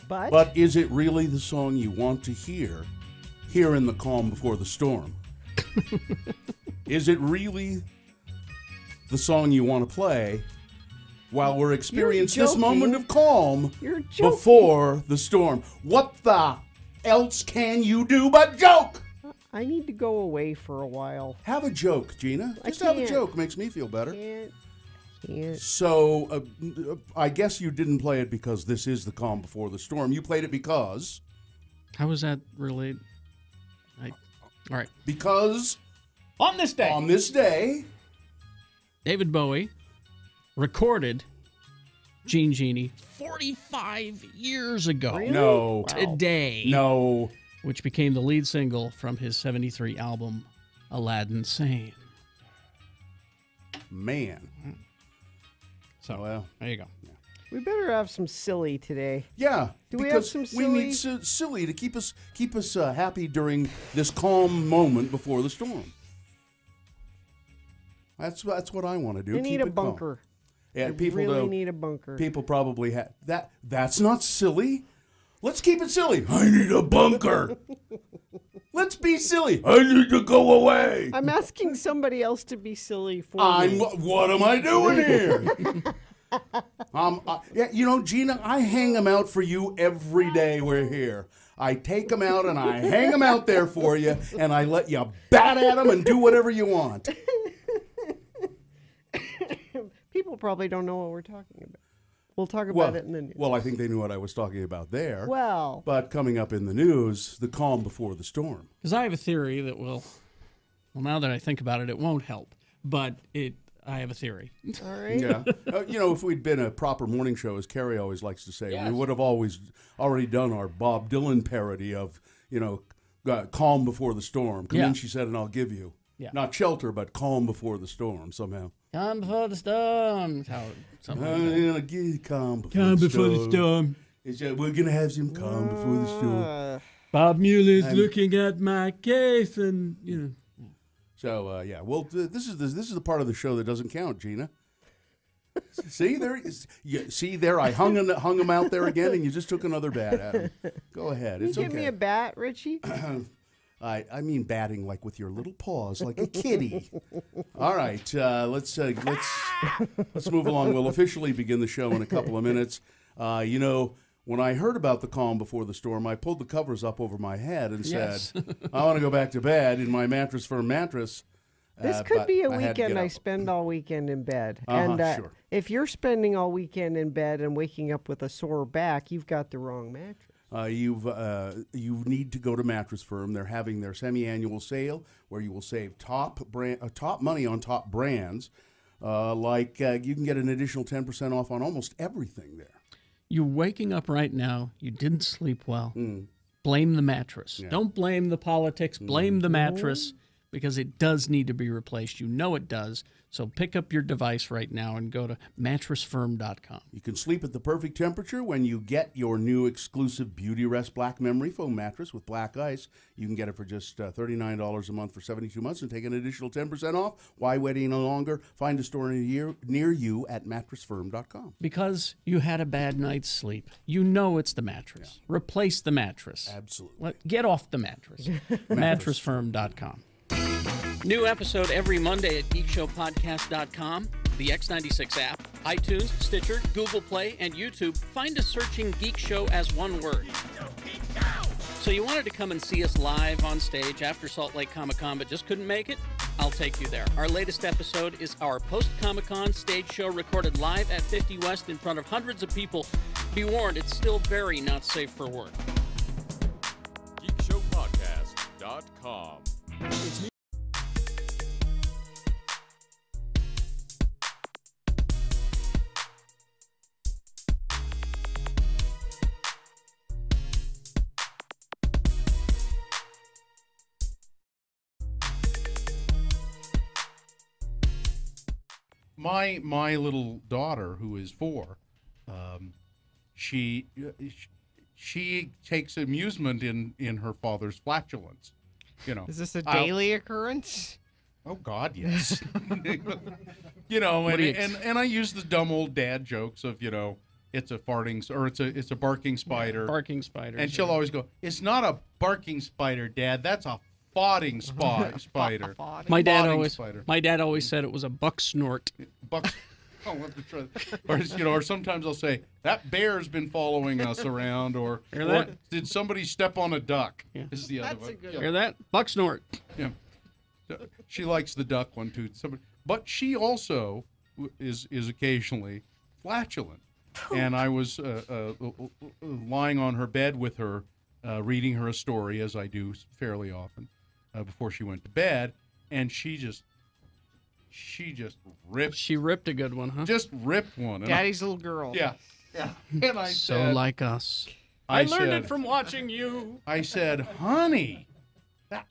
But is it really the song you want to hear here in the calm before the storm? Is it really the song you want to play while we're experiencing this moment of calm before the storm? What the else can you do but joke? I need to go away for a while. Have a joke, Gina. Just have a joke. Makes me feel better. Can't. So, I guess you didn't play it because this is the calm before the storm. You played it because... How was that related? All right. Because... On this day... David Bowie recorded Gene Genie 45 years ago. Really? No. Today. No. Which became the lead single from his 73 album, Aladdin Sane. Man. So, well, there you go. We better have some silly today. Yeah. Do we have some we need silly to keep us happy during this calm moment before the storm. That's what I want to do. We need a bunker. Calm. Yeah, we really need a bunker. People probably have that. That's not silly. Let's keep it silly. I need a bunker. Let's be silly. I need to go away. I'm asking somebody else to be silly for me. What am I doing here? Yeah, you know, Gina, I hang them out for you every day we're here. I take them out and I hang them out there for you, and I let you bat at them and do whatever you want. People probably don't know what we're talking about. We'll talk about it in the news. Well, I think they knew what I was talking about there. Well. But coming up in the news, the calm before the storm. Because I have a theory that well, now that I think about it, it won't help. But I have a theory. All right. Yeah. You know, if we'd been a proper morning show, as Carrie always likes to say, we would have already done our Bob Dylan parody of, you know, calm before the storm. Come in, she said, and I'll give you. Yeah. Not shelter, but calm before the storm somehow. Calm before the storm. Calm before the storm. We're going to have some calm before the storm. Bob Mueller's looking at my case and, you know. So, yeah. Well, this is the part of the show that doesn't count, Gina. See there, I hung him out there again, and you just took another bat at him. Go ahead. It's okay. Give me a bat, Richie. I mean batting like with your little paws, like a kitty. All right, let's move along. We'll officially begin the show in a couple of minutes. You know, when I heard about the calm before the storm, I pulled the covers up over my head and said, I want to go back to bed in my Mattress Firm mattress. This could be a weekend I spend all weekend in bed. Sure. If you're spending all weekend in bed and waking up with a sore back, you've got the wrong mattress. You need to go to Mattress Firm. They're having their semi-annual sale where you will save top money on top brands. You can get an additional 10% off on almost everything there. You're waking up right now. You didn't sleep well. Blame the mattress. Yeah. Don't blame the politics. Blame the mattress because it does need to be replaced. You know it does. So pick up your device right now and go to mattressfirm.com. You can sleep at the perfect temperature when you get your new exclusive Beauty Rest Black Memory Foam mattress with black ice. You can get it for just $39 a month for 72 months and take an additional 10% off. Why wait any longer? Find a store near you at mattressfirm.com. Because you had a bad night's sleep. You know it's the mattress. Yeah. Replace the mattress. Absolutely. Get off the mattress. mattressfirm.com. New episode every Monday at geekshowpodcast.com, the X96 app, iTunes, Stitcher, Google Play, and YouTube. Find us searching Geek Show as one word. So you wanted to come and see us live on stage after Salt Lake Comic-Con, but just couldn't make it? I'll take you there. Our latest episode is our post-Comic-Con stage show recorded live at 50 West in front of hundreds of people. Be warned, it's still very not safe for work. geekshowpodcast.com. My little daughter, who is 4, she takes amusement in her father's flatulence. You know, is this a daily occurrence? Oh God, yes. You know, and I use the dumb old dad jokes of, you know, it's a farting or it's a barking spider. Barking spiders. And she'll always go, "It's not a barking spider, Dad. That's a fawting spider." My dad Spotting always spider. my dad always said it was a buck snort. Bucks. Oh, what the or sometimes I'll say that bear's been following us around, or did somebody step on a duck? Yeah. Is the other That's one. a good Hear that? Buck snort. Yeah. She likes the duck one too. But she also is occasionally flatulent. And I was lying on her bed with her, reading her a story, as I do fairly often, before she went to bed, and she just ripped. She ripped a good one, huh? Just ripped one. And Daddy's little girl. Yeah. And I So said, like us. I learned said- it from watching you. I said, honey, that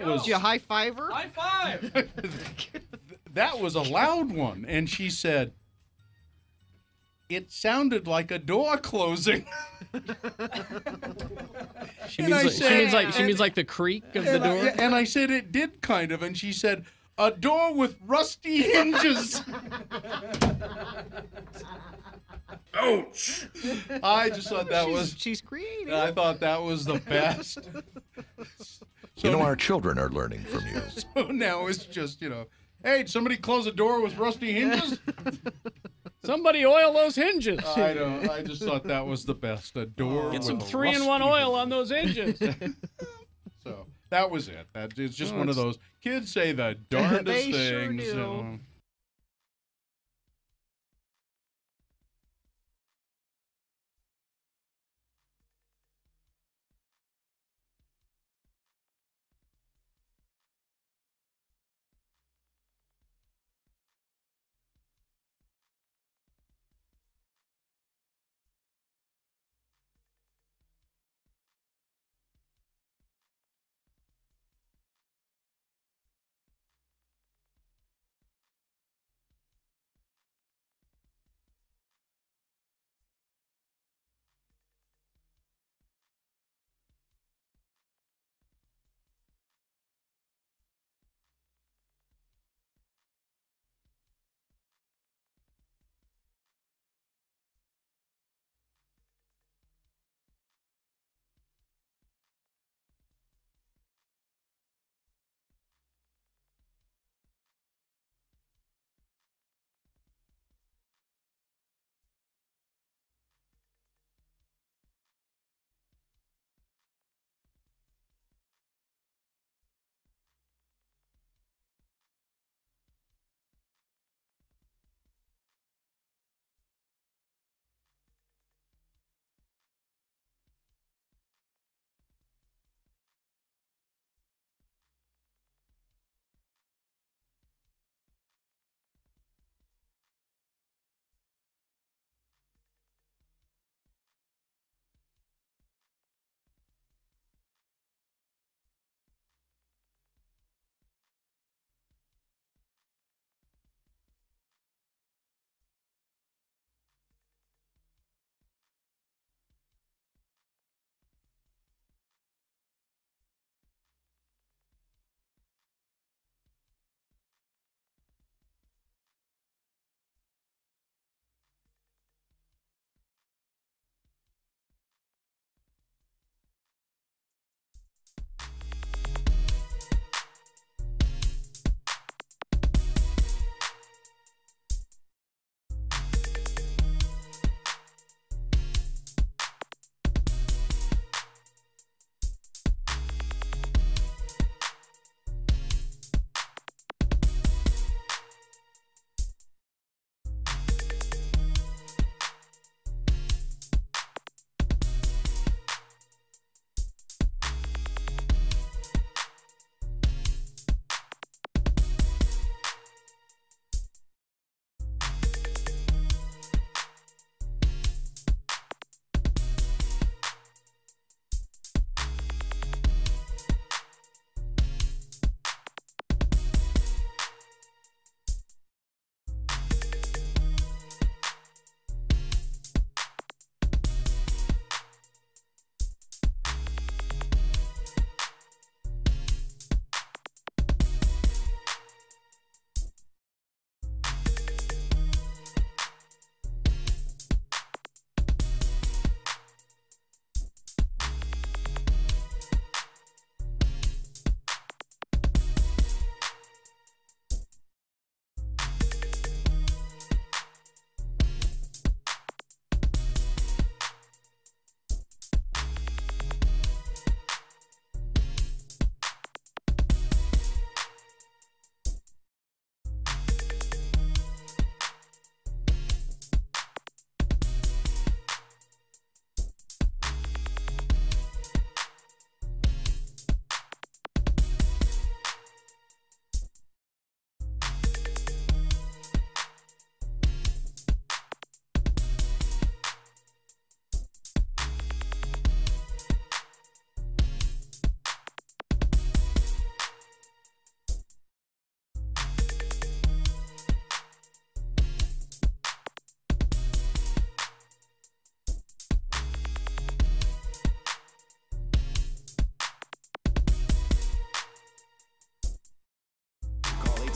was Did you high five her? High five. that was a loud one. And she said, it sounded like a door closing. She And I means, said- she means like the creak of the door. And I said, it did kind of. And she said, a door with rusty hinges. Ouch! I just thought that was. She's creative. I thought that was the best. You know, our children are learning from you. So now it's just, hey, did somebody close a door with rusty hinges? Somebody oil those hinges. I just thought that was the best. A door Get with some a 3-in-1 rusty oil hinge. on those hinges. So that was it. It's just Oh, one of it's- those kids say the darndest They sure things. do.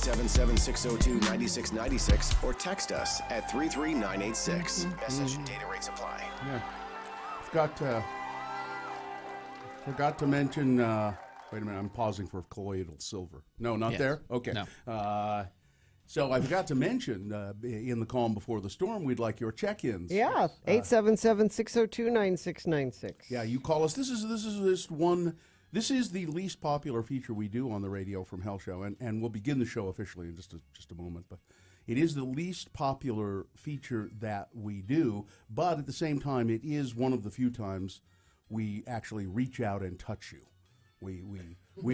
877-602-9696 or text us at 33986. Message and data rates apply. Yeah. Forgot to mention, wait a minute, I'm pausing for colloidal silver. No, not Yes. there? Okay. No. So I forgot to mention, in the calm before the storm, we'd like your check-ins. Yeah, 877-602-9696. Yeah, you call us. This is the least popular feature we do on the radio from Hell Show, and we'll begin the show officially in just a moment. But it is the least popular feature that we do. But at the same time, it is one of the few times we actually reach out and touch you. We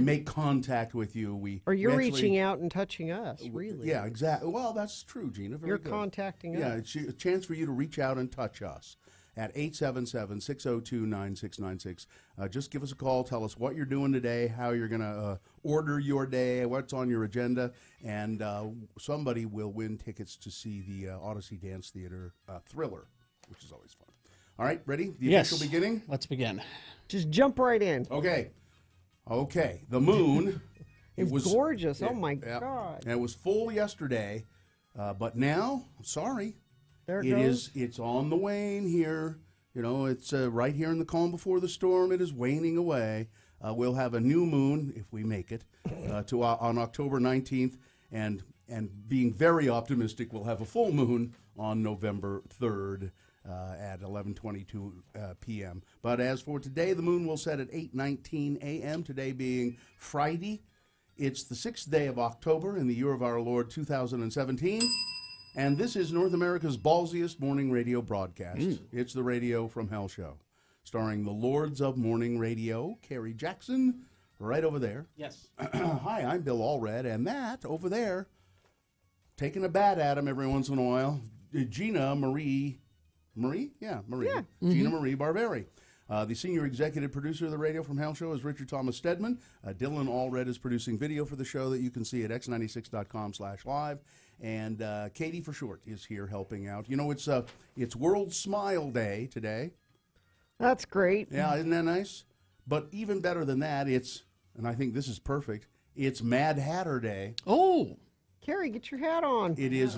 make contact with you. Or you're actually- reaching out and touching us, really. Yeah, exactly. Well, that's true, Gina. Very You're good. contacting Yeah, us. it's a chance for you to reach out and touch us at 877-602-9696. Just give us a call. Tell us what you're doing today, how you're going to order your day, what's on your agenda, and somebody will win tickets to see the Odyssey Dance Theater Thriller, which is always fun. All right, ready? The Yes. official beginning? Let's begin. Just jump right in. Okay. The moon. It's gorgeous. Oh, my yeah. God. And it was full yesterday, but now, sorry, There it goes. It's on the wane here. You know, it's right here in the calm before the storm. It is waning away. We'll have a new moon, if we make it, on October 19th, and being very optimistic, we'll have a full moon on November 3rd. At 11:22 p.m. But as for today, the moon will set at 8:19 a.m., today being Friday. It's the 6th day of October in the year of our Lord 2017, and this is North America's ballsiest morning radio broadcast. It's the Radio from Hell Show, starring the Lords of Morning Radio, Kerry Jackson, right over there. Yes. Hi, I'm Bill Allred, and that over there, taking a bat at him every once in a while, Gina Marie? Yeah. Gina Marie Barberi. The senior executive producer of the Radio from Hell Show is Richard Thomas Stedman. Dylan Allred is producing video for the show that you can see at x96.com/live. And Katie for short is here helping out. You know, it's World Smile Day today. That's great. Yeah, isn't that nice? But even better than that, and I think this is perfect, it's Mad Hatter Day. Oh, Carrie, get your hat on. It is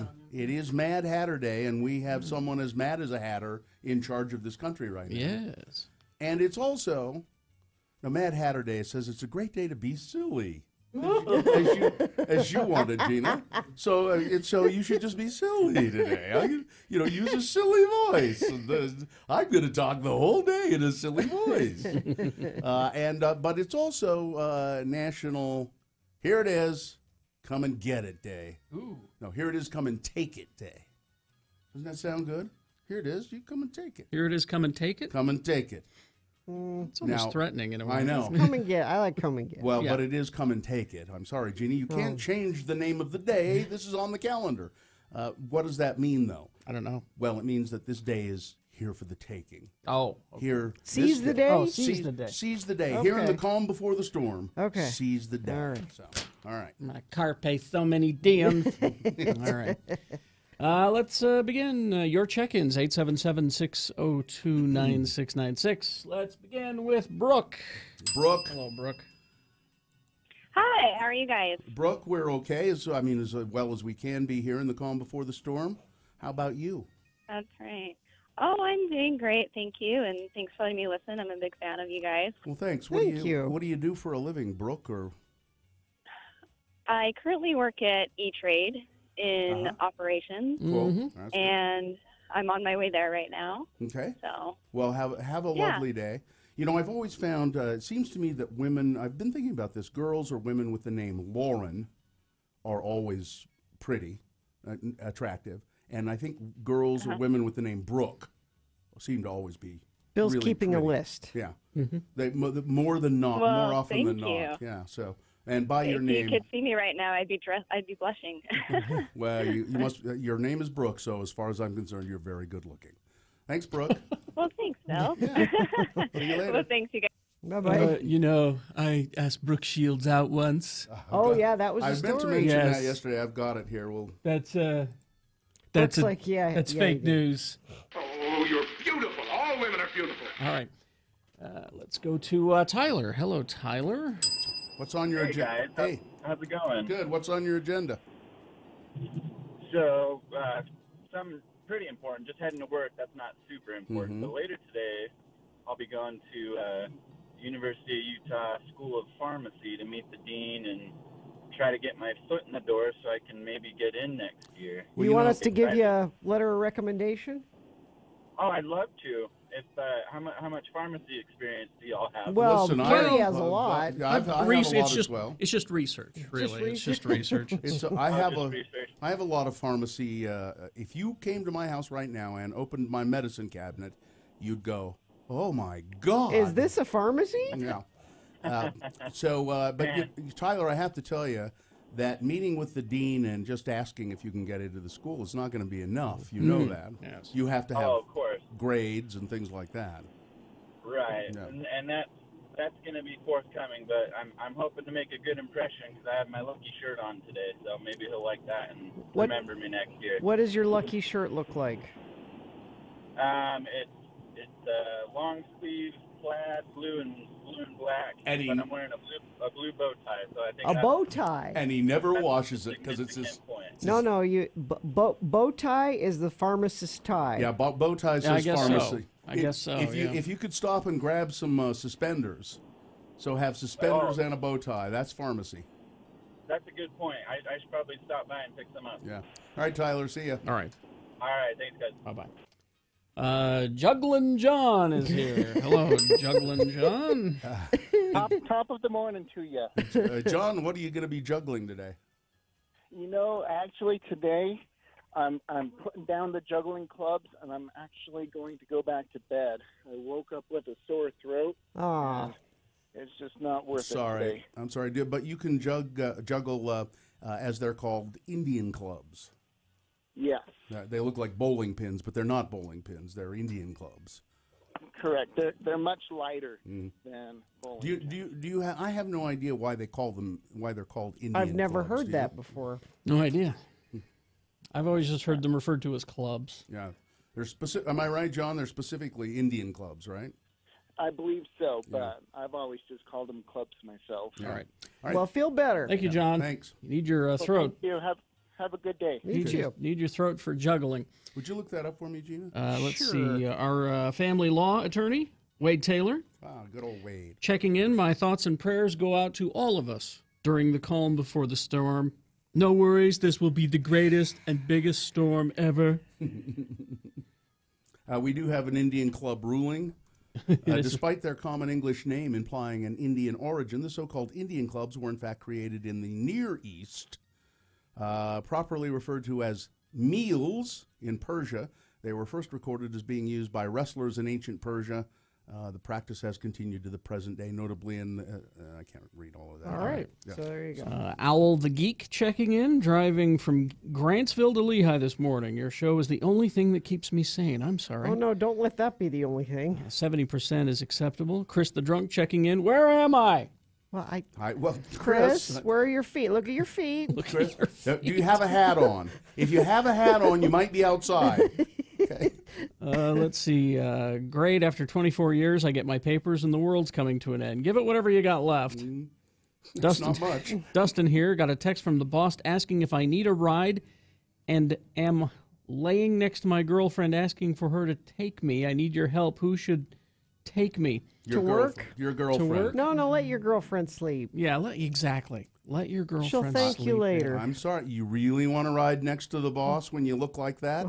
Mad Hatter Day, and we have someone as mad as a hatter in charge of this country right now. yes. And it's also a Mad Hatter Day. It says it's a great day to be silly, as you wanted, Gina. So you should just be silly today. Use a silly voice. I'm going to talk the whole day in a silly voice. But it's also National. Here it is. Come and get it day. Ooh. No, here it is. Come and take it day. Doesn't that sound good? Here it is. You come and take it. Here it is. Come and take it. Come and take it. It's almost Now, threatening in a way. I know. Come and get. I like come and get. Well, Yeah. but it is come and take it. I'm sorry, Jeannie. You can't change the name of the day. This is on the calendar. What does that mean, though? I don't know. Well, it means that this day is here for the taking. Oh. Okay. Here. Seize this the day? Oh, seize the day. Seize the day. Here in the Okay. calm before the storm. Okay. Seize the day. All right. So, all right. My carpe so many diems. All right. Let's begin your check-ins, 877-602-9696. Let's begin with Brooke. Brooke. Hello, Brooke. Hi, how are you guys? Brooke, we're okay. As well as we can be here in the calm before the storm. How about you? That's right. Oh, I'm doing great, thank you, and thanks for letting me listen. I'm a big fan of you guys. Well, thanks. Thank you. What do you do for a living, Brooke? Or I currently work at E-Trade in operations, Cool. Mm-hmm. That's good. and I'm on my way there right now. Okay. So, Well, have a Yeah. lovely day. You know, I've always found, it seems to me that women, I've been thinking about this, girls or women with the name Lauren are always pretty, attractive. And I think girls or women with the name Brooke seem to always be Bill's really keeping a pretty. list. Yeah. They, more than not, Well, more often than thank not. you. Yeah, so, and by your if name, you could see me right now, I'd be blushing. well, you must, your name is Brooke, so as far as I'm concerned, you're very good looking. Thanks, Brooke. Well, thanks, Bill. See you later. Well, thanks, you guys. Bye-bye. I asked Brooke Shields out once. Oh, yeah, that was the I meant to story. mention Yes. that yesterday. I've got it here. Well, That's Looks like, yeah. That's yeah, fake he did. news. Oh, you're beautiful. All women are beautiful. All right. Let's go to Tyler. Hello, Tyler. what's on your agenda? Hey, Hey, how's it going? good. What's on your agenda? So, something pretty important. Just heading to work. That's not super important. Mhm. But later today, I'll be going to University of Utah School of Pharmacy to meet the dean and try to get my foot in the door so I can maybe get in next year. You want us to give you a letter of recommendation? Oh, I'd love to. If how much pharmacy experience do y'all have? Well, Listen, Kerry has a lot. I have a lot it's as just well. it's just research, really. It's just research. I have a lot of pharmacy. If you came to my house right now and opened my medicine cabinet, you'd go, "Oh my God!" Is this a pharmacy? Yeah. Tyler, I have to tell you that meeting with the dean and just asking if you can get into the school is not going to be enough. You know that. Yes. You have to have of course. grades and things like that. Right, Yeah. and that's going to be forthcoming. But I'm hoping to make a good impression because I have my lucky shirt on today, so maybe he'll like that and remember me next year. What does your lucky shirt look like? It's long sleeve plaid, blue and black, but I'm wearing a blue bow tie, so I think A bow tie. And he never washes it because it's his. point. No, you bow tie is the pharmacist tie. Yeah, bow tie Yeah, I says guess so. pharmacy. I guess so, yeah. If you could stop and grab some suspenders, so have suspenders and a bow tie. That's pharmacy. That's a good point. I should probably stop by and pick some up. Yeah. All right, Tyler. See ya. All right. All right, thanks, guys. Bye-bye. Jugglin' John is here. Hello, Jugglin' John. Top of the morning to you. John, what are you going to be juggling today? You know, actually today, I'm putting down the juggling clubs, and I'm actually going to go back to bed. I woke up with a sore throat. Ah. It's just not worth it Sorry, today. I'm sorry, dude, but you can juggle, as they're called, Indian clubs. Yes. They look like bowling pins, but they're not bowling pins. They're Indian clubs. Correct. They're much lighter than bowling. Do you I have no idea why they're called Indian. I've never clubs, heard do that you? before. No idea. I've always just heard them referred to as clubs. Yeah, they're specific. Am I right, John? They're specifically Indian clubs, right? I believe so, but I've always just called them clubs myself. Yeah. All right. Well, feel better. Thank you, John. Thanks. You need your Well, throat. Thank you. Have a good day. Me too. Need your throat for juggling. Would you look that up for me, Gina? Let's see. Our family law attorney, Wade Taylor. Ah, good old Wade. Checking in. My thoughts and prayers go out to all of us during the calm before the storm. No worries. This will be the greatest and biggest storm ever. We do have an Indian club ruling. Despite their common English name implying an Indian origin, the so-called Indian clubs were in fact created in the Near East, properly referred to as meals in Persia. They were first recorded as being used by wrestlers in ancient Persia. The practice has continued to the present day, notably in, I can't read all of that. All right. Yeah. So there you go. Owl the Geek checking in, driving from Grantsville to Lehigh this morning. Your show is the only thing that keeps me sane. I'm sorry. Oh, no, don't let that be the only thing. 70% is acceptable. Chris the Drunk checking in. Where am I? Well, Well, Chris, where are your feet? Look at your feet. Chris, do you have a hat on? If you have a hat on, you might be outside. Okay. Let's see. Great. After 24 years, I get my papers and the world's coming to an end. Give it whatever you got left. That's not much. Dustin here got a text from the boss asking if I need a ride and am laying next to my girlfriend asking for her to take me. I need your help. Who should take me? Your work? Your girlfriend. To work? No, let your girlfriend sleep. Yeah, exactly. Let your girlfriend She'll thank sleep. you later. I'm sorry. You really want to ride next to the boss when you look like that?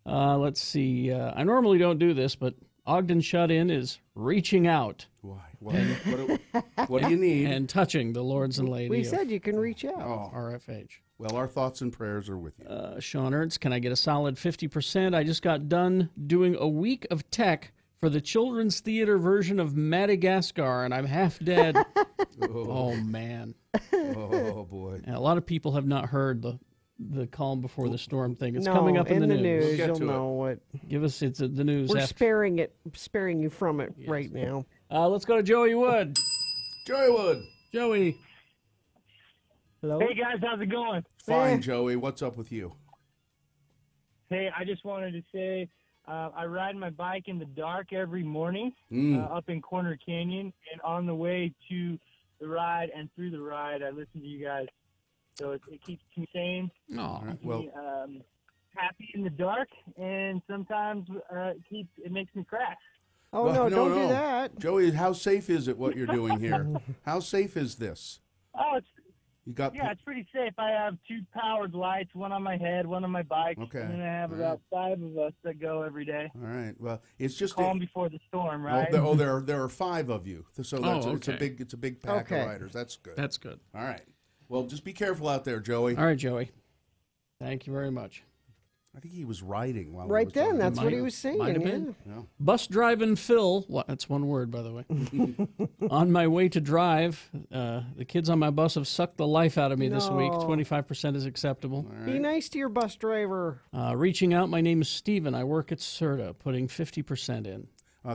Let's see. I normally don't do this, but Ogden Shut-In is reaching out. Why? What do you need? And touching the lords and ladies. We said you can reach out. Oh. RFH. Well, our thoughts and prayers are with you. Sean Ernst, can I get a solid 50%? I just got done doing a week of tech for the children's theater version of Madagascar, and I'm half dead. Oh, man. Oh, boy. And a lot of people have not heard the calm before the storm thing. It's coming up in the news. We'll you'll know what. Give us the news. We're sparing you from it right now. Let's go to Joey Wood. Joey Wood. Joey. Hello. Hey guys, how's it going? Fine, Joey. What's up with you? Hey, I just wanted to say I ride my bike in the dark every morning up in Corner Canyon, and on the way to the ride and through the ride, I listen to you guys So it keeps me sane. Oh, Keeps me, happy in the dark, and sometimes it makes me crash. Oh, no, don't do that. Joey, how safe is it what you're doing here? How safe is this? Oh, It's pretty safe. I have 2 powered lights, one on my head, one on my bike. Okay. And then I have about 5 of us that go every day. All right. Well, it's just calm before the storm, right? There are 5 of you. So it's a big pack of riders. That's good. That's good. All right. Well, just be careful out there, Joey. All right, Joey. Thank you very much. I think he was riding while right he was then. talking. That's what he was saying. Might have Yeah. been. Bus driving Phil. That's one word, by the way. On my way to drive, the kids on my bus have sucked the life out of me this week. 25% is acceptable. Be nice to your bus driver. Reaching out, my name is Steven. I work at CERTA, putting 50% in.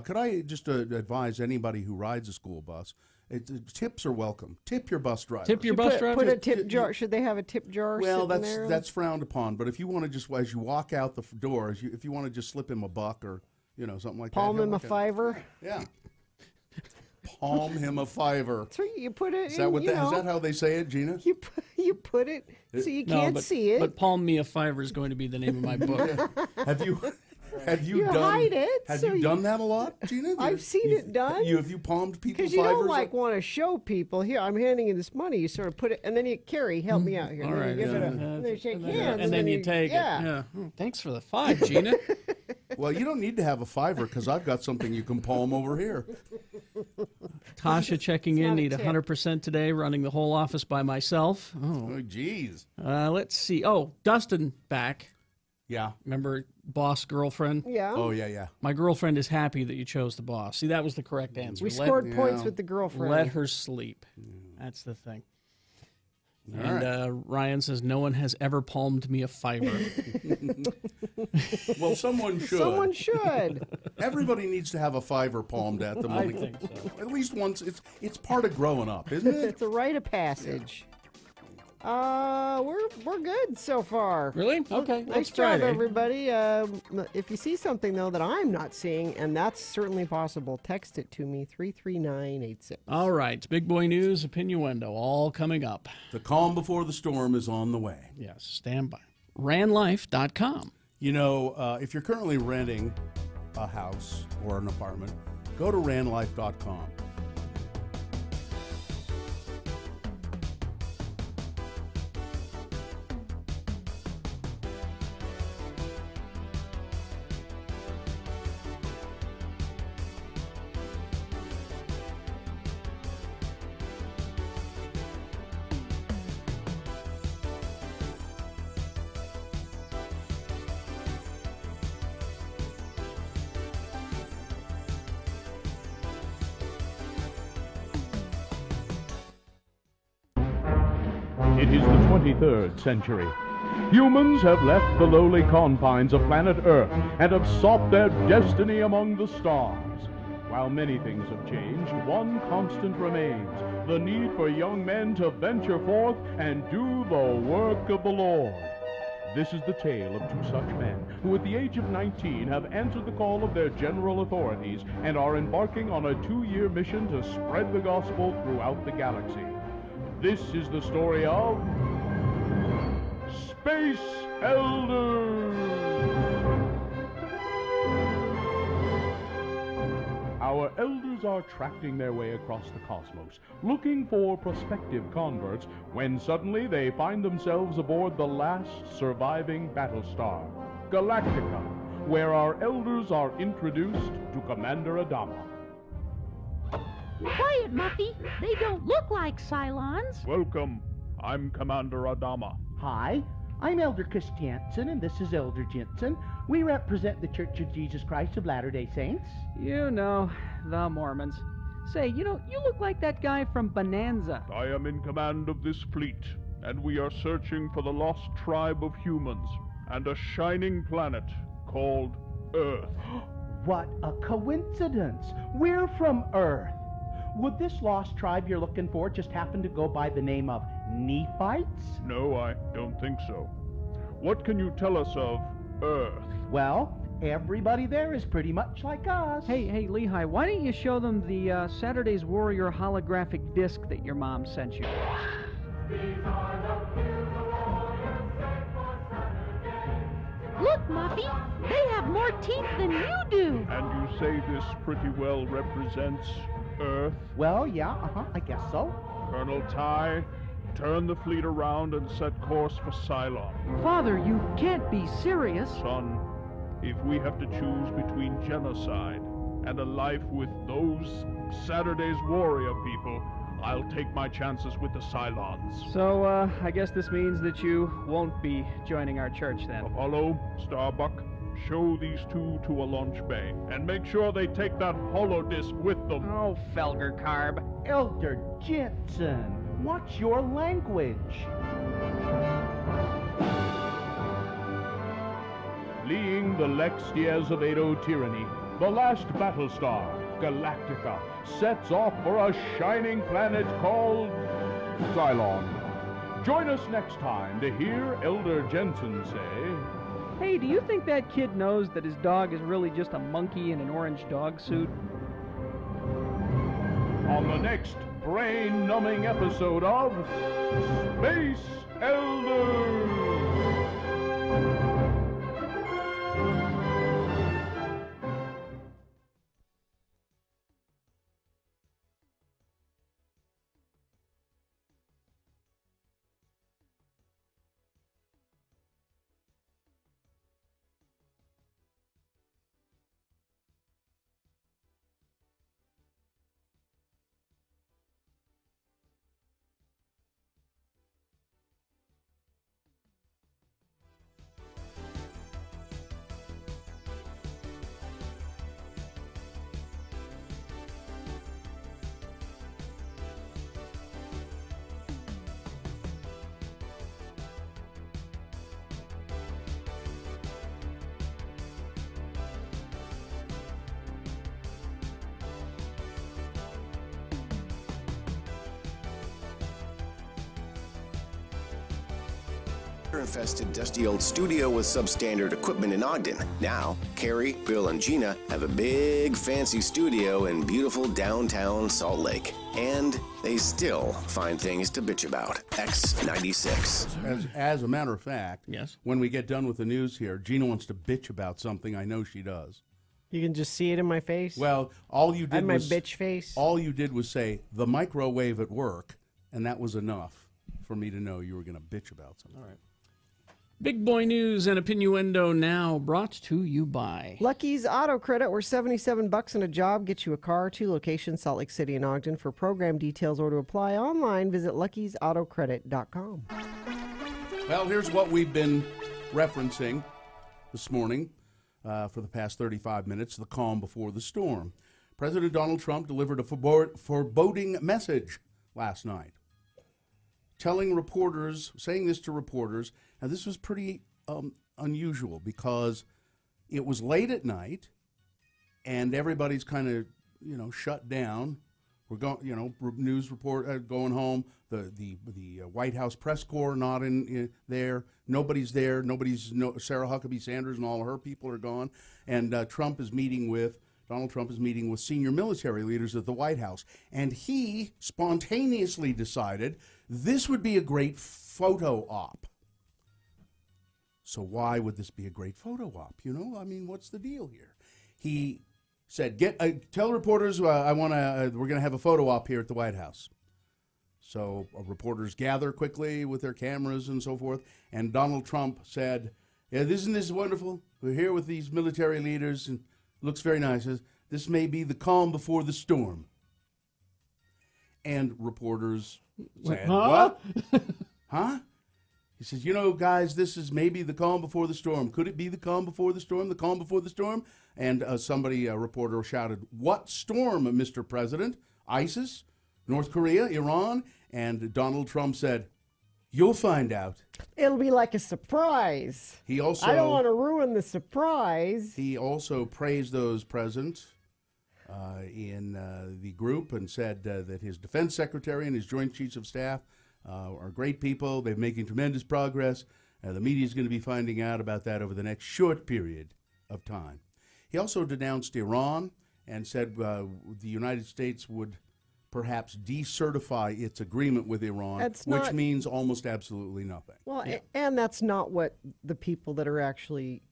Could I just advise anybody who rides a school bus, tips are welcome. Tip your bus driver. Tip your bus driver? Put a tip jar. Should they have a tip jar? Well, sitting there? that's frowned upon. But if you want to just, as you walk out the door, if you want to just slip him a buck or something like Palm that. him a $5. Yeah. Palm him a $5. That's right. You put it. Is that is that how they say it, Gina? You put it so you can't see it. But Palm Me a $5 is going to be the name of my book. Have you done? Hide it. Have you done that a lot, Gina? I've seen it done. Have you palmed people Because you don't $5? want to show people. Here, I'm handing you this money. You sort of put it, and then you carry. Help me out here. All And then right. you give it and then you shake hands. And then you take it. Yeah. Thanks for the 5, Gina. Well, you don't need to have a $5 because I've got something you can palm over here. Tasha checking in. Need 100% today. Running the whole office by myself. Oh, geez. Let's see. Oh, Dustin back. Yeah. Remember boss girlfriend? Yeah. Oh, yeah. My girlfriend is happy that you chose the boss. See, that was the correct answer. We scored points with the girlfriend. Let her sleep. That's the thing. All And Ryan says, no one has ever palmed me a $5. Well, someone should. Someone should. Everybody needs to have a $5 palmed at them. I think so. At least once. It's part of growing up, isn't it? It's a rite of passage. We're good so far. Really? Okay. Nice job, everybody. If you see something though that I'm not seeing, and that's certainly possible, text it to me 33986. All right. Big boy news, opinioendo, all coming up. The calm before the storm is on the way. Yes. Stand by. Ranlife.com. If you're currently renting a house or an apartment, go to ranlife.com. It is the 23rd century. Humans have left the lowly confines of planet Earth and have sought their destiny among the stars. While many things have changed, one constant remains: the need for young men to venture forth and do the work of the Lord. This is the tale of 2 such men who at the age of 19 have answered the call of their general authorities and are embarking on a 2-year mission to spread the gospel throughout the galaxy. This is the story of Space Elders. Our elders are tracting their way across the cosmos, looking for prospective converts, when suddenly they find themselves aboard the last surviving battlestar, Galactica, where our elders are introduced to Commander Adama. Quiet, Muffy. They don't look like Cylons. Welcome. I'm Commander Adama. Hi, I'm Elder Christiansen, and this is Elder Jensen. We represent the Church of Jesus Christ of Latter-day Saints. You know, the Mormons. Say, you look like that guy from Bonanza. I am in command of this fleet, and we are searching for the lost tribe of humans and a shining planet called Earth. What a coincidence! We're from Earth. Would this lost tribe you're looking for just happen to go by the name of Nephites? No, I don't think so. What can you tell us of Earth? Well, everybody there is pretty much like us. Hey, Lehigh, why don't you show them the Saturday's Warrior holographic disc that your mom sent you? Look, Muffy, they have more teeth than you do. And you say this pretty well represents Earth? Well, yeah, I guess so. Colonel Ty, turn the fleet around and set course for Cylon. Father, you can't be serious. Son, if we have to choose between genocide and a life with those Saturday's warrior people, I'll take my chances with the Cylons. So, I guess this means that you won't be joining our church then. Apollo, Starbuck, show these two to a launch bay, and make sure they take that holodisc with them. Oh, Felger Carb. Elder Jensen, what's your language? Fleeing the Lex Diazovedo tyranny, the last Battlestar, Galactica, sets off for a shining planet called Cylon. Join us next time to hear Elder Jensen say, Hey, do you think that kid knows that his dog is really just a monkey in an orange dog suit? on the next brain-numbing episode of Space Elders. Infested dusty old studio with substandard equipment in Ogden. Now, Carrie, Bill, and Gina have a big fancy studio in beautiful downtown Salt Lake. And they still find things to bitch about. X96. As a matter of fact, yes, when we get done with the news here, Gina wants to bitch about something. I know she does. You can just see it in my face? Well, all you did my was bitch face. All you did was say the microwave at work, and that was enough for me to know you were going to bitch about something. All right. Big boy news and Opinioendo now, brought to you by Lucky's Auto Credit, where $77 in a job gets you a car. 2 locations, Salt Lake City and Ogden. For program details or to apply online, visit luckysautocredit.com. Well, here's what we've been referencing this morning for the past 35 minutes, the calm before the storm. President Donald Trump delivered a foreboding message last night, telling reporters, saying this to reporters. Now, this was pretty unusual because it was late at night and everybody's kind of, shut down. We're going, news report going home. The White House press corps not in there. Nobody's there. Sarah Huckabee Sanders and all her people are gone. And Donald Trump is meeting with senior military leaders at the White House. And he spontaneously decided this would be a great photo op. So why would this be a great photo op? What's the deal here? He said, tell reporters we're going to have a photo op here at the White House. So reporters gather quickly with their cameras and so forth. And Donald Trump said, isn't this wonderful? We're here with these military leaders and looks very nice. This may be the calm before the storm. And reporters said, what? Huh? He says, guys, this is maybe the calm before the storm. Could it be the calm before the storm? The calm before the storm? And a reporter shouted, what storm, Mr. President? ISIS? North Korea? Iran? And Donald Trump said, you'll find out. It'll be like a surprise. I don't want to ruin the surprise. He also praised those present in the group and said that his defense secretary and his joint chiefs of staff are great people. They're making tremendous progress. The media is going to be finding out about that over the next short period of time. He also denounced Iran and said the United States would perhaps decertify its agreement with Iran, That's which not- means almost absolutely nothing. Well, and that's not what the people that are actually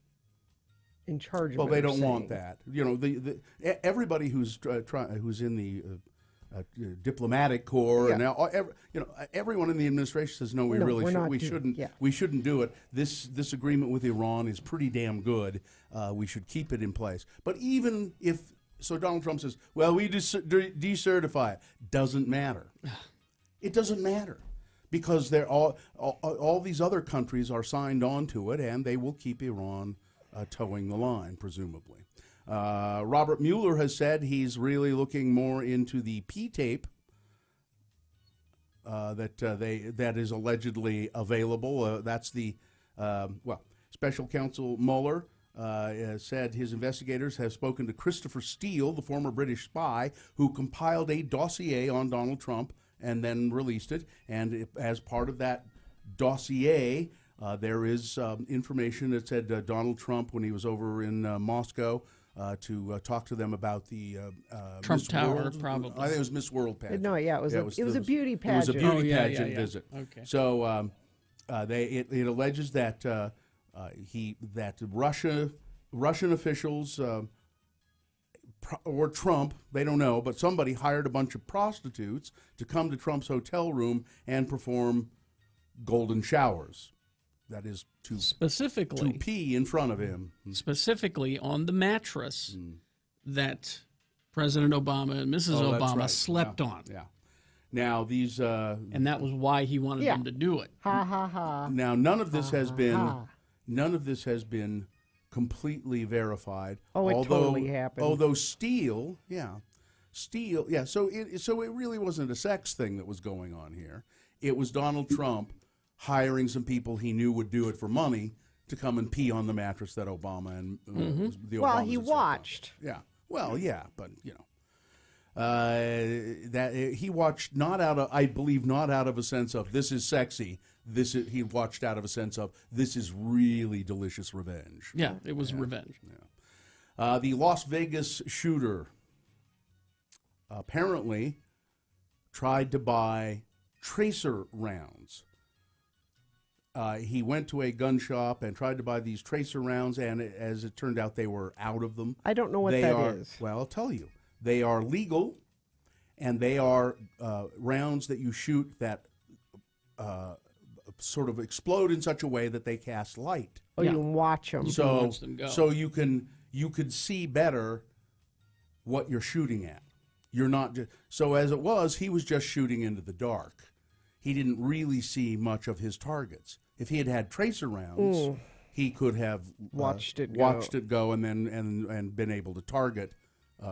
in charge of Well, it they are don't want saying. that. You know, everybody who's who's in the diplomatic corps and everyone in the administration says no, we No, really we're not we doing- shouldn't yeah. we shouldn't do it. This agreement with Iran is pretty damn good. We should keep it in place. But even if so, Donald Trump says, well, we decertify it. Doesn't matter. It doesn't matter. Because they're all these other countries are signed on to it, and they will keep Iran towing the line, presumably. Robert Mueller has said he's really looking more into the P-tape that is allegedly available. That's the Special Counsel Mueller said his investigators have spoken to Christopher Steele, the former British spy, who compiled a dossier on Donald Trump and then released it. And as part of that dossier, there is information that said Donald Trump, when he was over in Moscow to talk to them about the Trump Miss Tower, World, probably. I think it was Miss World pageant. No, yeah, it was a beauty pageant. It was a beauty Oh, yeah, pageant yeah. visit. Okay. So it alleges that Russian officials or Trump, they don't know, but somebody hired a bunch of prostitutes to come to Trump's hotel room and perform golden showers. That is specifically to pee in front of him. Specifically on the mattress that President Obama and Mrs. Oh, that's Obama right. slept Yeah. on. Yeah. Now these and that was why he wanted them to do it. Ha ha ha. Now none of this has been ha. completely verified. Oh, it although, totally happened. Although Steele. So it really wasn't a sex thing that was going on here. It was Donald Trump hiring some people he knew would do it for money to come and pee on the mattress that Obama and the Well, Obamas he had slept on. watched. Yeah. Well, yeah, but that he watched not out of a sense of this is sexy. He watched out of a sense of this is really delicious revenge. Yeah, it was revenge. Yeah. The Las Vegas shooter apparently tried to buy tracer rounds. He went to a gun shop and tried to buy these tracer rounds, and as it turned out, they were out of them. I don't know what that is. Well, I'll tell you. They are legal, and they are rounds that you shoot that sort of explode in such a way that they cast light. Oh, you can watch them. So you could see better what you're shooting at. You're not so as it was. He was just shooting into the dark. He didn't really see much of his targets. If he had had tracer rounds, he could have watched it go and then and been able to target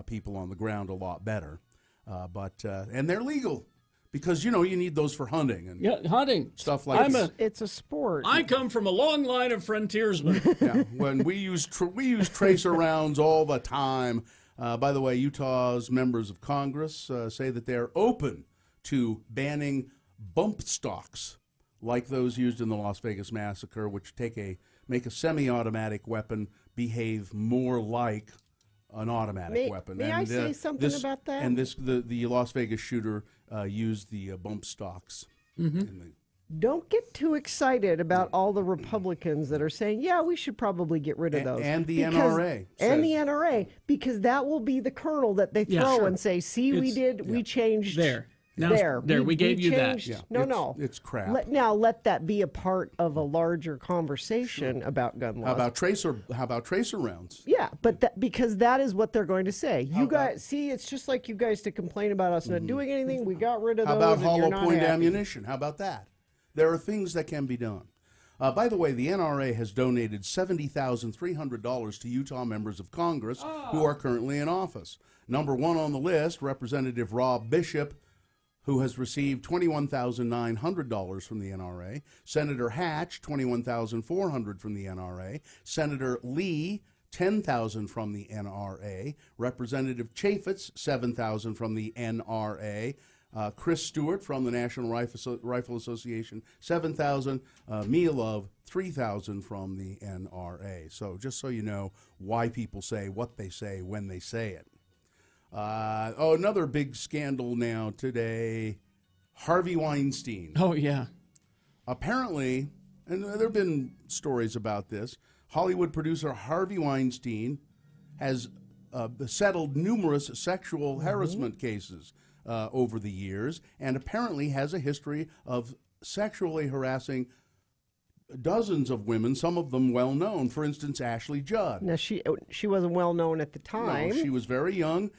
people on the ground a lot better. But they're legal because you need those for hunting and hunting stuff like that. It's a sport. I come from a long line of frontiersmen. Yeah, when we use tracer rounds all the time. By the way, Utah's members of Congress say that they're open to banning bump stocks like those used in the Las Vegas massacre, which make a semi-automatic weapon behave more like an automatic weapon. May I say something about that? And the Las Vegas shooter used the bump stocks. Don't get too excited about all the Republicans that are saying, yeah, we should probably get rid of those. And the NRA. And the NRA, because that will be the kernel that they throw and say, see, we changed. We gave you that. changed. No. It's crap. Let that be a part of a larger conversation about gun laws. How about tracer rounds? Yeah, but because that is what they're going to say. You guys, see, it's just like you guys to complain about us not doing anything. We got rid of How those. about and hollow you're not point happy. ammunition? How about that? There are things that can be done. By the way, the NRA has donated $70,300 to Utah members of Congress who are currently in office. Number one on the list, Representative Rob Bishop, who has received $21,900 from the NRA. Senator Hatch, $21,400 from the NRA. Senator Lee, $10,000 from the NRA. Representative Chaffetz, $7,000 from the NRA. Chris Stewart from the National Rifle Association, $7,000. Mia Love, $3,000 from the NRA. So just so you know why people say what they say when they say it. Another big scandal now today. Harvey Weinstein. Oh, yeah. Apparently, and there have been stories about this, Hollywood producer Harvey Weinstein has settled numerous sexual harassment cases over the years, and apparently has a history of sexually harassing dozens of women, some of them well known. For instance, Ashley Judd. Now she wasn't well known at the time. No, she was very young.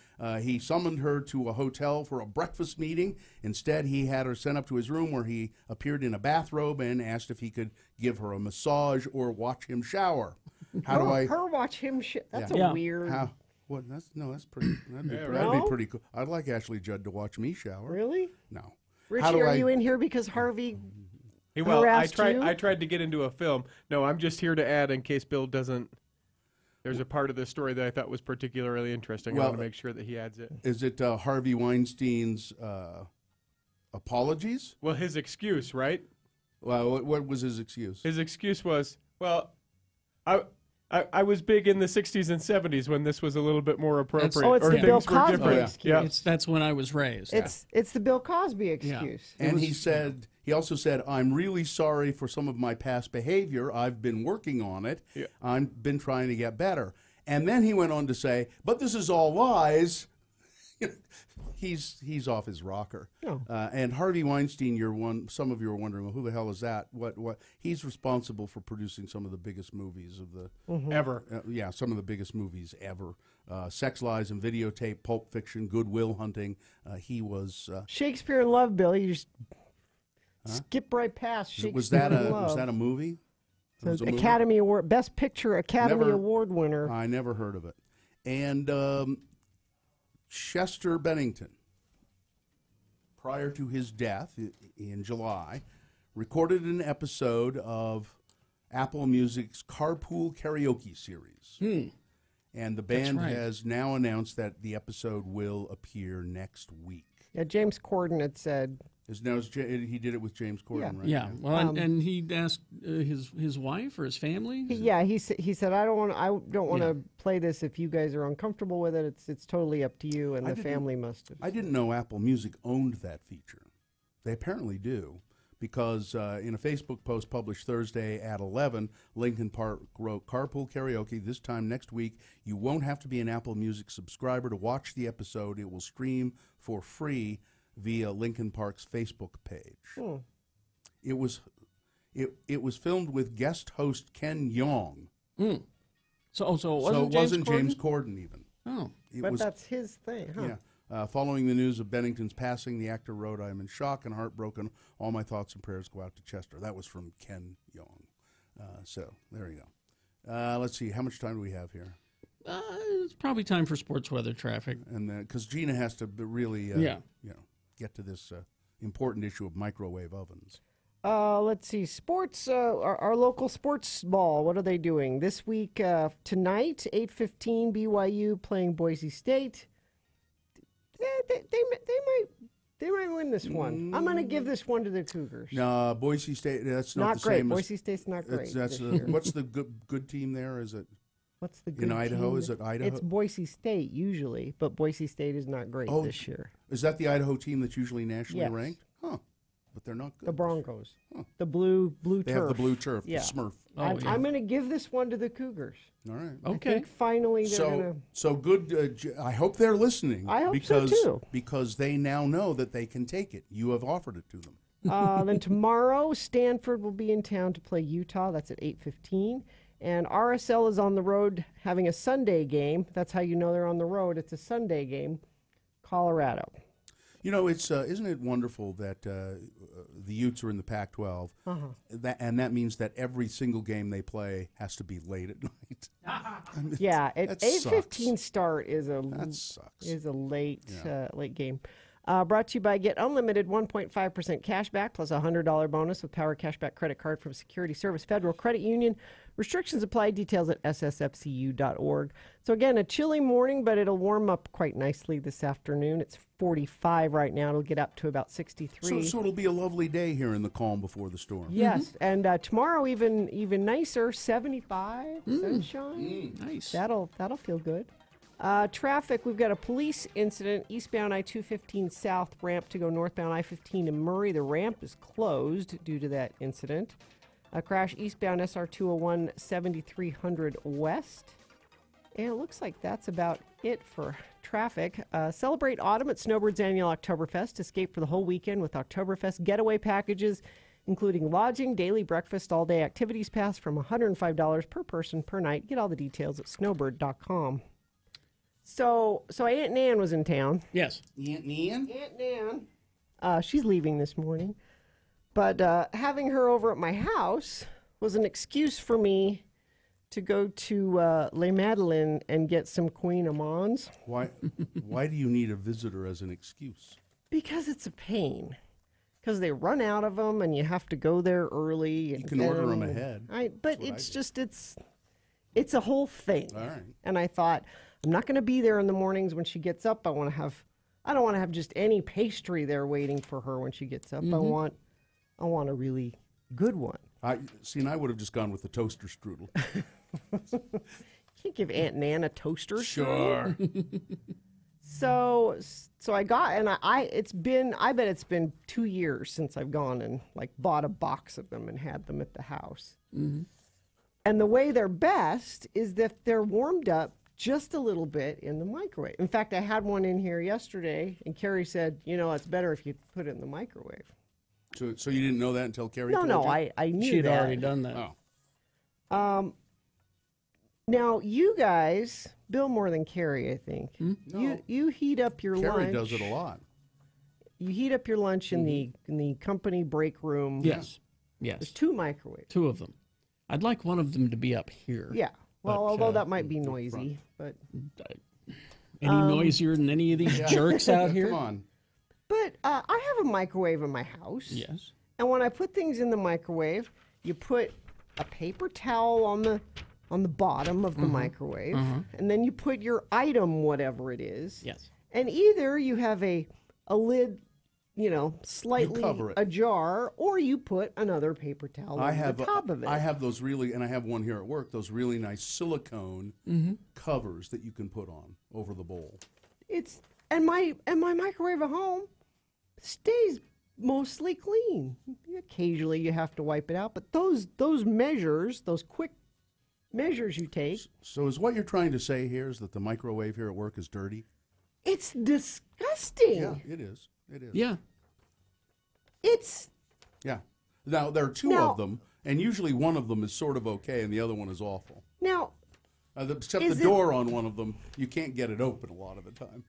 He summoned her to a hotel for a breakfast meeting. Instead, he had her sent up to his room where he appeared in a bathrobe and asked if he could give her a massage or watch him shower. Her watch him? That's a weird. What? That's pretty. That'd be pretty cool. I'd like Ashley Judd to watch me shower. Really? No. Richie, are you in here because Harvey? Hey, well, I tried to get into a film. No, I'm just here to add in case Bill doesn't. There's a part of the story that I thought was particularly interesting. I want to make sure that he adds it. Is it Harvey Weinstein's apologies? Well, his excuse, right? Well, what was his excuse? His excuse was, well, I was big in the 60s and 70s when this was a little bit more appropriate. It's the Bill Cosby excuse. That's when I was raised. It's the Bill Cosby excuse. Yeah. And he also said, I'm really sorry for some of my past behavior. I've been working on it. Yeah. I've been trying to get better. And then he went on to say, but this is all lies. He's off his rocker. Oh. And Harvey Weinstein, some of you are wondering, well, who the hell is that? What? He's responsible for producing some of the biggest movies of the ever. Some of the biggest movies ever. Sex, Lies, and Videotape, Pulp Fiction, Good Will Hunting. He was Shakespeare in Love, Bill. You just skip right past Shakespeare in Love. Was that a movie? So Academy Award, Best Picture Academy Award winner. I never heard of it. And Chester Bennington, prior to his death in July, recorded an episode of Apple Music's Carpool Karaoke series. And the band has now announced that the episode will appear next week. Yeah, James Corden had said. He did it with James Corden, right? Yeah. Well, and he asked his wife or his family. He said I don't want to play this if you guys are uncomfortable with it. It's totally up to you, and the family must have. I didn't know Apple Music owned that feature. They apparently do, because in a Facebook post published Thursday at 11, Linkin Park wrote, "Carpool Karaoke this time next week. You won't have to be an Apple Music subscriber to watch the episode. It will stream for free via Linkin Park's Facebook page." It was filmed with guest host Ken Jeong. So it wasn't James Corden even. Oh, that's his thing, huh? Yeah. Following the news of Bennington's passing, the actor wrote, "I am in shock and heartbroken. All my thoughts and prayers go out to Chester." That was from Ken Jeong. So there you go. Let's see. How much time do we have here? It's probably time for sports weather traffic. And because Gina has to really, get to this important issue of microwave ovens. Let's see. Sports, our local sports ball, what are they doing? This week, tonight, 8:15, BYU playing Boise State. They might win this one. I'm going to give this one to the Cougars. No, Boise State, that's not the great. same. Boise State's not great. What's the good team there? Is it? What's the good in Idaho? team? Is it Idaho? It's Boise State usually, but Boise State is not great this year. Is that the Idaho team that's usually nationally Yes. ranked? Huh. But they're not good. The Broncos. Huh. The blue turf. They have the blue turf, yeah. the Smurf. I'm going to give this one to the Cougars. All right. Okay. I think finally they're going to. So good. I hope they're listening. I hope so too. Because they now know that they can take it. You have offered it to them. Then tomorrow, Stanford will be in town to play Utah. That's at 8:15. And RSL is on the road having a Sunday game. That's how you know they're on the road. It's a Sunday game. Colorado. You know, it's isn't it wonderful that the Utes are in the Pac-12, and that means that every single game they play has to be late at night. Yeah, at 8:15 start is a late late game. Brought to you by Get Unlimited 1.5% cash back plus a $100 bonus with Power Cashback credit card from Security Service Federal Credit Union. Restrictions apply. Details at ssfcu.org. So again, a chilly morning, but it'll warm up quite nicely this afternoon. It's 45 right now. It'll get up to about 63. So it'll be a lovely day here in the calm before the storm. Yes, and tomorrow even nicer, 75 sunshine. Nice. That'll feel good. Traffic, we've got a police incident, eastbound I-215 south, ramp to go northbound I-15 in Murray. The ramp is closed due to that incident. A crash eastbound SR-201 7300 west. And it looks like that's about it for traffic. Celebrate autumn at Snowbird's annual Oktoberfest. Escape for the whole weekend with Oktoberfest getaway packages, including lodging, daily breakfast, all-day activities pass from $105 per person per night. Get all the details at snowbird.com. So Aunt Nan was in town. Yes. Aunt Nan? Aunt Nan. She's leaving this morning. But having her over at my house was an excuse for me to go to Les Madeleines and get some Queen Amands. Why do you need a visitor as an excuse? Because it's a pain. Because they run out of them and you have to go there early. You can order them ahead. But it's a whole thing. All right. And I thought, I'm not going to be there in the mornings when she gets up. I don't want to have just any pastry there waiting for her when she gets up. Mm-hmm. I want a really good one. I would have just gone with the toaster strudel. Can't give Aunt Nan a toaster. Sure. So I got, and I bet it's been 2 years since I've gone and like bought a box of them and had them at the house. Mm-hmm. And the way they're best is that they're warmed up just a little bit in the microwave. In fact, I had one in here yesterday, and Carrie said, it's better if you put it in the microwave. So you didn't know that until Carrie told you? No, I knew She'd that. already done that. Oh. Now, you guys, Bill more than Carrie, I think. No. You heat up your lunch. Carrie does it a lot. You heat up your lunch in the company break room. Yes. There's 2 microwaves. 2 of them. I'd like one of them to be up here. Yeah. Well, but, although that might be noisy, but any noisier than any of these jerks out here? Come on. But I have a microwave in my house. Yes. And when I put things in the microwave, you put a paper towel on the bottom of the microwave, and then you put your item, whatever it is. Yes. And either you have a lid, slightly ajar, or you put another paper towel on the top of it. I have those and I have one here at work, those really nice silicone covers that you can put on over the bowl. And my microwave at home stays mostly clean. Occasionally you have to wipe it out, but those quick measures you take. So is what you're trying to say here is that the microwave here at work is dirty? It's disgusting. Yeah, it is. It is. Yeah. Yeah. Now, there are 2 of them, and usually one of them is sort of okay, and the other one is awful. Now, except the door on one of them, you can't get it open a lot of the time.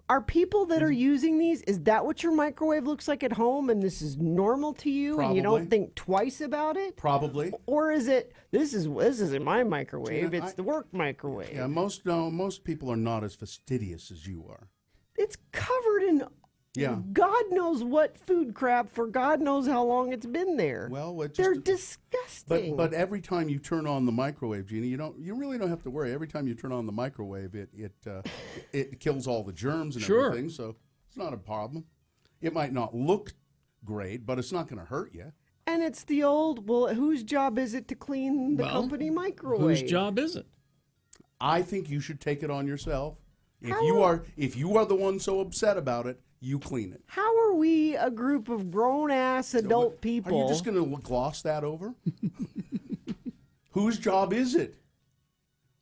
Are people that are using these, is that what your microwave looks like at home, and this is normal to you, Probably. and you don't think twice about it? Probably. Or is it, this isn't my microwave, it's the work microwave? Yeah, most people are not as fastidious as you are. It's covered in God knows what food crap for God knows how long it's been there. Well, they're disgusting. But every time you turn on the microwave, Gina, you really don't have to worry. Every time you turn on the microwave, it kills all the germs and everything. So it's not a problem. It might not look great, but it's not going to hurt you. And it's the old, whose job is it to clean the company microwave? Whose job is it? I think you should take it on yourself. If you are the one so upset about it, you clean it. How are we a group of grown-ass adult people? Are you just going to gloss that over? Whose job is it?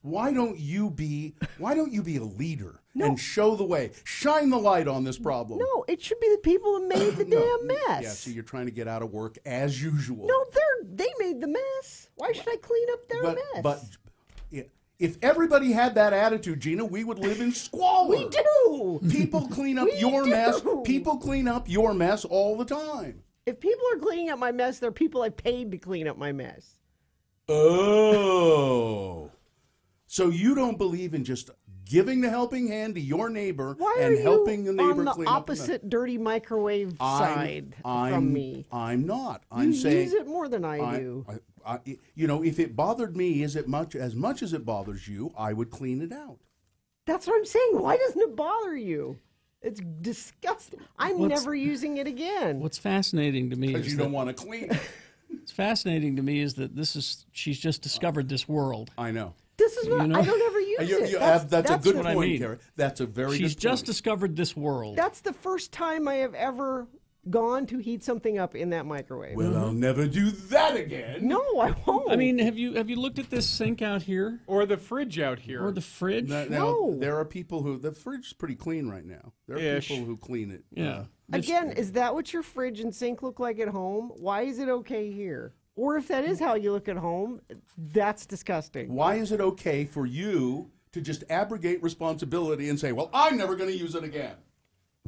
Why don't you be a leader and show the way? Shine the light on this problem. No, it should be the people that made the damn mess. Yeah, so you're trying to get out of work as usual. No, they made the mess. Why should I clean up their mess? But if everybody had that attitude, Gina, we would live in squalor. We do. People clean up your mess. People clean up your mess all the time. If people are cleaning up my mess, they're people I paid to clean up my mess. Oh. So you don't believe in just giving the helping hand to your neighbor and helping the neighbor clean up the mess? On the opposite dirty microwave side from me. I'm not. You use it more than I do. If it bothered me as much as it bothers you, I would clean it out. That's what I'm saying. Why doesn't it bother you? It's disgusting. I'm never using it again. What's fascinating to me is because you don't want to clean it. What's fascinating to me is that she's just discovered this world. I know. This is what I don't ever use That's a good what I point, mean. Carrie. That's a very She's good just point. discovered this world. That's the first time I have ever gone to heat something up in that microwave. Well, I'll never do that again. No, I won't. I mean, have you looked at this sink out here? Or the fridge out here? Or the fridge? Now, there are people who the fridge is pretty clean right now. There are Ish. people who clean it. Yeah. Again, is that what your fridge and sink look like at home? Why is it okay here? Or if that is how you look at home, that's disgusting. Why is it okay for you to just abrogate responsibility and say, "Well, I'm never going to use it again"?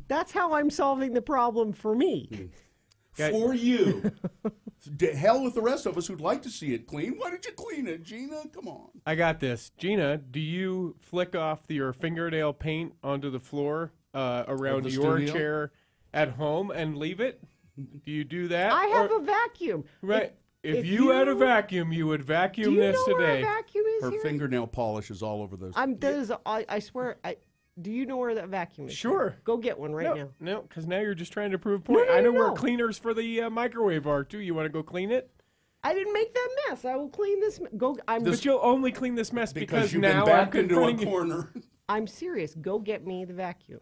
That's how I'm solving the problem for me. For you. To hell with the rest of us who'd like to see it clean. Why don't you clean it, Gina? Come on. I got this. Gina, do you flick off your fingernail paint onto the floor around the your studio? chair at home and leave it? Do you do that? I have a vacuum. Right. If you had a vacuum, you would vacuum Do you this know where today. a vacuum is Her here? fingernail polish is all over those. I swear. Do you know where that vacuum is? Sure. Go get one right now. No, because now you're just trying to prove a point. I know where cleaners for the microwave are, too. You want to go clean it? I didn't make that mess. I will clean this. But you'll only clean this mess because you've now been backed I'm into a confronting you. corner. I'm serious. Go get me the vacuum.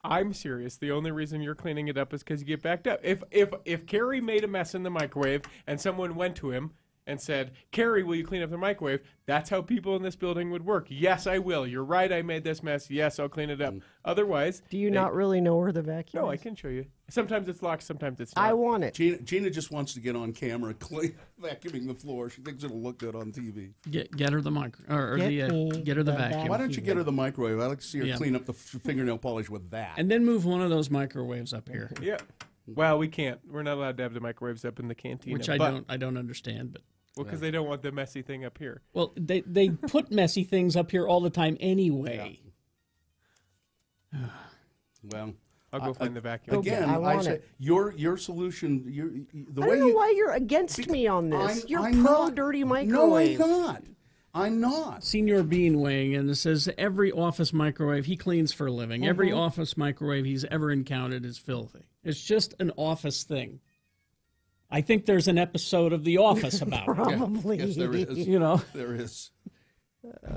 I'm serious. The only reason you're cleaning it up is because you get backed up. If Carrie made a mess in the microwave and someone went to him and said, "Carrie, will you clean up the microwave?" That's how people in this building would work. Yes, I will. You're right. I made this mess. Yes, I'll clean it up. Otherwise, Do you not really know where the vacuum No, I is? can show you. Sometimes it's locked. Sometimes it's not. I want it. Gina just wants to get on camera vacuuming the floor. She thinks it'll look good on TV. Get her the get her the vacuum. Why don't you get her the microwave? I'd like to see her Yeah. clean up the fingernail polish with that. And then move one of those microwaves up here. Yeah. Well, we can't. We're not allowed to have the microwaves up in the canteen. Which I don't understand, but Well, because they don't want the messy thing up here. well, they put messy things up here all the time anyway. Well, I'll go find the vacuum. Again, I I want say it. your solution. The I way don't know you, why you're against me on this. You're I'm pro not. dirty No, microwave. I'm not. I'm not. Senior Bean weighing in, it says every office microwave he cleans for a living. Every office microwave he's ever encountered is filthy. It's just an office thing. I think there's an episode of The Office about it. Probably. Yes, there is. You know, There is.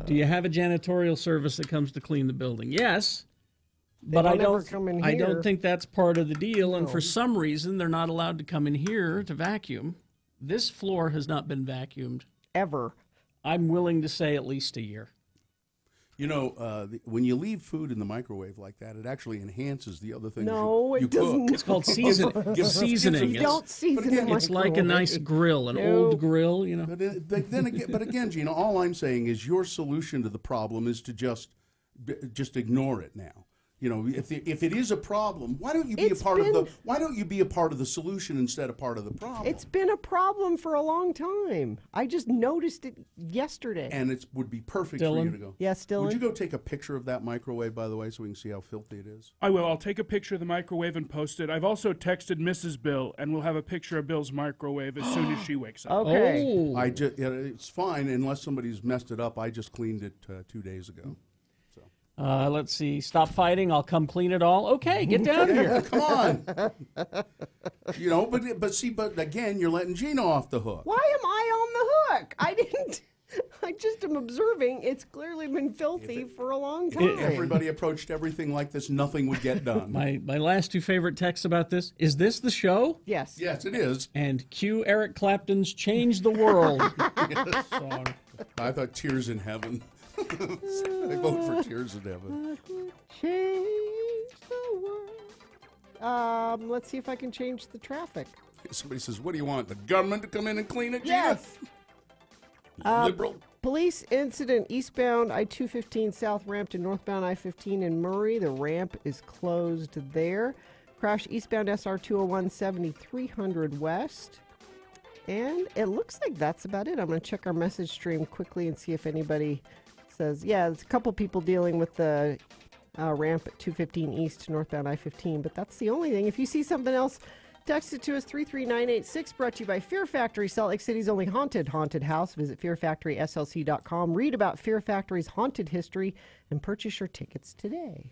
do you have a janitorial service that comes to clean the building? Yes, but don't I ever don't. come in I here. don't think that's part of the deal. And for some reason, they're not allowed to come in here to vacuum. This floor has not been vacuumed Ever. I'm willing to say at least a year. You know, when you leave food in the microwave like that, it actually enhances the other things No, you it doesn't. cook. It's called seasoning. Seasoning. You don't season the It's like a microwave. nice grill, an old grill, you know. But again, Gina, all I'm saying is your solution to the problem is to just ignore it now. You know, if it is a problem, why don't you be a part of the? Why don't you be a part of the solution instead of part of the problem? It's been a problem for a long time. I just noticed it yesterday. And it would be perfect for you to go. Yes, Dylan. Would you go take a picture of that microwave, by the way, so we can see how filthy it is? I will. I'll take a picture of the microwave and post it. I've also texted Mrs. Bill, and we'll have a picture of Bill's microwave as soon as she wakes up. Okay. It's fine unless somebody's messed it up. I just cleaned it 2 days ago. Let's see. Stop fighting. I'll come clean it all. Okay, get down here. Come on. You know, but again, you're letting Gina off the hook. Why am I on the hook? I didn't. I just am observing. It's clearly been filthy for a long time. If everybody approached everything like this, nothing would get done. My last two favorite texts about this. Is this the show? Yes. Yes, it is. And cue Eric Clapton's Change the World song. I thought Tears in Heaven. I vote for Tears in Heaven. Change the world. Let's see if I can change the traffic. Somebody says, "What do you want? The government to come in and clean it?" Gina? Yes. Liberal. Police incident eastbound I-215 south ramp to northbound I-15 in Murray. The ramp is closed there. Crash eastbound SR 201 7300 west. And it looks like that's about it. I'm going to check our message stream quickly and see if anybody says, yeah, there's a couple people dealing with the ramp at 215 east northbound I-15, but that's the only thing. If you see something else, text it to us, 33986, brought to you by Fear Factory, Salt Lake City's only haunted house. Visit fearfactoryslc.com, read about Fear Factory's haunted history, and purchase your tickets today.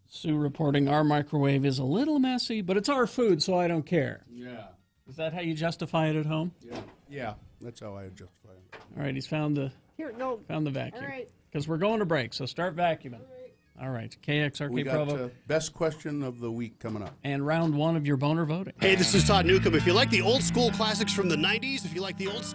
Sue reporting our microwave is a little messy, but it's our food, so I don't care. Yeah. Is that how you justify it at home? Yeah. Yeah, that's how I justify it. All right, he's found the Here, no. Found the vacuum. All right. Because we're going to break, so start vacuuming. All right. KXRK We got Provo. best question of the week coming up. And round one of your boner voting. Hey, this is Todd Newcomb. If you like the old school classics from the 90s, if you like the old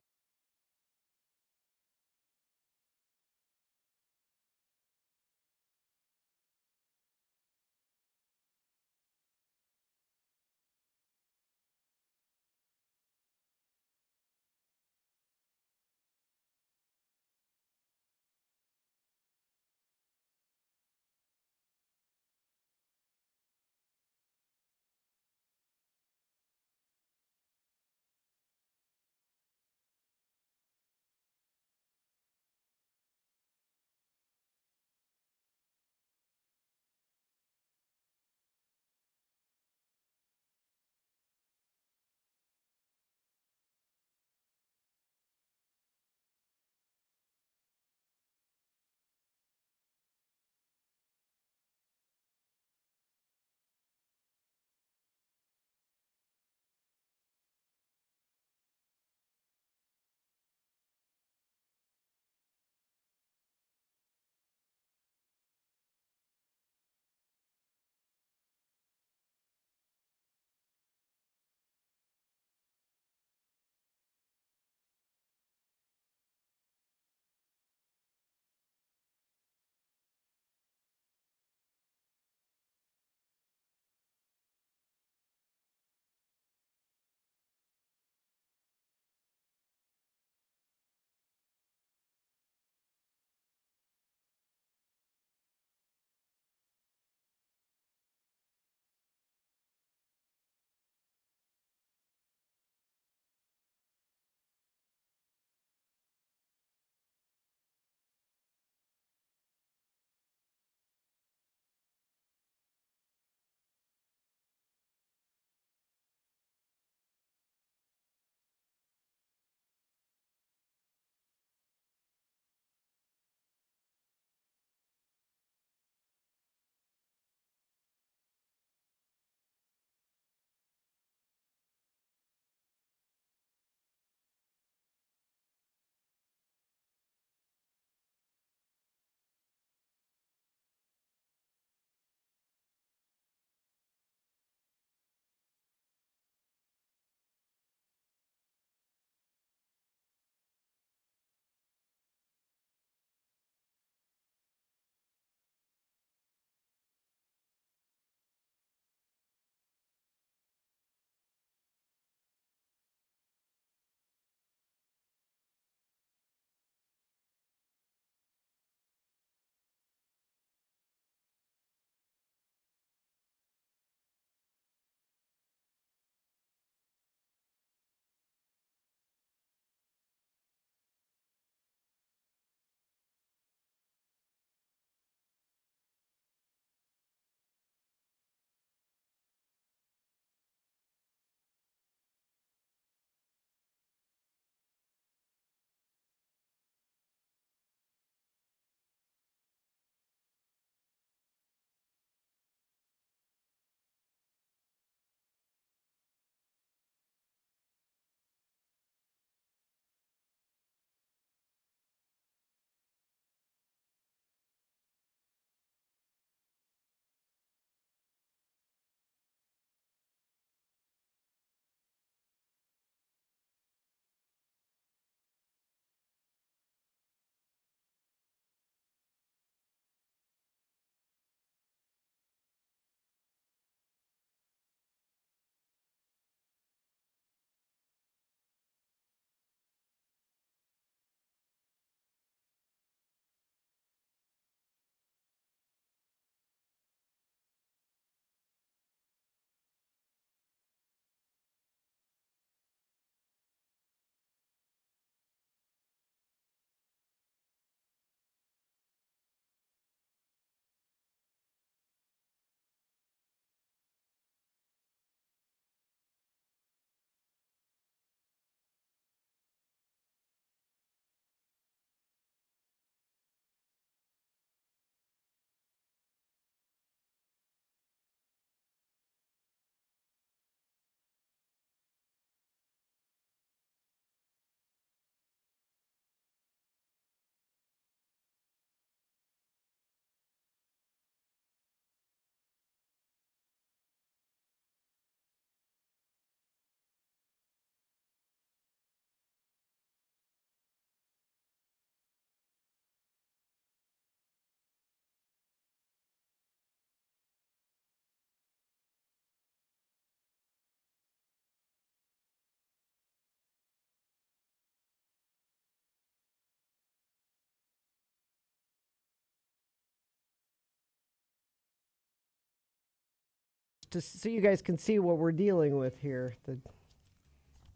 just so you guys can see what we're dealing with here.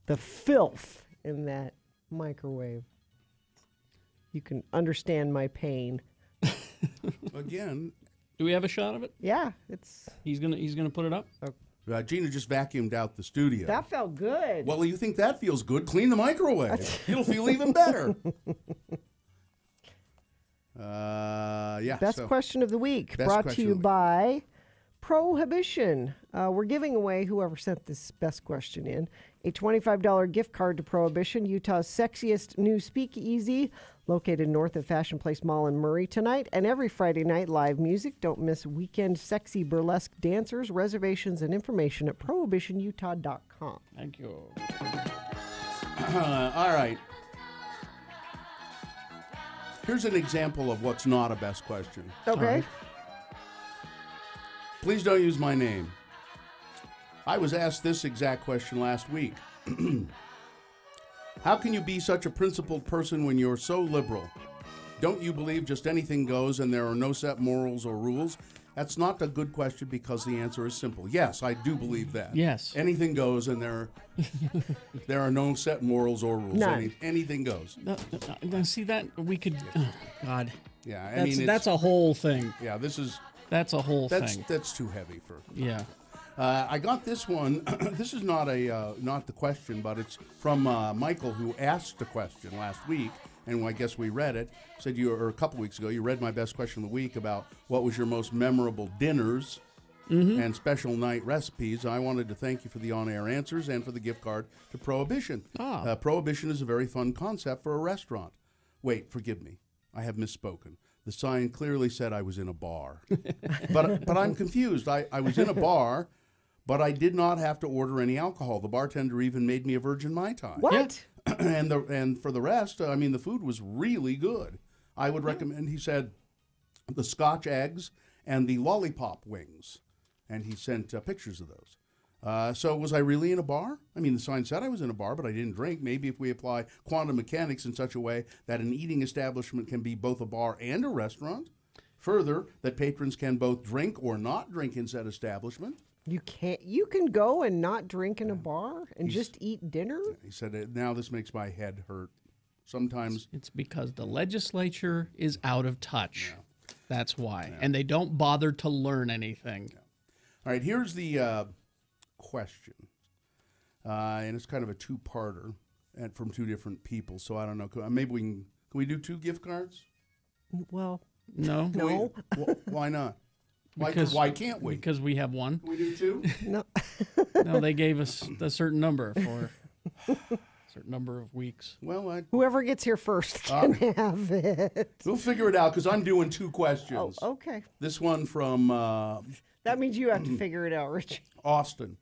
The filth in that microwave. You can understand my pain. Again. Do we have a shot of it? Yeah, it's. He's gonna put it up. Gina just vacuumed out the studio. That felt good. Well, you think that feels good? Clean the microwave. It'll feel even better. Yeah. Best question of the week, Best brought to question you of the week. by Prohibition. We're giving away, whoever sent this best question in, a $25 gift card to Prohibition, Utah's sexiest new speakeasy, located north of Fashion Place Mall in Murray tonight. And every Friday night, live music. Don't miss weekend sexy burlesque dancers. Reservations and information at prohibitionutah.com. Thank you. All right. Here's an example of what's not a best question. Okay. Please don't use my name. I was asked this exact question last week. How can you be such a principled person when you're so liberal? Don't you believe just anything goes and there are no set morals or rules? That's not a good question because the answer is simple. Yes, I do believe that. Yes. Anything goes and there are no set morals or rules. None. Anything goes. Now, see that we could. Oh, God. Yeah, I that's, mean, that's a whole thing. Yeah, That's a whole thing. That's too heavy for. Yeah. I got this one. This is not not the question, but it's from Michael, who asked the question last week, and I guess we read it. Said or a couple weeks ago, you read my best question of the week about what was your most memorable dinners and special night recipes. I wanted to thank you for the on-air answers and for the gift card to Prohibition. Prohibition is a very fun concept for a restaurant. Wait, forgive me, I have misspoken. The sign clearly said I was in a bar, but I'm confused. I was in a bar. But I did not have to order any alcohol. The bartender even made me a Virgin Mai Tai. What? And for the rest, I mean, the food was really good. I would recommend, he said, the Scotch eggs and the lollipop wings. And he sent pictures of those. So was I really in a bar? I mean, the sign said I was in a bar, but I didn't drink. Maybe if we apply quantum mechanics in such a way that an eating establishment can be both a bar and a restaurant. Further, that patrons can both drink or not drink in said establishment. You can go and not drink in a bar and just eat dinner? He said, now this makes my head hurt. Sometimes. It's because the legislature is out of touch. Yeah. That's why. Yeah. And they don't bother to learn anything. Yeah. All right, here's the question. And it's kind of a two-parter and from two different people. So I don't know. Maybe can we do 2 gift cards? Well, no. Why not? Because, why can't we? Because we have one. Can we do 2? No. No, they gave us a certain number for a certain number of weeks. Well, whoever gets here first can have it. We'll figure it out because I'm doing 2 questions. Oh, okay. This one from... that means you have to figure it out, Rich. Austin.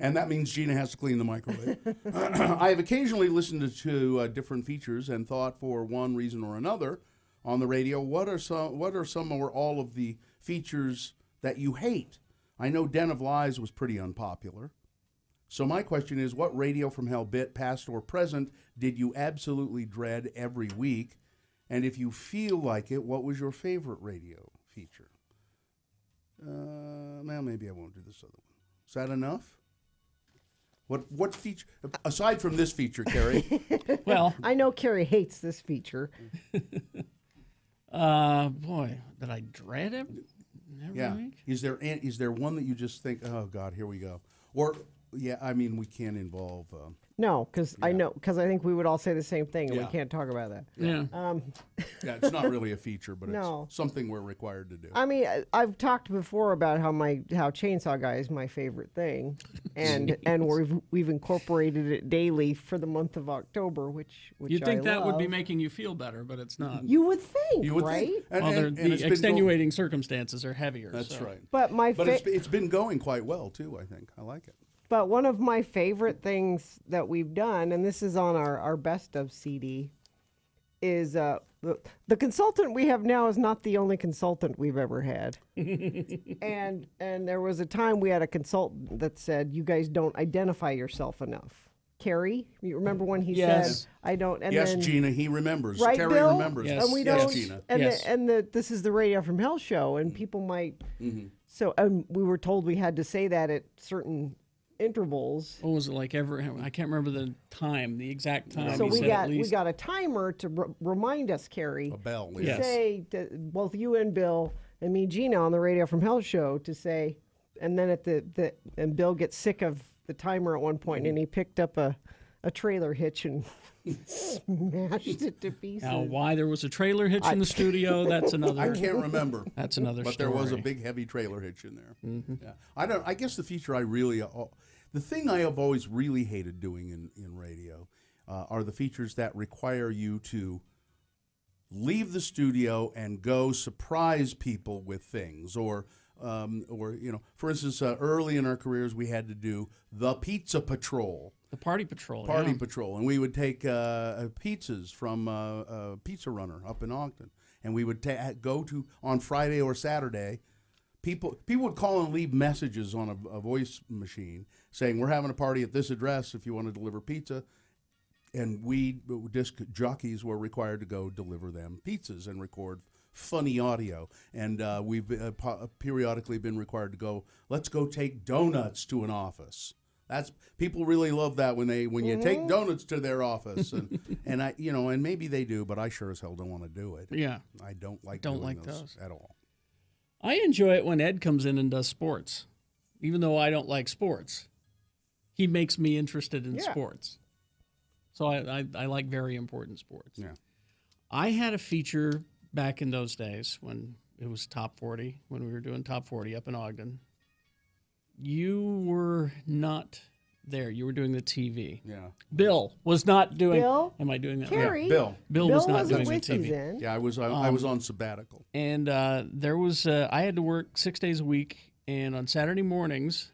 And that means Gina has to clean the microwave. I have occasionally listened to different features and thought for one reason or another on the radio, what are some or all of the features that you hate? I know Den of Lies was pretty unpopular. So my question is, what radio from hell bit, past or present, did you absolutely dread every week? And if you feel like it, what was your favorite radio feature? Well, maybe I won't do this other one. Is that enough? What feature, aside from this feature, Carrie? Well, I know Carrie hates this feature. Boy, did I dread it every week? Is there one that you just think, oh God, here we go? Or I mean, we can't involve. No, because I think we would all say the same thing, and we can't talk about that. Yeah. Yeah, it's not really a fefeature, but No. it's something we're required to do. I mean, I've talked before about how Chainsaw Guy is my favorite thing, and we've incorporated it daily for the month of October, which You'd think I that would be love. making you feel better, but it's not. You would think, You would right? think. Well, And the it's been extenuating circumstances are heavier. That's so. right. But it's been going quite well too. I think I like it. But one of my favorite things that we've done, and this is on our best of CD, is the consultant we have now is not the only consultant we've ever had. and there was a time we had a consultant that said, "You guys don't identify yourself enough." Carrie, you remember when he said, "I don't"? And yes, then, Gina, he remembers. right, Carrie Bill? remembers. And we yes, don't. Gina. And this is the Radio from Hell show, and people might So we were told we had to say that at certain intervals. What was it like? I can't remember the time, the exact time. So we got a timer to remind us, Carrie. A bell. To say to both you and Bill and me, Gina, on the Radio from Hell show to say, and then at and Bill gets sick of the timer at one point, and he picked up a trailer hitch and smashed it to pieces. Now, why there was a trailer hitch in the studio, that's another. I can't remember. That's another but story. There was a big, heavy trailer hitch in there. Mm-hmm. Yeah. I guess the feature I really, the thing I have always really hated doing in radio are the features that require you to leave the studio and go surprise people with things, or for instance, early in our careers, we had to do the Pizza Patrol. The Party Patrol. Party Patrol. And we would take pizzas from Pizza Runner up in Ogden. And we would go to, on Friday or Saturday, people would call and leave messages on a voice machine saying, we're having a party at this address if you want to deliver pizza. And disc jockeys were required to go deliver them pizzas and record funny audio. And we've periodically been required to go, let's go take donuts to an office. People really love that when you take donuts to their office, and I and maybe they do, but I sure as hell don't want to do it. Yeah, I don't like doing those at all. I enjoy it when Ed comes in and does sports, even though I don't like sports. He makes me interested in sports, so I like very important sports. Yeah, I had a feature back in those days when it was Top 40, when we were doing Top 40 up in Ogden. You were not there. You were doing the TV. Yeah. Bill was not doing. Bill? Am I doing that? Carrie? Yeah, Bill was not doing the with you TV. then. Yeah, I was on sabbatical. And there was I had to work 6 days a week, and on Saturday mornings,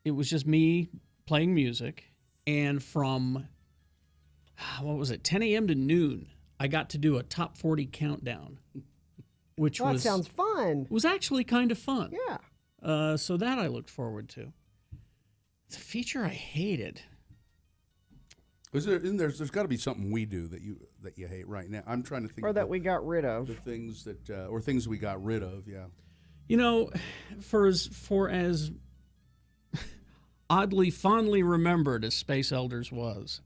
it was just me playing music, and from 10 a.m. to noon, I got to do a Top 40 countdown, which that sounds fun. Was actually kind of fun. Yeah. So that I looked forward to. It's a feature I hated. There's got to be something we do that you hate right now. I'm trying to think. Or that we got rid of. The things that or things we got rid of. Yeah. You know, for as oddly fondly remembered as Space Elders was.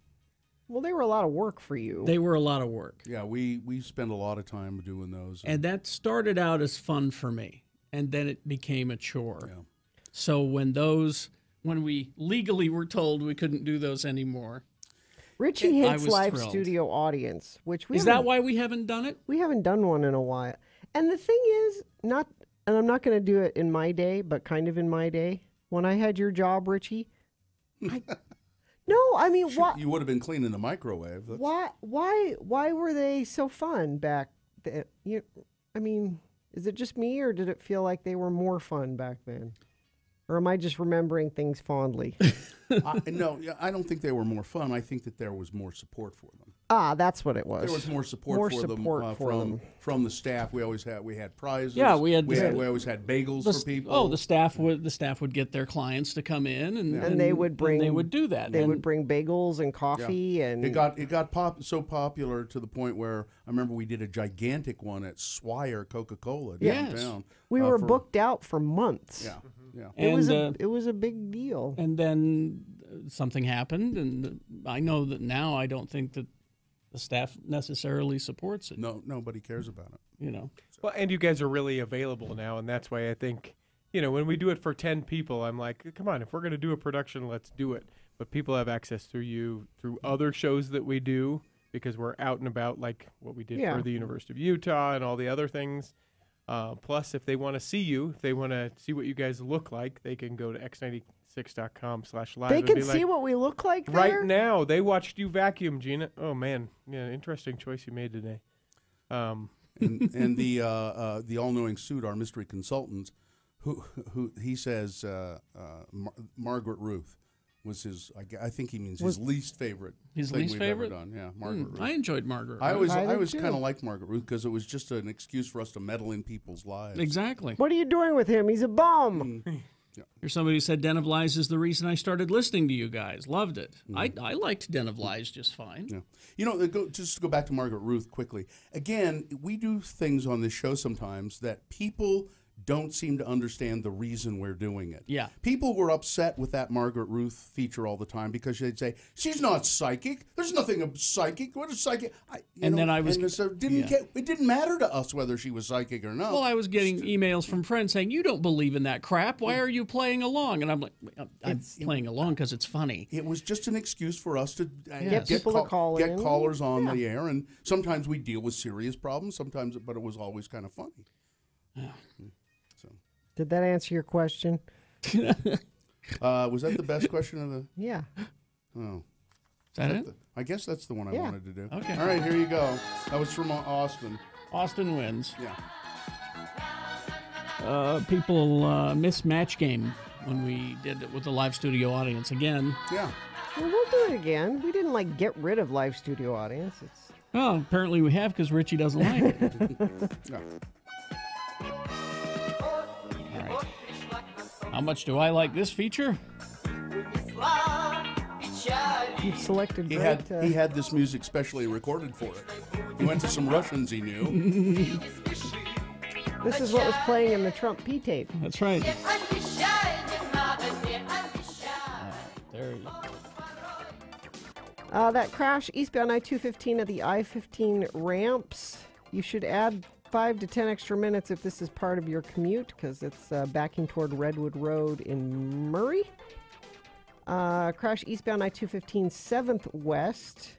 Well, they were a lot of work for you. They were a lot of work. Yeah, we spent a lot of time doing those. And that started out as fun for me. And then it became a chore. Yeah. So when we legally were told we couldn't do those anymore, Richie hates live studio audience, which is that why we haven't done it? We haven't done one in a while. And the thing is, and I'm not going to do it in my day, but kind of in my day, when I had your job, Richie. I mean, what you would have been cleaning the microwave. Why were they so fun back then? I mean. Is it just me, or did it feel like they were more fun back then? Or am I just remembering things fondly? No, I don't think they were more fun. I think that there was more support for them. Ah, that's what it was. There was more support for them from the staff. We had prizes. Yeah, we always had bagels for people. Oh, the staff would get their clients to come in, and they would do that. They would bring bagels and coffee, and it got so popular to the point where I remember we did a gigantic one at Swire Coca-Cola downtown. We were booked out for months. Yeah. Yeah. It was a big deal. And then something happened, and I know that now I don't think that the staff necessarily supports it. No, nobody cares about it. You know. Well, and you guys are really available now, and that's why I think, when we do it for 10 people, I'm like, come on, if we're going to do a production, let's do it. But people have access through you, through other shows that we do, because we're out and about, like what we did for the University of Utah and all the other things. Plus, if they want to see you, if they want to see what you guys look like, they can go to x96.com/live. They can see what we look like there? Right now. They watched you vacuum, Gina. Oh, man. Yeah, interesting choice you made today. And the all-knowing suit, our mystery consultant, who he says Margaret Ruth was his. I think he means his least favorite. His thing least we've favorite. Ever done. Yeah, Margaret Ruth. I enjoyed Margaret. I always kind of liked Margaret Ruth because it was just an excuse for us to meddle in people's lives. Exactly. What are you doing with him? He's a bum. Yeah. Here's somebody who said Den of Lies is the reason I started listening to you guys. Loved it. I liked Den of Lies just fine. Yeah. Just to go back to Margaret Ruth quickly. Again, we do things on this show sometimes that people don't seem to understand the reason we're doing it. Yeah. People were upset with that Margaret Ruth feature all the time because they'd say, she's not psychic. There's nothing of psychic. What is psychic? So it didn't matter to us whether she was psychic or not. Well, I was getting emails from friends saying, you don't believe in that crap. Why are you playing along? And I'm like, I'm playing along because it's funny. It was just an excuse for us to get callers on the air. And sometimes we deal with serious problems, but it was always kind of funny. So. Did that answer your question? Was that the best question of the? Yeah. Oh. Is that it? I guess that's the one I wanted to do. Okay. All right, here you go. That was from Austin. Austin wins. Yeah. People miss Match Game when we did it with the live studio audience again. Yeah. Well, we'll do it again. We didn't get rid of live studio audience. Oh, apparently we have because Richie doesn't like it. No. All right. How much do I like this feature? You've selected. He had this music specially recorded for it. He went to some Russians he knew. This is what was playing in the Trump P tape. That's right. There you go. That crash eastbound I-215 at the I-15 ramps. You should add 5 to 10 extra minutes if this is part of your commute because it's backing toward Redwood Road in Murray. Crash eastbound I-215 7th West.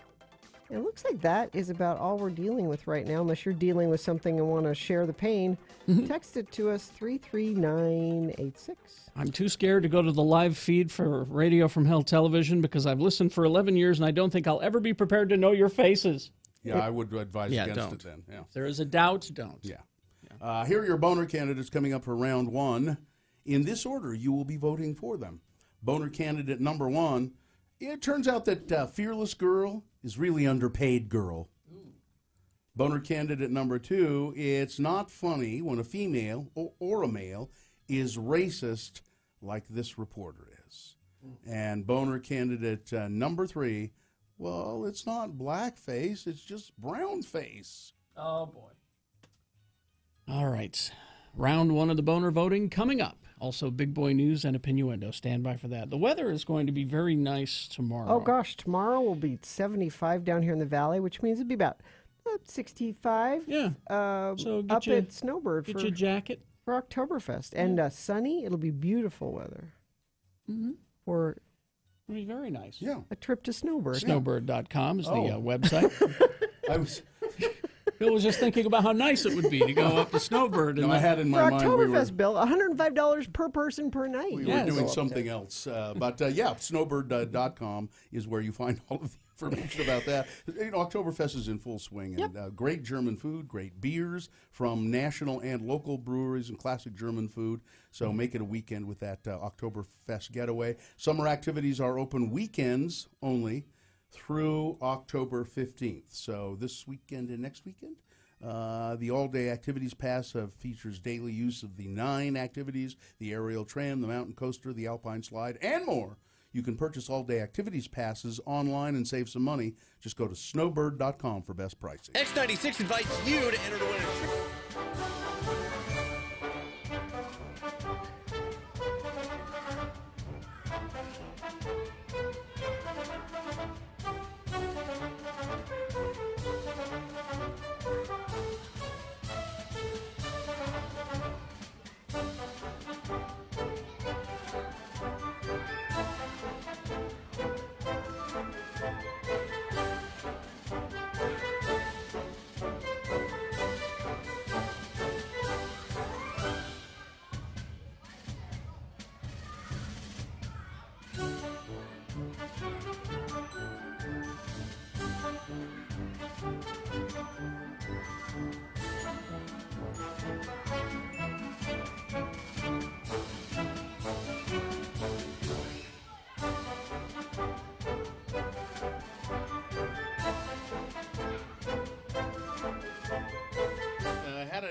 It looks like that is about all we're dealing with right now, unless you're dealing with something and want to share the pain. Text it to us, 33986. I'm too scared to go to the live feed for Radio from Hell television because I've listened for 11 years and I don't think I'll ever be prepared to know your faces. Yeah, I would advise against it then. Yeah. If there is a doubt, don't. Yeah. Here are your boner candidates coming up for round 1. In this order, you will be voting for them. Boner candidate number 1. It turns out that Fearless Girl is really underpaid girl. Ooh. Boner candidate number 2. It's not funny when a female or a male is racist like this reporter is. And boner candidate number 3. Well, it's not blackface, it's just brown face. Oh, boy. All right. Round 1 of the boner voting coming up. Also, big boy news and opinioendo. Stand by for that. The weather is going to be very nice tomorrow. Oh, gosh. Tomorrow will be 75 down here in the valley, which means it'll be about 65. Yeah. So up at Snowbird. Get your jacket. For Oktoberfest. And sunny. It'll be beautiful weather. Mm-hmm. For... It'll be very nice. Yeah. A trip to Snowbird. Snowbird.com is the website. Bill was just thinking about how nice it would be to go up to Snowbird. I had in my mind Oktoberfest, Bill, $105 per person per night. We were doing something else. Snowbird.com is where you find all of the information about that. Oktoberfest is in full swing, and great German food, great beers from national and local breweries and classic German food. So make it a weekend with that Oktoberfest getaway. Summer activities are open weekends only through October 15th. So this weekend and next weekend, the all-day activities pass features daily use of the 9 activities, the aerial tram, the mountain coaster, the alpine slide, and more. You can purchase all-day activities passes online and save some money. Just go to snowbird.com for best pricing. X96 invites you to enter to win a trip.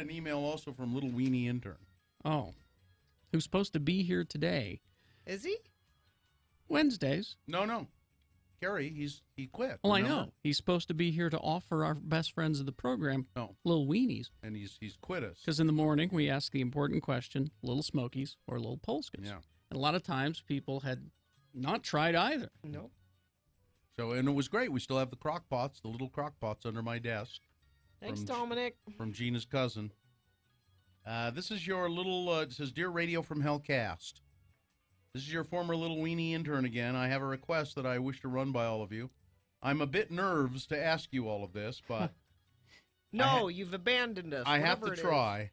An email also from Little Weenie Intern. Oh. Who's supposed to be here today. Is he? Wednesdays. No. Kerry, he quit. Well, remember? I know. He's supposed to be here to offer our best friends of the program little weenies. And he's quit us. Because in the morning, we ask the important question, little Smokies or little Polskas. Yeah. And a lot of times, people had not tried either. Nope. So, and it was great. We still have the crock pots, the little crock pots under my desk. Thanks, Dominic. From Gina's cousin. This is your little, it says, Dear Radio from Hellcast. This is your former little weenie intern again. I have a request that I wish to run by all of you. I'm a bit nervous to ask you all of this, but... No, you've abandoned us. I have to whatever it try. is.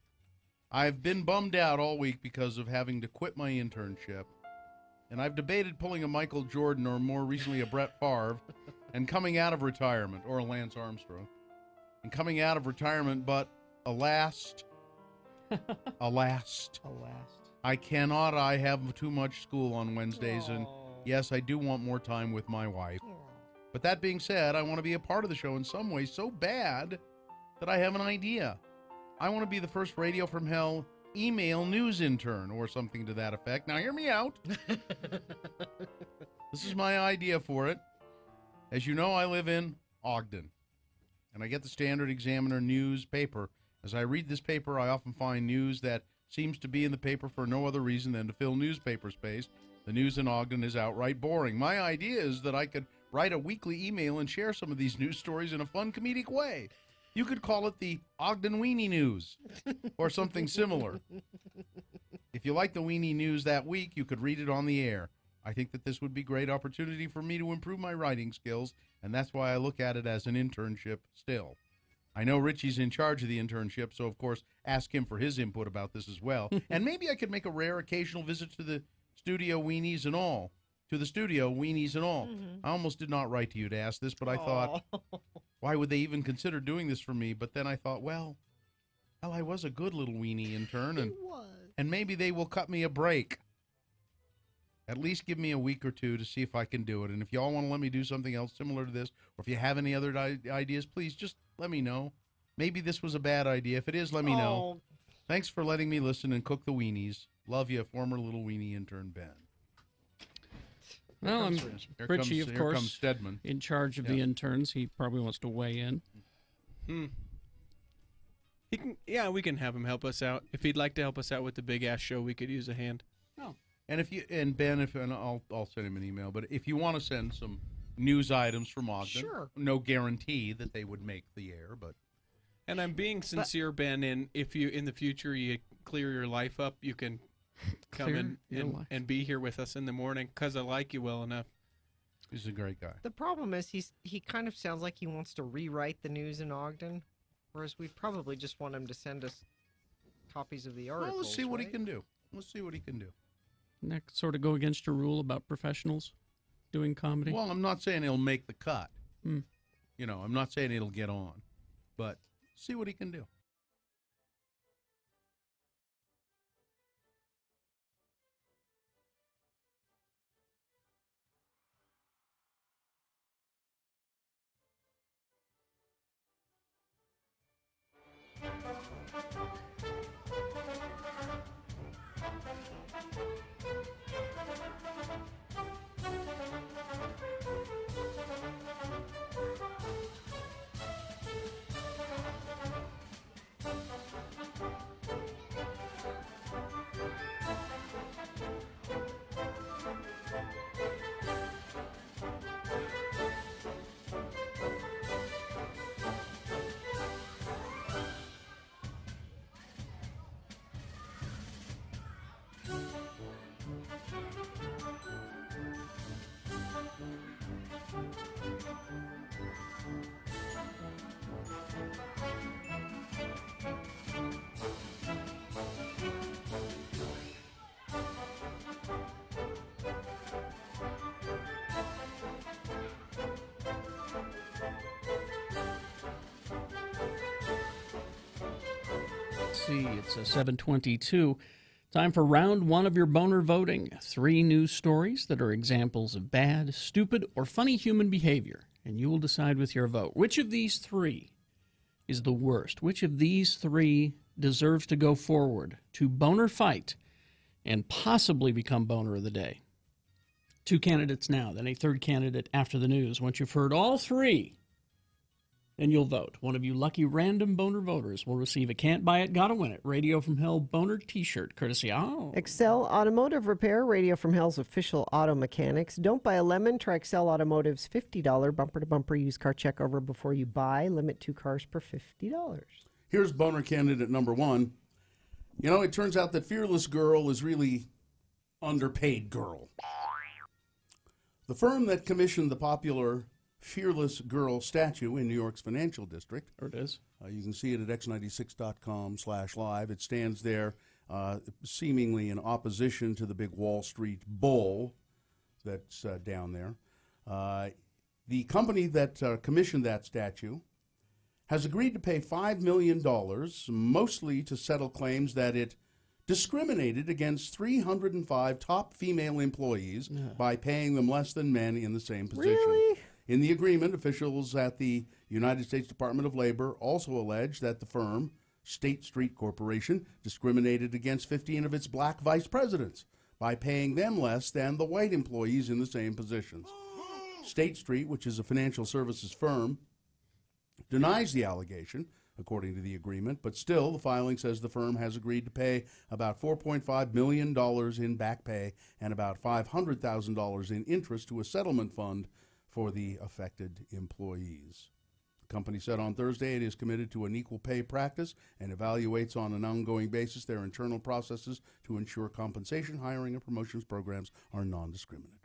I've been bummed out all week because of having to quit my internship. And I've debated pulling a Michael Jordan or more recently a Brett Favre and coming out of retirement, or a Lance Armstrong. And coming out of retirement, but alas, I cannot. I have too much school on Wednesdays, and yes, I do want more time with my wife. But that being said, I want to be a part of the show in some way so bad that I have an idea. I want to be the first Radio from Hell email news intern or something to that effect. Now, hear me out. This is my idea for it. As you know, I live in Ogden, and I get the Standard Examiner newspaper. As I read this paper, I often find news that seems to be in the paper for no other reason than to fill newspaper space. The news in Ogden is outright boring. My idea is that I could write a weekly email and share some of these news stories in a fun, comedic way. You could call it the Ogden Weenie News or something similar. If you like the Weenie News that week, you could read it on the air. I think that this would be a great opportunity for me to improve my writing skills, and that's why I look at it as an internship still. I know Richie's in charge of the internship, so of course ask him for his input about this as well. And maybe I could make a rare occasional visit to the studio, weenies and all. I almost did not write to you to ask this, but I thought, why would they even consider doing this for me? But then I thought, well, I was a good little weenie intern, and maybe they will cut me a break. At least give me a week or two to see if I can do it. And if y'all want to let me do something else similar to this, or if you have any other ideas, please just let me know. Maybe this was a bad idea. If it is, let me know. Thanks for letting me listen and cook the weenies. Love you, former little weenie intern Ben. Well, Richie, of course, comes Stedman. In charge of the interns. He probably wants to weigh in. He can. Yeah, we can have him help us out. If he'd like to help us out with the big ass show, we could use a hand. Oh. And if you and Ben, I'll send him an email. But if you want to send some news items from Ogden, sure. No guarantee that they would make the air, but. And I'm being sincere, Ben. And if you in the future you clear your life up, you can come in and be here with us in the morning because I like you well enough. He's a great guy. The problem is he kind of sounds like he wants to rewrite the news in Ogden, whereas we probably just want him to send us copies of the articles. Well, let's see what he right? can do. Let's see what he can do. And that sort of go against your rule about professionals doing comedy? Well, I'm not saying he'll make the cut. Hmm. You know, I'm not saying it'll get on, but see what he can do. See, it's a 7:22. Time for round one of your boner voting. 3 news stories that are examples of bad, stupid, or funny human behavior, and you will decide with your vote. Which of these 3 is the worst? Which of these 3 deserves to go forward to boner fight and possibly become boner of the day? 2 candidates now, then a third candidate after the news. Once you've heard all 3, then you'll vote. One of you lucky random Boner voters will receive a Can't Buy It, Gotta Win It Radio from Hell Boner t-shirt, courtesy Excel Automotive Repair, Radio from Hell's official auto mechanics. Don't buy a lemon. Try Excel Automotive's $50 bumper-to-bumper used car check over before you buy. Limit 2 cars per $50. Here's Boner candidate number 1. You know, it turns out that Fearless Girl is really underpaid girl. The firm that commissioned the popular Fearless Girl statue in New York's financial district. There it is. You can see it at x96.com/live. It stands there seemingly in opposition to the big Wall Street bull that's down there. The company that commissioned that statue has agreed to pay $5 million, mostly to settle claims that it discriminated against 305 top female employees by paying them less than men in the same position. Really? In the agreement, officials at the United States Department of Labor also allege that the firm, State Street Corporation, discriminated against 15 of its black vice presidents by paying them less than the white employees in the same positions. State Street, which is a financial services firm, denies the allegation, according to the agreement, but still the filing says the firm has agreed to pay about $4.5 million in back pay and about $500,000 in interest to a settlement fund for the affected employees. The company said on Thursday it is committed to an equal pay practice and evaluates on an ongoing basis their internal processes to ensure compensation, hiring, and promotions programs are non-discriminatory.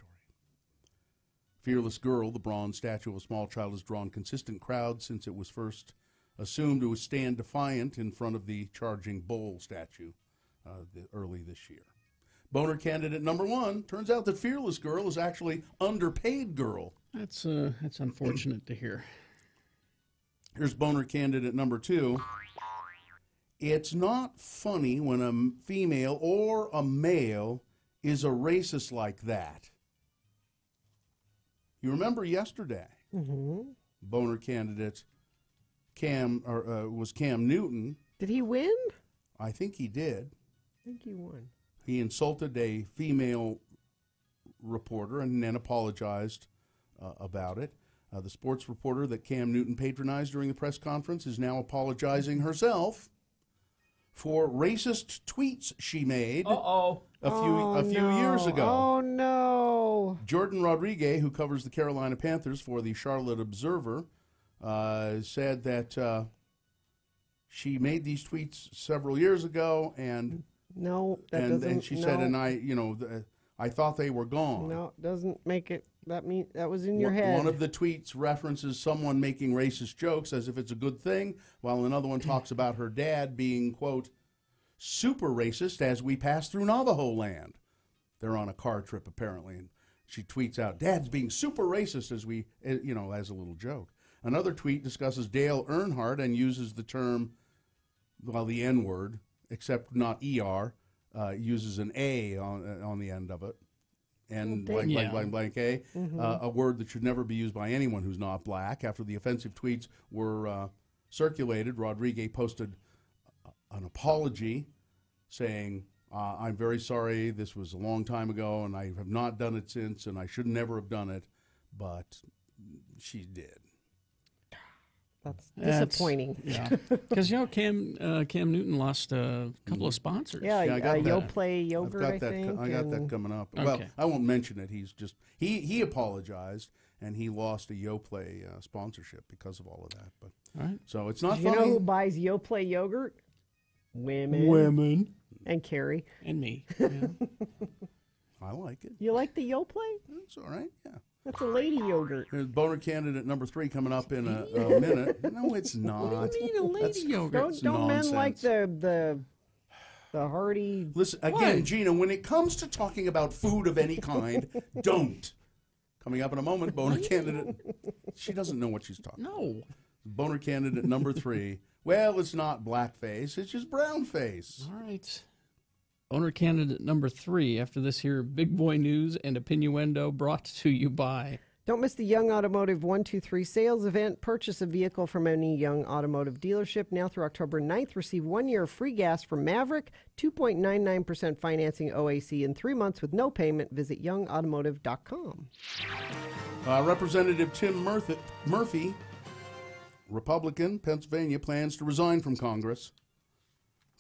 Fearless Girl, the bronze statue of a small child, has drawn consistent crowds since it was first assumed to stand defiant in front of the charging bull statue early this year. Boner candidate number 1, turns out that Fearless Girl is actually underpaid girl. That's unfortunate to hear. Here's Boner candidate number 2. It's not funny when a female or a male is a racist like that. You remember yesterday, Boner candidate was Cam Newton. Did he win? I think he did. I think he won. He insulted a female reporter and then apologized about it. The sports reporter that Cam Newton patronized during the press conference is now apologizing herself for racist tweets she made a few years ago. Oh, no. Jordan Rodriguez, who covers the Carolina Panthers for the Charlotte Observer, said that she made these tweets several years ago, and and she said, and I thought they were gone. No, doesn't make it. That was in your head. One of the tweets references someone making racist jokes as if it's a good thing, while another one talks about her dad being, quote, super racist as we pass through Navajo land. They're on a car trip, apparently, and she tweets out, Dad's being super racist as we, as a little joke. Another tweet discusses Dale Earnhardt and uses the term, the N-word, except not ER, uses an A on the end of it. And blank, A, a word that should never be used by anyone who's not black. After the offensive tweets were circulated, Rodriguez posted an apology saying, I'm very sorry, this was a long time ago, and I have not done it since, and I should never have done it, but she did. That's disappointing. Yeah, because Cam Newton lost a couple of sponsors. Yeah, Yoplait yogurt. I think I got that coming up. Okay. Well, I won't mention it. He's just he apologized, and he lost a Yoplait sponsorship because of all of that. But so it's not. Do you know who buys Yoplait yogurt? Women, and Carrie and me. Yeah. I like it. You like the Yoplait? It's all right. Yeah. That's a lady yogurt. Here's Boner candidate number 3 coming up in a minute. No, it's not. What do you mean a lady yogurt? Don't men like the hearty? Listen again, Gina. When it comes to talking about food of any kind, don't. Coming up in a moment, Boner candidate. She doesn't know what she's talking. No. Boner candidate number 3. Well, it's not blackface. It's just brownface. All right. Boner candidate number 3 after this here big boy news and opinioendo brought to you by Don't miss the Young Automotive 123 sales event. Purchase a vehicle from any Young Automotive dealership now through October 9th. Receive 1 year of free gas from Maverick, 2.99% financing OAC in 3 months with no payment. Visit youngautomotive.com. Representative Tim Murphy, Republican, Pennsylvania, plans to resign from Congress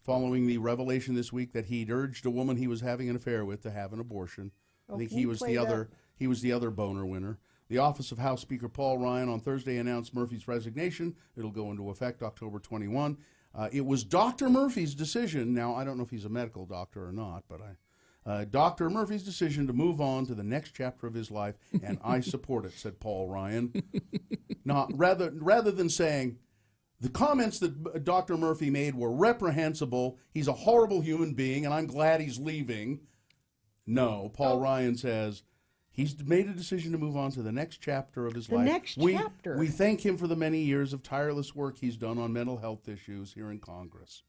following the revelation this week that he'd urged a woman he was having an affair with to have an abortion. I think he was the other boner winner. The office of House Speaker Paul Ryan on Thursday announced Murphy's resignation. It'll go into effect October 21. It was Dr. Murphy's decision. Now, I don't know if he's a medical doctor or not, but Dr. Murphy's decision to move on to the next chapter of his life, and I support it, said Paul Ryan. Not rather than saying the comments that Dr. Murphy made were reprehensible, he's a horrible human being, and I'm glad he's leaving. No, Paul Ryan says he's made a decision to move on to the next chapter of his life. The next chapter. We thank him for the many years of tireless work he's done on mental health issues here in Congress.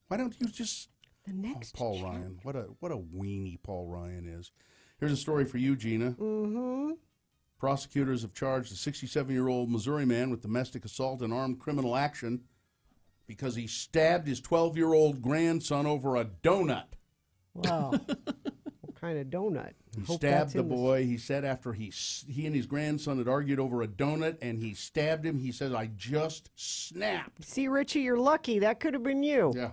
Why don't you just... The next Paul chapter. Ryan. What a weenie Paul Ryan is. Here's a story for you, Gina. Mm-hmm. Prosecutors have charged a 67-year-old Missouri man with domestic assault and armed criminal action because he stabbed his 12-year-old grandson over a donut. Wow. What kind of donut? He stabbed the boy. He said after he and his grandson had argued over a donut and he stabbed him, he said, I just snapped. See, Richie, you're lucky. That could have been you. Yeah,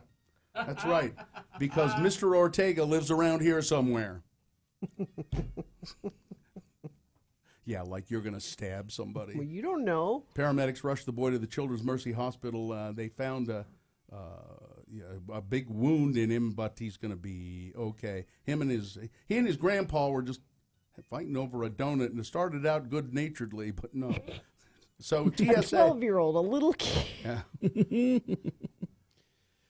that's right. Because Mr. Ortega lives around here somewhere. Yeah, like you're going to stab somebody. Well, you don't know. Paramedics rushed the boy to the Children's Mercy Hospital. They found a big wound in him, but he's going to be okay. He and his grandpa were just fighting over a donut, and it started out good-naturedly, but no. So TSA, a 12-year-old, a little kid.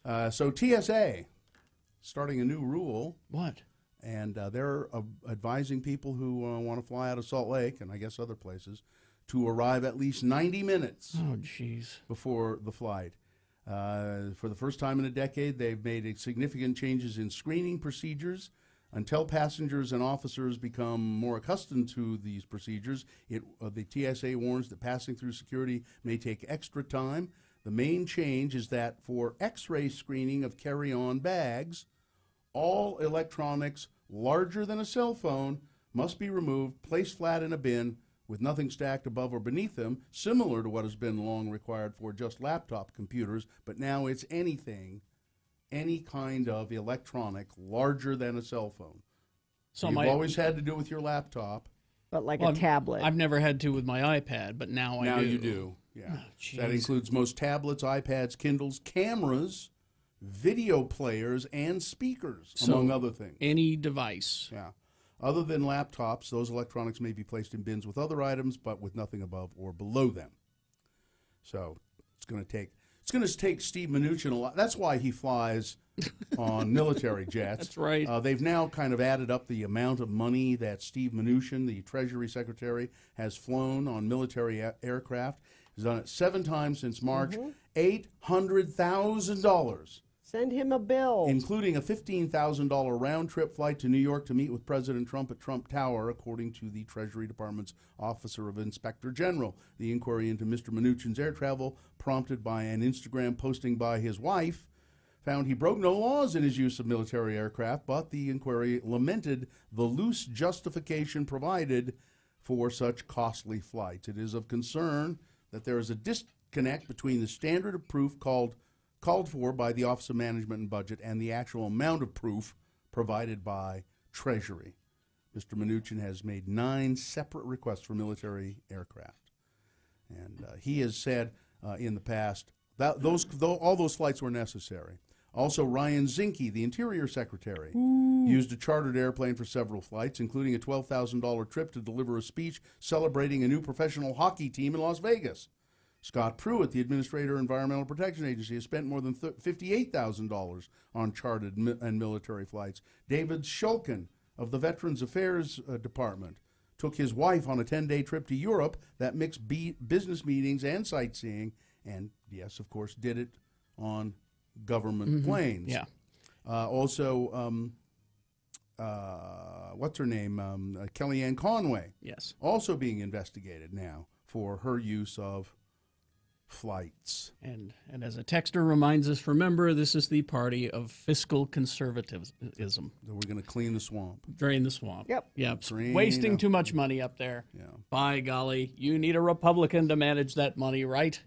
Yeah. So TSA starting a new rule. What? And they're advising people who want to fly out of Salt Lake, and I guess other places, to arrive at least 90 minutes before the flight. For the first time in a decade, they've made significant changes in screening procedures. Until passengers and officers become more accustomed to these procedures, the TSA warns that passing through security may take extra time. The main change is that for X-ray screening of carry-on bags, all electronics larger than a cell phone must be removed, placed flat in a bin with nothing stacked above or beneath them, similar to what has been long required for just laptop computers, but now it's anything, any kind of electronic larger than a cell phone. So you've always had to do with your laptop. But like a tablet. I've never had to with my iPad, but now I do. Now you do, yeah. Oh, that includes most tablets, iPads, Kindles, cameras, video players, and speakers, among other things. Any device. Yeah. Other than laptops, those electronics may be placed in bins with other items, but with nothing above or below them. So it's going to take Steve Mnuchin a lot. That's why he flies on military jets. That's right. They've now kind of added up the amount of money that Steve Mnuchin, the Treasury Secretary, has flown on military aircraft. He's done it 7 times since March. $800,000. Send him a bill. Including a $15,000 round-trip flight to New York to meet with President Trump at Trump Tower, according to the Treasury Department's Officer of Inspector General. The inquiry into Mr. Mnuchin's air travel, prompted by an Instagram posting by his wife, found he broke no laws in his use of military aircraft, but the inquiry lamented the loose justification provided for such costly flights. It is of concern that there is a disconnect between the standard of proof called for by the Office of Management and Budget and the actual amount of proof provided by Treasury. Mr. Mnuchin has made 9 separate requests for military aircraft. And he has said in the past that all those flights were necessary. Also, Ryan Zinke, the Interior Secretary, used a chartered airplane for several flights, including a $12,000 trip to deliver a speech celebrating a new professional hockey team in Las Vegas. Scott Pruitt, the Administrator of Environmental Protection Agency, has spent more than $58,000 on chartered and military flights. David Shulkin of the Veterans Affairs Department took his wife on a 10-day trip to Europe that mixed business meetings and sightseeing, and, yes, of course, did it on government planes. Yeah. Also, what's her name? Kellyanne Conway. Yes. Also being investigated now for her use of flights. And as a texter reminds us, remember, this is the party of fiscal conservatism. We're going to clean the swamp. Drain the swamp. Yep. Yep. Wasting too much money up there. Yeah. By golly, you need a Republican to manage that money, right?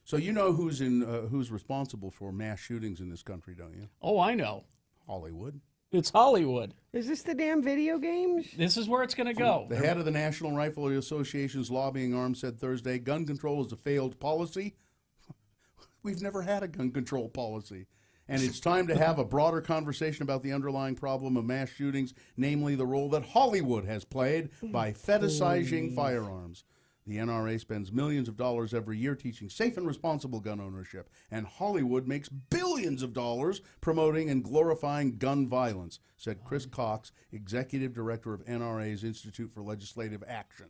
So you know who's responsible for mass shootings in this country, don't you? Oh, I know. Hollywood. It's Hollywood. Is this the damn video games? This is where it's going to go. The head of the National Rifle Association's lobbying arm said Thursday, gun control is a failed policy. We've never had a gun control policy. And it's time to have a broader conversation about the underlying problem of mass shootings, namely the role that Hollywood has played by fetishizing firearms. The NRA spends millions of dollars every year teaching safe and responsible gun ownership, and Hollywood makes billions of dollars promoting and glorifying gun violence, said Chris Cox, executive director of NRA's Institute for Legislative Action.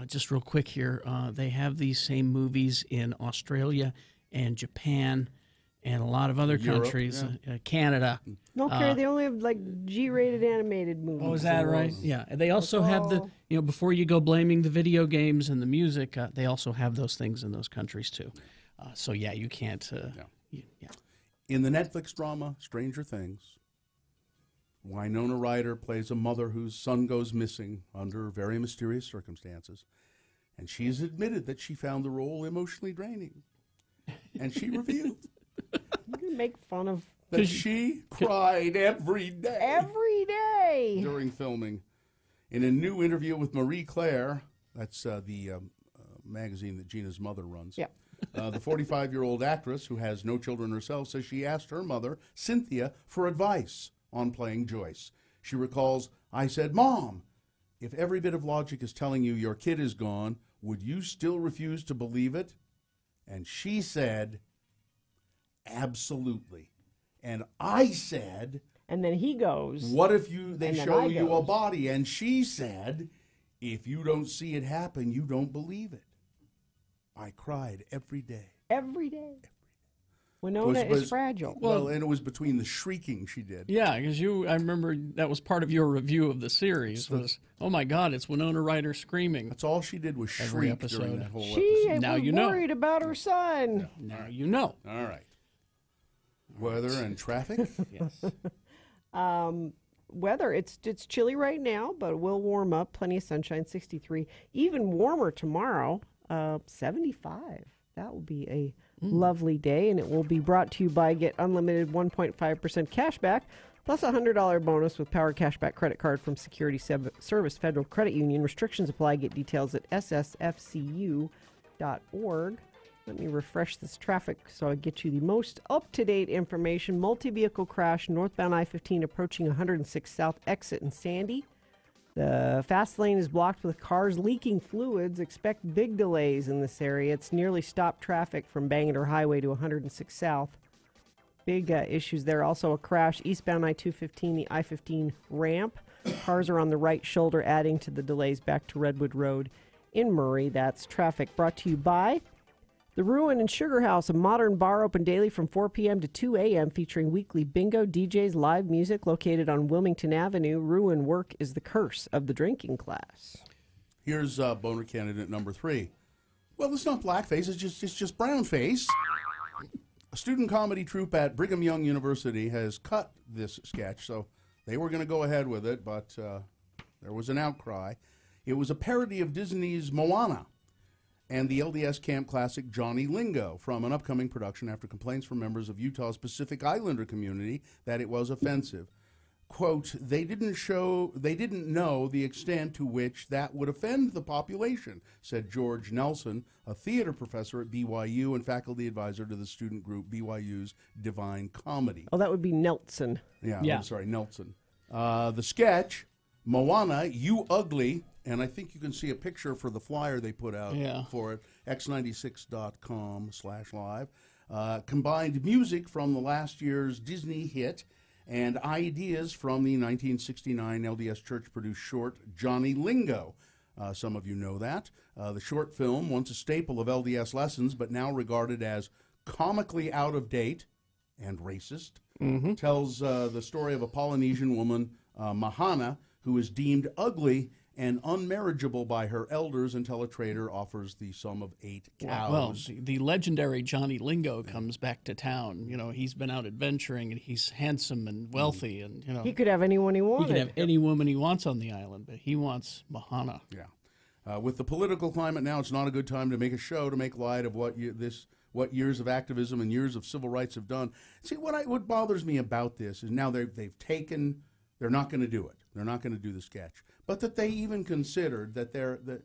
Just real quick here, they have these same movies in Australia and Japan and a lot of other countries, Canada. No, Carrie, they only have like G-rated animated movies. Oh, is that right? Yeah. And they also have before you go blaming the video games and the music, they also have those things in those countries too. So, yeah, you can't. In the Netflix drama Stranger Things, Winona Ryder plays a mother whose son goes missing under very mysterious circumstances. And she has admitted that she found the role emotionally draining. And she revealed. You can make fun of that she cried every day. Every day. During filming. In a new interview with Marie Claire, that's the magazine that Gina's mother runs. Yeah. The 45-year-old actress, who has no children herself, says she asked her mother, Cynthia, for advice on playing Joyce. She recalls, I said, Mom, if every bit of logic is telling you your kid is gone, would you still refuse to believe it? And she said, absolutely. And I said, and then he goes, what if they show you a body? And she said, if you don't see it happen, you don't believe it. I cried every day. Every day. Winona is fragile. Well, and it was between the shrieking she did. Yeah, because I remember that was part of your review of the series. Oh my God, it's Winona Ryder screaming. That's all she did was shriek during that whole episode. She was worried about her son. Now you know. All right. Weather and traffic? Yes. Weather, it's chilly right now, but it will warm up. Plenty of sunshine, 63. Even warmer tomorrow, 75. That will be a lovely day, and it will be brought to you by Get Unlimited 1.5% cash back, plus a $100 bonus with Power Cashback credit card from Security Service Federal Credit Union. Restrictions apply. Get details at ssfcu.org. Let me refresh this traffic so I get you the most up-to-date information. Multi-vehicle crash northbound I-15 approaching 106 South exit in Sandy. The fast lane is blocked with cars leaking fluids. Expect big delays in this area. It's nearly stopped traffic from Bangor Highway to 106 South. Big issues there. Also a crash eastbound I-215, the I-15 ramp. Cars are on the right shoulder, adding to the delays back to Redwood Road in Murray. That's traffic brought to you by The Ruin and Sugar House, a modern bar open daily from 4 p.m. to 2 a.m. featuring weekly bingo, DJs, live music located on Wilmington Avenue. Ruin work is the curse of the drinking class. Here's boner candidate number 3. Well, it's not blackface, it's just brownface. A student comedy troupe at Brigham Young University has cut this sketch, so they were going to go ahead with it, but there was an outcry. It was a parody of Disney's Moana and the LDS camp classic Johnny Lingo from an upcoming production after complaints from members of Utah's Pacific Islander community that it was offensive. Quote, they didn't know the extent to which that would offend the population, said George Nelson, a theater professor at BYU and faculty advisor to the student group BYU's Divine Comedy. Oh, that would be Nelson. Yeah. I'm sorry, Nelson. The sketch, Moana, You Ugly, and I think you can see a picture for the flyer they put out for it, x96.com/live, combined music from the last year's Disney hit and ideas from the 1969 LDS Church-produced short Johnny Lingo. Some of you know that. The short film, once a staple of LDS lessons, but now regarded as comically out of date and racist, tells the story of a Polynesian woman Mahana, who is deemed ugly and unmarriageable by her elders until a trader offers the sum of 8 cows. Well, the legendary Johnny Lingo comes back to town. You know, he's been out adventuring, and he's handsome and wealthy, and you know he could have anyone he wanted. He could have any woman he wants on the island, but he wants Mahana. Yeah. With the political climate now, it's not a good time to make a show to make light of what years of activism and years of civil rights have done. See, what bothers me about this is now they're not going to do it. They're not going to do the sketch. But that they even considered that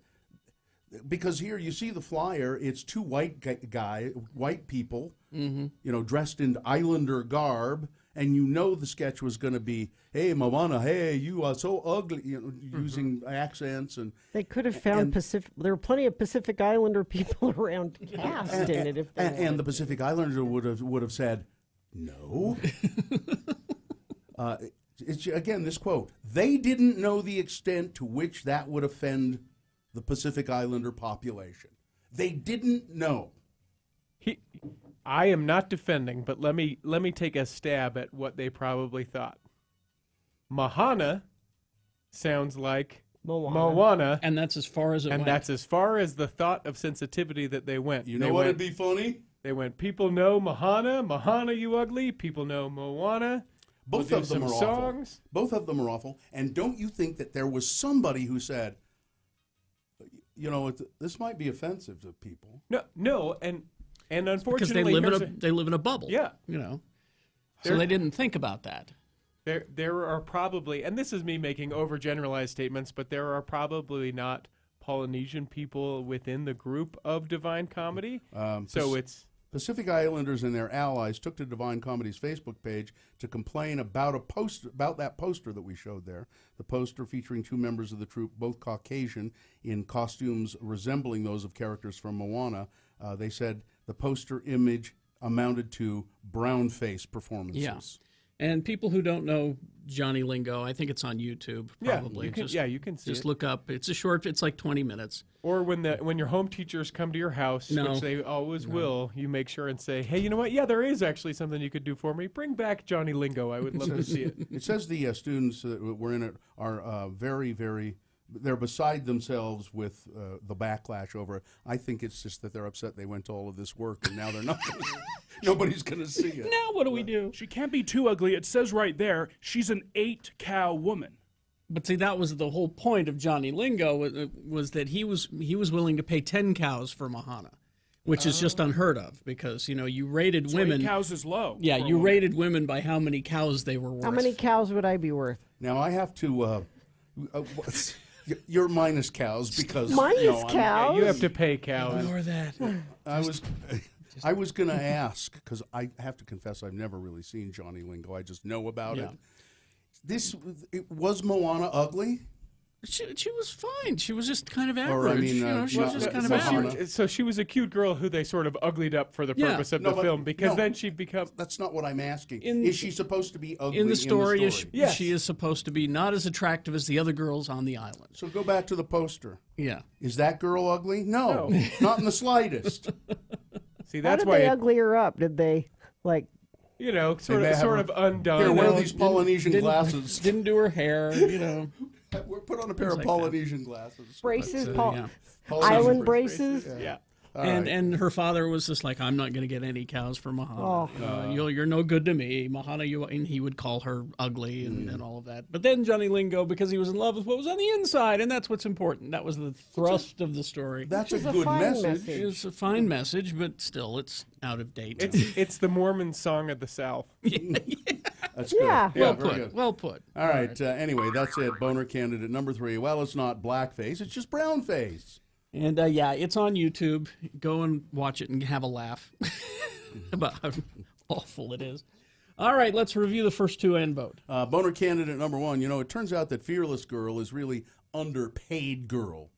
because here you see the flyer, it's 2 white people, you know, dressed in Islander garb, and you know the sketch was going to be, hey, Moana, hey, you are so ugly, you know, using accents. And they could have found Pacific. There were plenty of Pacific Islander people around cast in it. If they and the Pacific Islander would have said, no. It's, again, this quote, they didn't know the extent to which that would offend the Pacific Islander population. They didn't know. I am not defending, but let me take a stab at what they probably thought. Mahana sounds like Moana. And that's as far as it went. And that's as far as the thought of sensitivity that they went. You know what would be funny? They went, people know Mahana, Mahana, you ugly. People know Moana. Both of them are awful. Both of them are awful. And don't you think that there was somebody who said, you know, this might be offensive to people? No, and unfortunately, because they live in a bubble. Yeah, you know, so they didn't think about that. There are probably, and this is me making overgeneralized statements, but there are probably not Polynesian people within the group of Divine Comedy. So it's. Pacific Islanders and their allies took to Divine Comedy's Facebook page to complain about that poster that we showed there. The poster featuring 2 members of the troupe, both Caucasian, in costumes resembling those of characters from Moana. They said the poster image amounted to brown-face performances. Yeah. And people who don't know Johnny Lingo, I think it's on YouTube. Probably. You can see. Just look up. It's like 20 minutes. Or when your home teachers come to your house, which they always will, you make sure and say, hey, you know what? Yeah, there is actually something you could do for me. Bring back Johnny Lingo. I would love to see it. It says the students that were in it are very, very. They're beside themselves with the backlash over it. I think it's just that they're upset they went to all of this work and now they're not. Nobody's going to see it. Now what do we do? She can't be too ugly. It says right there she's an 8-cow woman. But see, that was the whole point of Johnny Lingo was that he was willing to pay 10 cows for Mahana, which is just unheard of because you rated women. 8 cows is low. Yeah, you rated women by how many cows they were worth. How many cows would I be worth? Now I have to. You're minus cows because cows. You have to pay cows. Ignore that. I was going to ask because I have to confess I've never really seen Johnny Lingo. I just know about it. Was Moana ugly? She was fine. She was just kind of average. Or, I mean, she was just kind of average. So she was a cute girl who they sort of uglied up for the purpose of the film because then she becomes. That's not what I'm asking. Is she supposed to be ugly in the story? Yes. She is supposed to be not as attractive as the other girls on the island. So go back to the poster. Yeah. Is that girl ugly? No. Not in the slightest. See, that's How did they ugly her up? Did they sort of undone? Here, wear these Polynesian glasses. Didn't do her hair. Put on a pair of Polynesian glasses. Braces, island braces. Yeah. And her father was just like, I'm not going to get any cows for Mahana. You're no good to me, Mahana. And he would call her ugly and all of that. But then Johnny Lingo, because he was in love with what was on the inside, and that's what's important. That was the thrust of the story. That's a good message. It's a fine message, but still, it's out of date. It's the Mormon song of the South. That's good. Yeah. Well put. All right. Anyway, that's it. Boner candidate number 3. Well, it's not blackface. It's just brownface. And it's on YouTube. Go and watch it and have a laugh about how awful it is. All right, let's review the first 2 and vote. Boner candidate number 1. It turns out that Fearless Girl is really Underpaid Girl.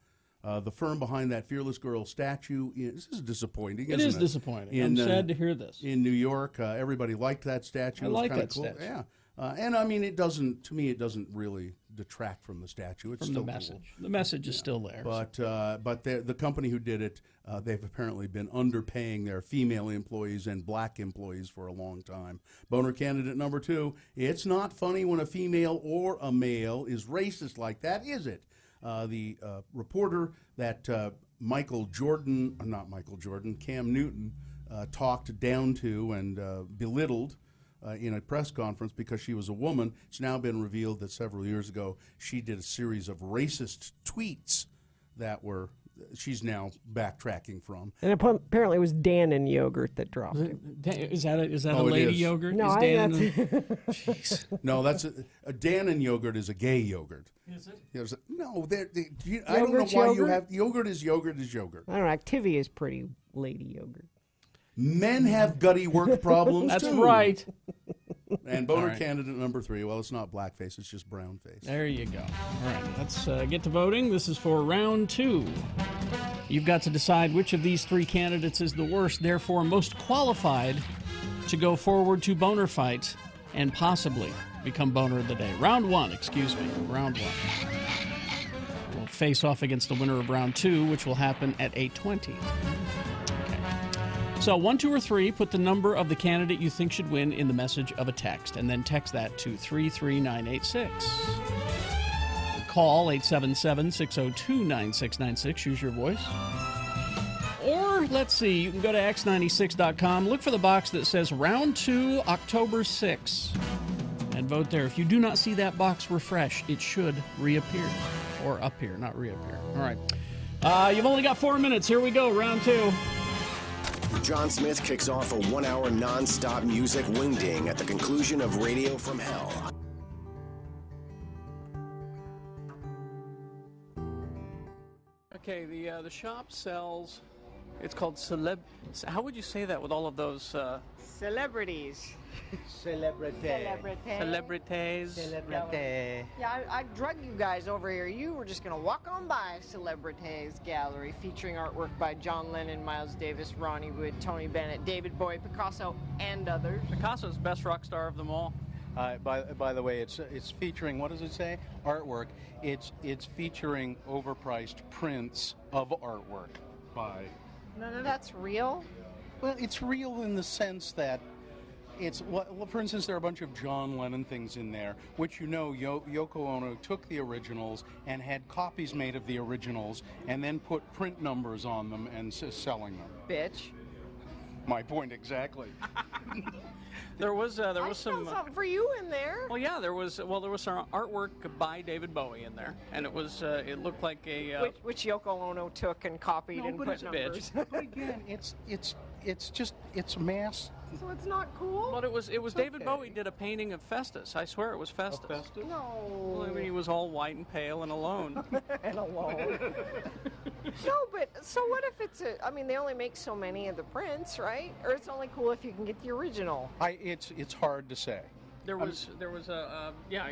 The firm behind that Fearless Girl statue this is disappointing, isn't it? It is disappointing. I'm sad to hear this. In New York, everybody liked that statue. I like that cool. statue. Yeah. And I mean, it doesn't really detract from the statue. It's From still the cool. message. The message is still there. But the company who did it, they've apparently been underpaying their female employees and black employees for a long time. Boner candidate number 2, it's not funny when a female or a male is racist like that, is it? The reporter that Cam Newton talked down to and belittled in a press conference because she was a woman. It's now been revealed that several years ago she did a series of racist tweets that she's now backtracking from. And apparently it was Dannon yogurt that dropped him. Is that a lady yogurt? No, Jeez. No, that's a Dannon yogurt is a gay yogurt. Is it? No, I don't know why you have yogurt is yogurt. I don't know. Activia is pretty lady yogurt. Men have gutty work problems. That's too. right. And boner candidate number 3. Well, it's not blackface; it's just brownface. There you go. All right, let's get to voting. This is for round 2. You've got to decide which of these 3 candidates is the worst, therefore most qualified to go forward to Boner Fight and possibly become Boner of the Day. Round 1, round 1. We'll face off against the winner of round 2, which will happen at 8:20. So 1, 2, or 3, put the number of the candidate you think should win in the message of a text, and then text that to 33986. Call 877-602-9696. Use your voice. Or, let's see, you can go to x96.com, look for the box that says Round 2, October 6, and vote there. If you do not see that box, refresh. It should reappear. Or appear, not reappear. All right. You've only got 4 minutes. Here we go, round 2. John Smith kicks off a 1-hour non-stop music wingding at the conclusion of Radio from Hell. Okay, the shop sells. It's called How would you say that with all of those celebrities? Celebrities. Yeah, I drug you guys over here. You were just going to walk on by Celebrities Gallery, featuring artwork by John Lennon, Miles Davis, Ronnie Wood, Tony Bennett, David Bowie, Picasso, and others. Picasso's the best rock star of them all. By the way, it's featuring, what does it say? Artwork. It's featuring overpriced prints of artwork by. No, that's real. Well, it's real in the sense that it's, well, for instance, there are a bunch of John Lennon things in there, which Yoko Ono took the originals and had copies made of the originals and then put print numbers on them and selling them. Bitch. My point exactly. There was some something for you in there. Well, yeah, there was some artwork by David Bowie in there, and it looked like a which Yoko Ono took and copied and put numbers. But again, it's mass. So it's not cool. But it was David Bowie did a painting of Festus. I swear it was Festus. Festus? No. Well, I mean, he was all white and pale and alone. And alone. No, but so what if it's they only make so many of the prints, right? Or it's only cool if you can get the original. It's hard to say. There was yeah.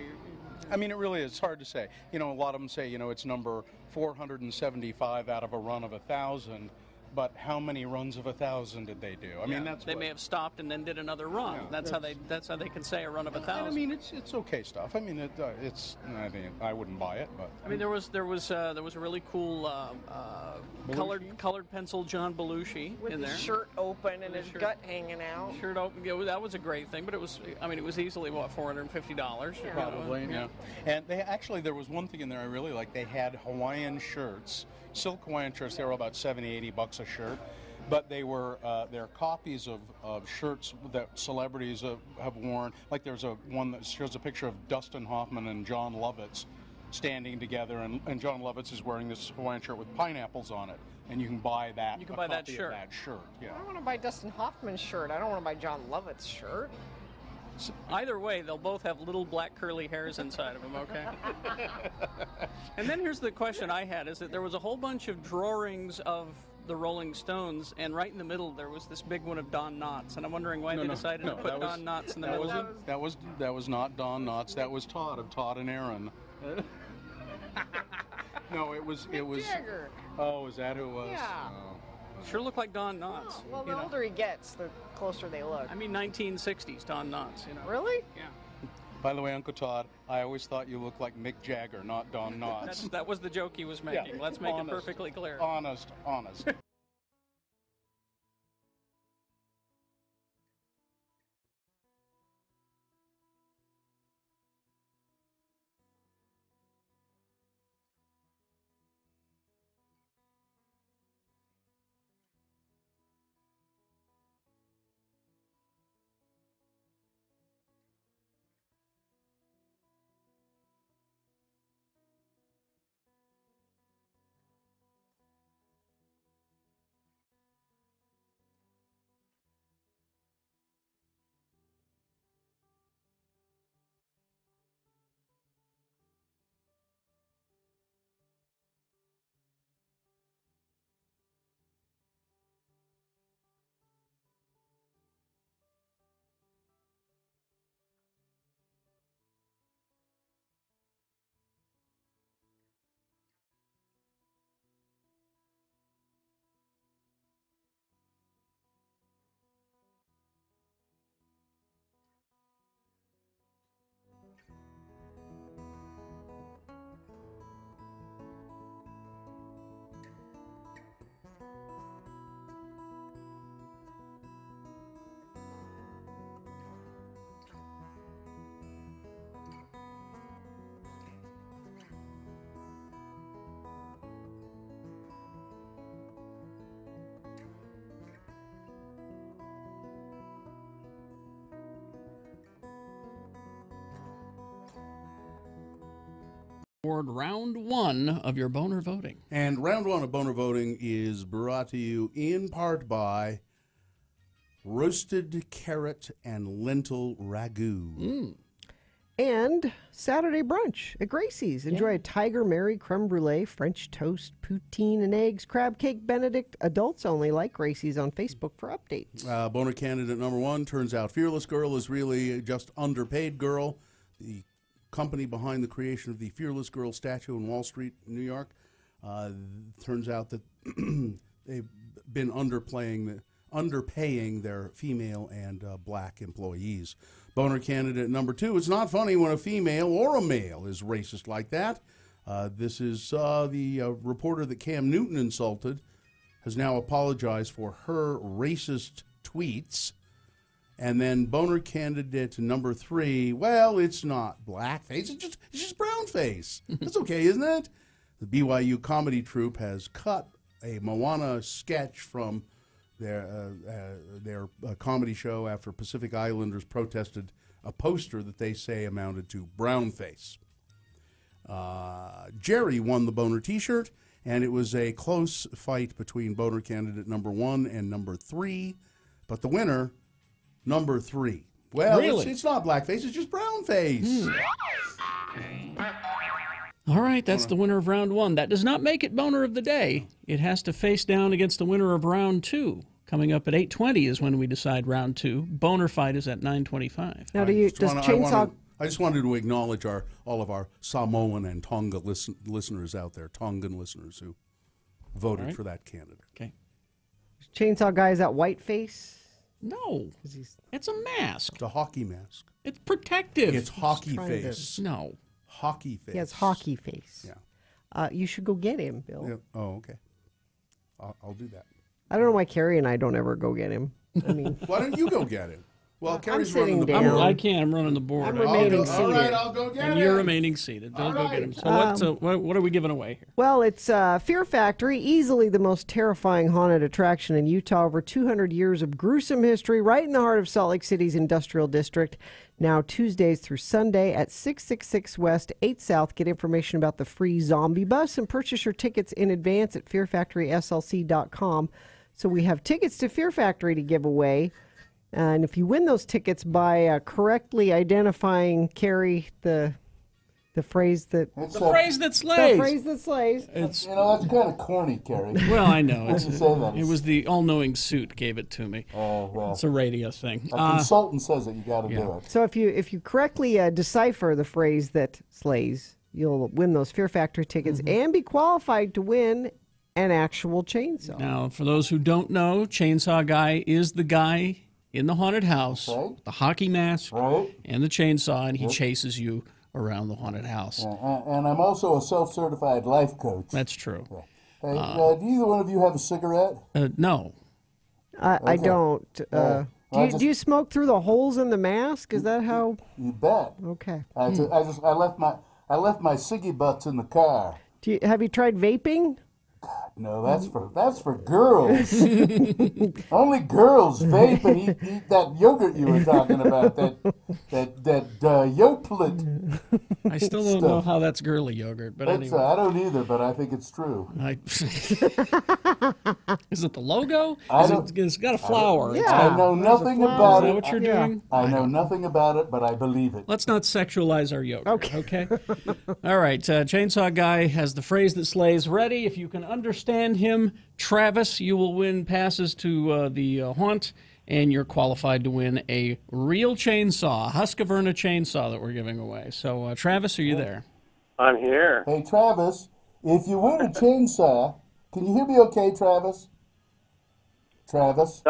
I mean, it really is. It's hard to say. A lot of them say, it's number 475 out of a run of 1,000. But how many runs of 1,000 did they do? I mean, they may have stopped and then did another run. Yeah, that's how they can say a run of 1,000. I mean, it's okay stuff. I mean, I wouldn't buy it, but I mean, there was a really cool colored pencil John Belushi with in there, his shirt open and his gut hanging out. Shirt open. Yeah, that was a great thing. But it was easily $450. Yeah. Probably, yeah. And there was one thing in there I really liked. They had Hawaiian shirts. Silk Hawaiian shirts, they were about $70, $80 a shirt, but they're copies of shirts that celebrities have worn. Like there's one that shows a picture of Dustin Hoffman and John Lovitz standing together, and John Lovitz is wearing this Hawaiian shirt with pineapples on it, and you can buy that. You can buy that shirt. Yeah. I want to buy Dustin Hoffman's shirt. I don't want to buy John Lovitz's shirt. Either way, they'll both have little black curly hairs inside of them, okay? And then here's the question I had, is that there was a whole bunch of drawings of the Rolling Stones, and right in the middle there was this big one of Don Knotts, and I'm wondering why they decided to put Don Knotts in the middle. That was not Don Knotts, that was Todd of Todd and Aaron. No, it was Jagger. Oh, is that who it was? Yeah. Oh. Sure look like Don Knotts. Oh, well, the older he gets, the closer they look. I mean, 1960s Don Knotts, Really? Yeah. By the way, Uncle Todd, I always thought you looked like Mick Jagger, not Don Knotts. That was the joke he was making. Yeah, Let's make honest, it perfectly clear. Honest. Round one of your boner voting. And round one of boner voting is brought to you in part by roasted carrot and lentil ragu. And Saturday brunch at Gracie's. Enjoy a Tiger Mary creme brulee, French toast, poutine and eggs, crab cake Benedict. Adults only. Like Gracie's on Facebook for updates. Boner candidate number one. Turns out Fearless Girl is really just underpaid girl. The company behind the creation of the Fearless Girl statue in Wall Street, New York. Turns out that they've been underpaying their female and black employees. Boner candidate number two. It's not funny when a female or a male is racist like that. This is the reporter that Cam Newton insulted has now apologized for her racist tweets. And then boner candidate number three, well, it's not blackface, it's just brownface. That's okay, isn't it? The BYU comedy troupe has cut a Moana sketch from their comedy show after Pacific Islanders protested a poster that they say amounted to brownface. Jerry won the boner t-shirt, and it was a close fight between boner candidate number one and number three, but the winner, number three. Well, really? It's not blackface, it's just brownface. All right, that's the winner of round one. That does not make it boner of the day. It has to face down against the winner of round two. Coming up at 8:20 is when we decide round two. Boner fight is at 9:25. Now, I just wanted to acknowledge all of our Samoan and Tonga listeners out there, Tongan listeners who voted for that candidate. Okay. Chainsaw Guy, is that whiteface? No, it's a mask. It's a hockey mask. It's protective. It's hockey face. No. Hockey face. He has hockey face. Yeah. You should go get him, Bill. Yeah. Oh, okay. I'll do that. I don't know why Carrie and I don't ever go get him. I mean, why don't you go get him? Well, Carrie's sitting running the down. board. I can't. I'm running the board. I'm remaining seated. All right, I'll go get him. And you're remaining seated. Bill, go get him. So what are we giving away here? Well, it's Fear Factory, easily the most terrifying haunted attraction in Utah. Over 200 years of gruesome history, right in the heart of Salt Lake City's industrial district. Now Tuesdays through Sunday at 666 West, 8 South. Get information about the free zombie bus and purchase your tickets in advance at fearfactoryslc.com. So we have tickets to Fear Factory to give away. And if you win those tickets by correctly identifying, Carrie, the phrase that phrase that slays. The phrase that slays. That's kind of corny, Carrie. Well, I know. It was the all-knowing suit gave it to me. Oh, well. It's a radio thing. A consultant says it. You got to do it. So if you correctly decipher the phrase that slays, you'll win those Fear Factory tickets and be qualified to win an actual chainsaw. Now, for those who don't know, Chainsaw Guy is the guy in the haunted house, the hockey mask, and the chainsaw, and he chases you around the haunted house. And I'm also a self-certified life coach. That's true. Hey, do either one of you have a cigarette? No. I don't. Do you smoke through the holes in the mask? Is that how? You bet. Okay. I left my ciggy butts in the car. Have you tried vaping? No, that's for girls. Only girls vape and eat that yogurt you were talking about. That Yoplait. I still don't know how that's girly yogurt, but anyway. I don't either, but I think it's true. Is it the logo? It's got a flower. I know nothing about it. Is that what you're doing? I know nothing about it, but I believe it. Let's not sexualize our yogurt, okay? All right, Chainsaw Guy has the phrase that slays ready. If you can understand him, Travis, you will win passes to the haunt, and you're qualified to win a real chainsaw, Husqvarna chainsaw that we're giving away. So, Travis, are you there? I'm here. Hey, Travis, if you win a chainsaw, can you hear me okay, Travis? Travis?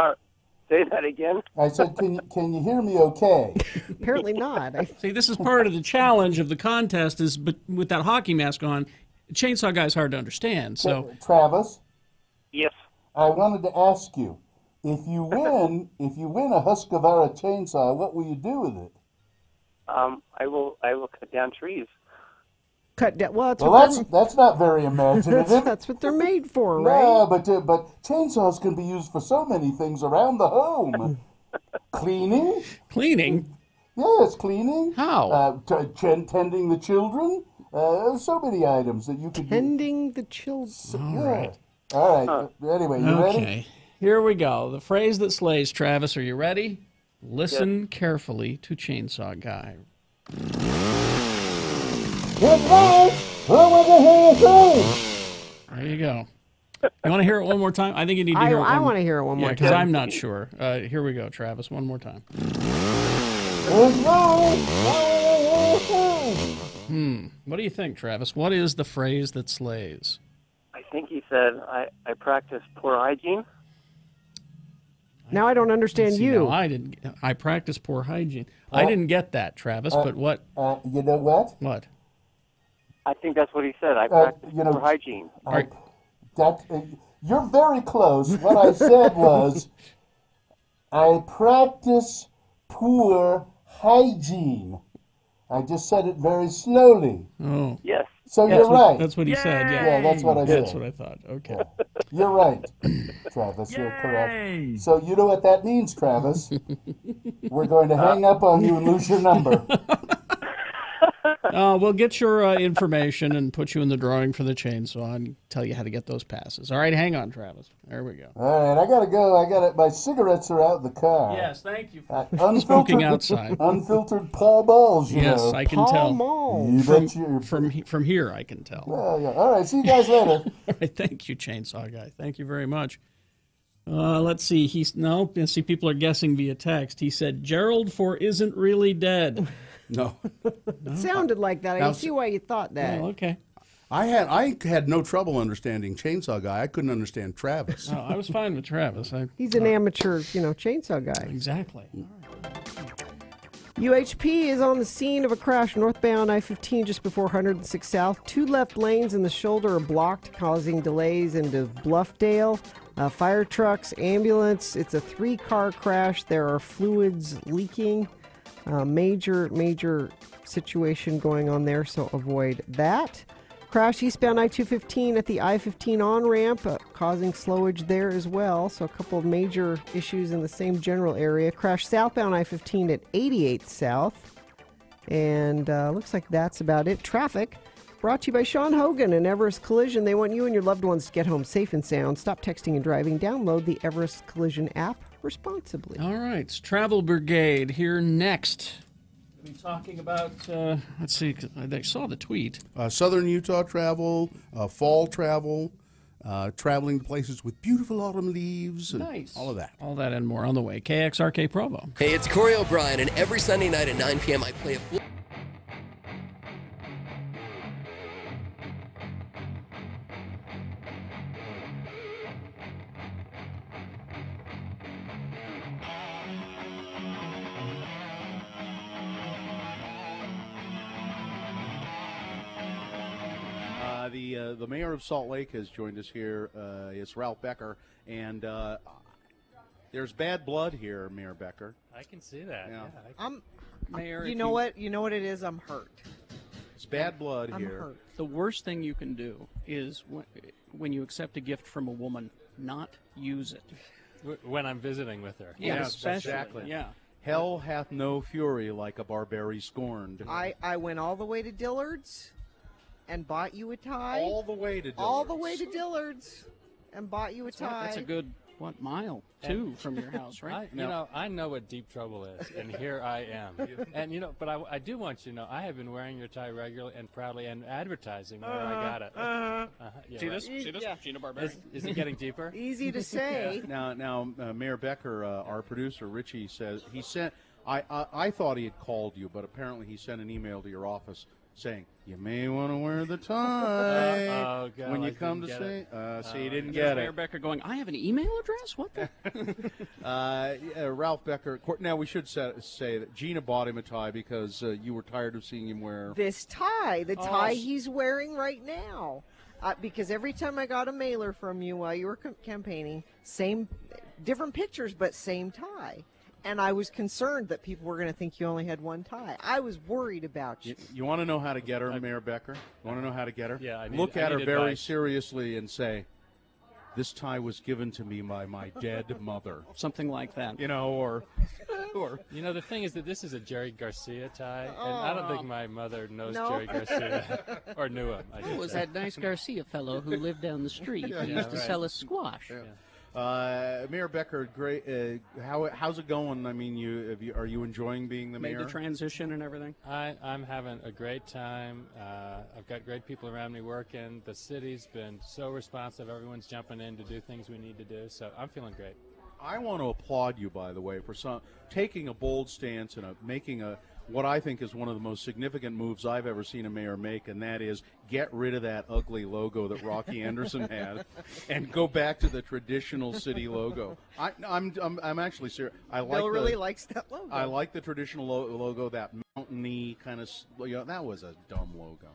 Say that again. I said, can you hear me okay? Apparently not. See, this is part of the challenge of the contest but with that hockey mask on, Chainsaw Guy's hard to understand. So, Travis? Yes. I wanted to ask you, if you win a Husqvarna chainsaw, what will you do with it? I will cut down trees. Cut down. Well, that's not very imaginative. that's what they're made for, right? No, but chainsaws can be used for so many things around the home. Cleaning. Cleaning. Yes, cleaning. How? Tending the children. So many items that you could tending the children. All right. Anyway, you ready? Okay. Here we go. The phrase that slays. Travis, are you ready? Listen carefully to Chainsaw Guy. There you go. You want to hear it one more time? I think you need to hear it. I want to hear it one more time. Because I'm not sure. Here we go, Travis. One more time. What do you think, Travis? What is the phrase that slays? I think he said, I practice poor hygiene. Now I don't understand you. No, I didn't. I practice poor hygiene. I didn't get that, Travis, but what? You know what? What? I think that's what he said. I practice poor hygiene. You're very close. What I said was, I practice poor hygiene. I just said it very slowly. Oh. Yes. So you're right. That's what he said, yeah. Yeah, that's what I said. That's what I thought. Okay. You're right, Travis. You're correct. So you know what that means, Travis. We're going to hang up on you and lose your number. We'll get your information and put you in the drawing for the chainsaw and tell you how to get those passes. All right, hang on, Travis. There we go. All right, I gotta go. My cigarettes are out in the car. Yes, thank you. Smoking outside. Unfiltered Paul Balls. Yes, I can tell. From here, I can tell. Yeah. All right, see you guys later. All right, thank you, Chainsaw Guy. Thank you very much. Let's see. People are guessing via text. He said Gerald for isn't really dead. No. It sounded like that. I can see why you thought that. Oh, okay. I had no trouble understanding Chainsaw Guy. I couldn't understand Travis. No, I was fine with Travis. He's an amateur, chainsaw guy. Exactly. UHP is on the scene of a crash northbound I-15 just before 106 South. 2 left lanes in the shoulder are blocked, causing delays into Bluffdale. Fire trucks, ambulance. It's a 3-car crash. There are fluids leaking. Major situation going on there, so avoid that. Crash eastbound I-215 at the I-15 on-ramp, causing slowage there as well. So a couple of major issues in the same general area. Crash southbound I-15 at 88th South. And looks like that's about it. Traffic brought to you by Sean Hogan and Everest Collision. They want you and your loved ones to get home safe and sound. Stop texting and driving. Download the Everest Collision app responsibly. All right. Travel Brigade here next. We'll be talking about, let's see, I saw the tweet. Southern Utah travel, fall travel, traveling to places with beautiful autumn leaves, and all of that. All that and more on the way. KXRK Provo. Hey, it's Corey O'Brien, and every Sunday night at 9 p.m. I play a full... the mayor of Salt Lake has joined us here. It's Ralph Becker, and there's bad blood here, Mayor Becker. I can see that. Yeah. I'm Mayor. You know what? You know what it is? I'm hurt. It's bad blood I'm here. hurt. The worst thing you can do is when you accept a gift from a woman, not use it. When I'm visiting with her. Yeah, Yes, especially. exactly. Yeah. Hell hath no fury like a Barbary scorned. I went all the way to Dillard's and bought you a tie. All the way to Dillard's. All the way to Dillard's and bought you a tie. That's a good, mile? Two from your house, right? I know what deep trouble is, and here I am. And, but I do want you to know, I have been wearing your tie regularly and proudly and advertising where I got it. Yeah, See right. this? See this? Yeah. Gina Barberi. Is it getting deeper? Easy to say. Now, Mayor Becker, our producer Richie says he sent. I thought he had called you, but apparently he sent an email to your office saying you may want to wear the tie Oh, God, when you I come to didn't see. get So you didn't And get there's it. Mayor Becker going, I have an email address? What the? Ralph Becker. Now we should say that Gina bought him a tie because you were tired of seeing him wear This tie, the tie he's wearing right now. Because every time I got a mailer from you while you were campaigning, different pictures, but same tie. And I was concerned that people were going to think you only had one tie. I was worried about you. You want to know how to get her, Mayor Becker? You want to know how to get her? Yeah, Look at her need very advice. seriously and say, "This tie was given to me by my dead mother." Something like that. Or the thing is that this is a Jerry Garcia tie, and I don't think my mother knows Jerry Garcia or knew him. It was that nice Garcia fellow who lived down the street. He used to sell us squash. Mayor Becker, great. How's it going? I mean, are you enjoying being the Made mayor? the transition and everything? I'm having a great time. I've got great people around me working. The city's been so responsive. Everyone's jumping in to do things we need to do. So I'm feeling great. I want to applaud you, by the way, for taking a bold stance and making what I think is one of the most significant moves I've ever seen a mayor make, and that is get rid of that ugly logo that Rocky Anderson had, and go back to the traditional city logo. I'm actually serious. Bill really likes that logo. I like the traditional logo, that mountainy kind of. That was a dumb logo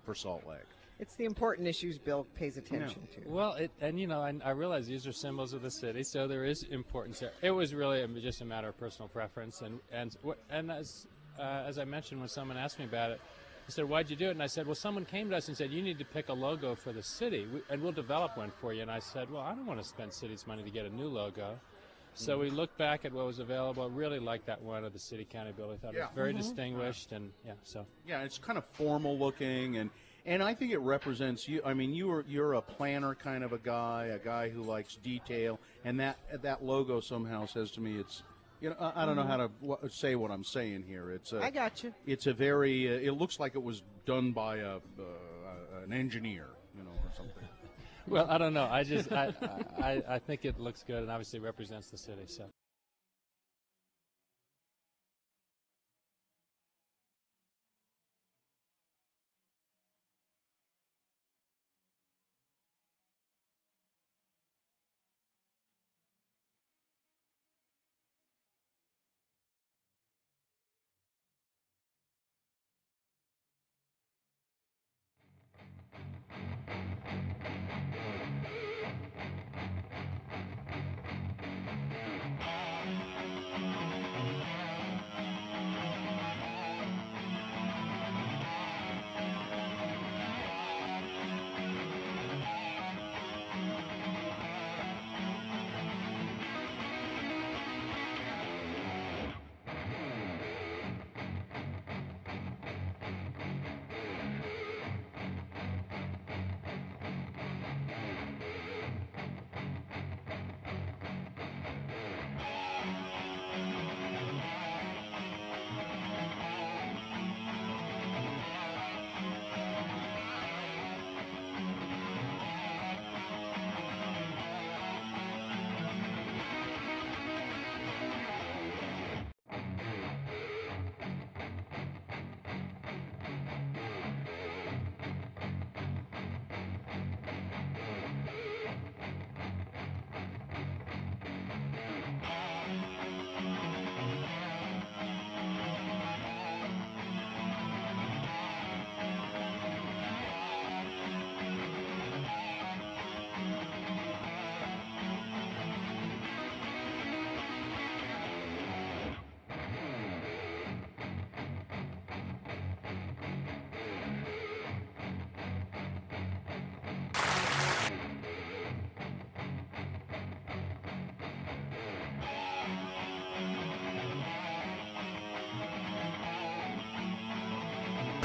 for Salt Lake. It's the important issues Bill pays attention to. Well, I realize these are symbols of the city, so there is importance there. It was really just a matter of personal preference, and as I mentioned, when someone asked me about it, he said, "Why'd you do it?" And I said, "Well, someone came to us and said you need to pick a logo for the city, and we'll develop one for you." And I said, "Well, I don't want to spend city's money to get a new logo." So we looked back at what was available. Really liked that one of the city county building. Thought it was very distinguished, and it's kind of formal looking, and I think it represents you. I mean, you're a planner kind of a guy who likes detail, and that logo somehow says to me it's. I don't know how to say what I'm saying here. I got you. It's a very. It looks like it was done by an engineer, or something. Well, I don't know. I think it looks good and obviously represents the city. So.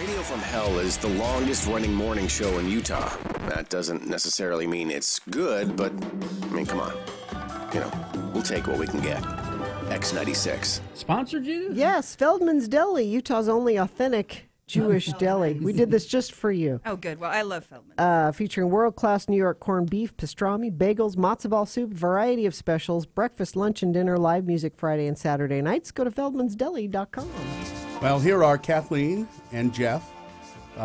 Radio from Hell is the longest-running morning show in Utah. That doesn't necessarily mean it's good, but, I mean, come on. You know, we'll take what we can get. X96. Sponsored you? Yes, Feldman's Deli, Utah's only authentic Jewish deli. We did this just for you. Oh, good. Well, I love Feldman. Featuring world-class New York corned beef, pastrami, bagels, matzo ball soup, variety of specials, breakfast, lunch, and dinner, live music Friday and Saturday nights. Go to feldmansdeli.com. Well, here are Kathleen and Jeff.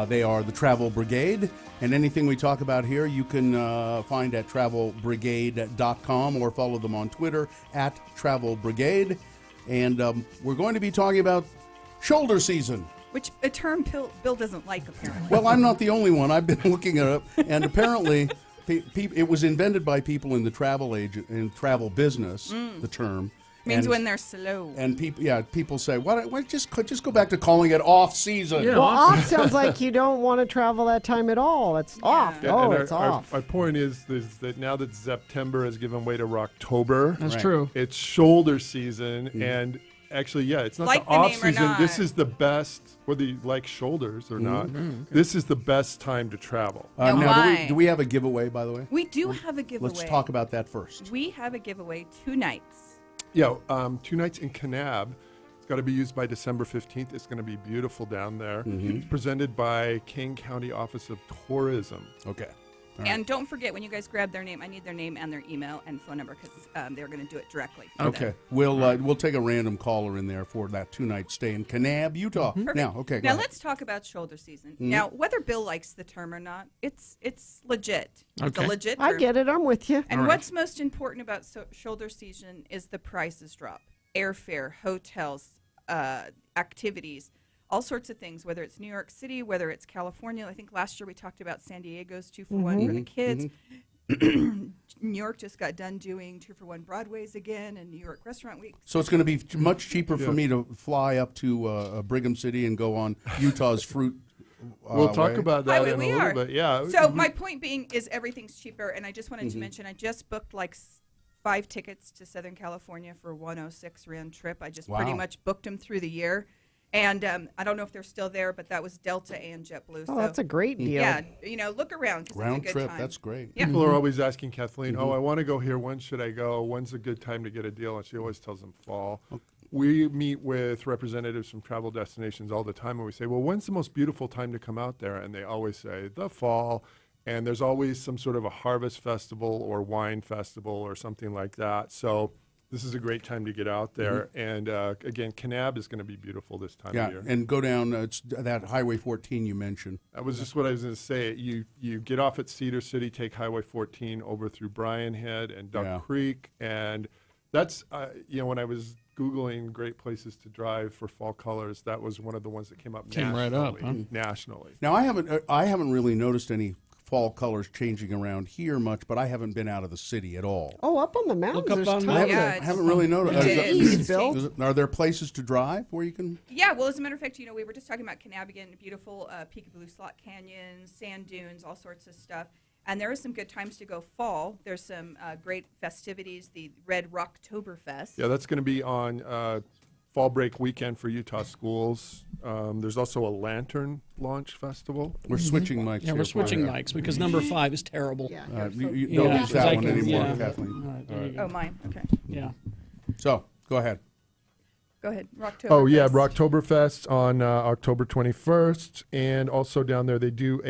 They are the Travel Brigade, and anything we talk about here you can find at travelbrigade.com or follow them on Twitter at Travel Brigade. And we're going to be talking about shoulder season. Which a term Bill doesn't like, apparently. Well, I'm not the only one. I've been looking it up, and apparently it was invented by people in the travel business, the term. Means when they're slow. And people say, why just go back to calling it off season. Yeah, well, off sounds like you don't want to travel that time at all. It's off. Yeah, it's off. Our point is that now that September has given way to October. That's true. It's shoulder season, and actually, it's not like the off name or season. not. This is the best, whether you like shoulders or not. This is the best time to travel. Now, do we have a giveaway, by the way? We do have a giveaway. Let's talk about that first. We have a giveaway 2 nights. Yeah, 2 nights in Kanab. It's got to be used by December 15th. It's going to be beautiful down there. It's presented by King County Office of Tourism. Okay. And don't forget, when you guys grab their name, I need their name and their email and phone number because they're going to do it directly. Okay. We'll take a random caller in there for that 2-night stay in Kanab, Utah. Perfect. Now, let's talk about shoulder season. Now, whether Bill likes the term or not, it's legit. It's a legit term. I get it. I'm with you. And what's most important about shoulder season is the prices drop. Airfare, hotels, activities, all sorts of things, whether it's New York City, whether it's California. I think last year we talked about San Diego's 2-for-1 for the kids. New York just got done doing 2-for-1 Broadways again and New York Restaurant Week. So it's going to be much cheaper for me to fly up to Brigham City and go on Utah's fruit. We'll talk about that in a little bit. Yeah. So my point being is everything's cheaper, and I just wanted to mention I just booked like 5 tickets to Southern California for a 106 round trip. I just pretty much booked them through the year. And I don't know if they're still there, but that was Delta and JetBlue. Oh, that's a great deal. Yeah, look around. Round it's a good trip, time. that's great. Yeah. People are always asking Kathleen, I want to go here. When should I go? When's a good time to get a deal? And she always tells them fall. We meet with representatives from travel destinations all the time, and we say, well, when's the most beautiful time to come out there? And they always say, the fall. And there's always some sort of a harvest festival or wine festival or something like that. So this is a great time to get out there. And again, Kanab is going to be beautiful this time of year. And go down it's that Highway 14 you mentioned. That was just what I was going to say. You get off at Cedar City, take Highway 14 over through Bryan Head and Duck Creek. And that's, when I was Googling great places to drive for fall colors, that was one of the ones that came up nationally. Now, I haven't really noticed any fall colors changing around here much, but I haven't been out of the city at all. Oh, up on the mountains. Look up on I haven't really noticed. Are there places to drive where you can? Yeah, well, as a matter of fact, we were just talking about Kanab, beautiful Peekaboo Slot Canyon, sand dunes, all sorts of stuff. And there are some good times to go fall. There's some great festivities, the Red Rocktoberfest. Yeah, that's going to be on fall break weekend for Utah schools. There's also a lantern launch festival. We're switching mics. Yeah, we're switching mics because number 5 is terrible. Yeah, you don't use that one anymore, Kathleen. Right. Oh, mine. Okay. Yeah. So, go ahead. Go ahead. Rocktoberfest. Oh, yeah, Rocktoberfest on October 21st. And also down there, they do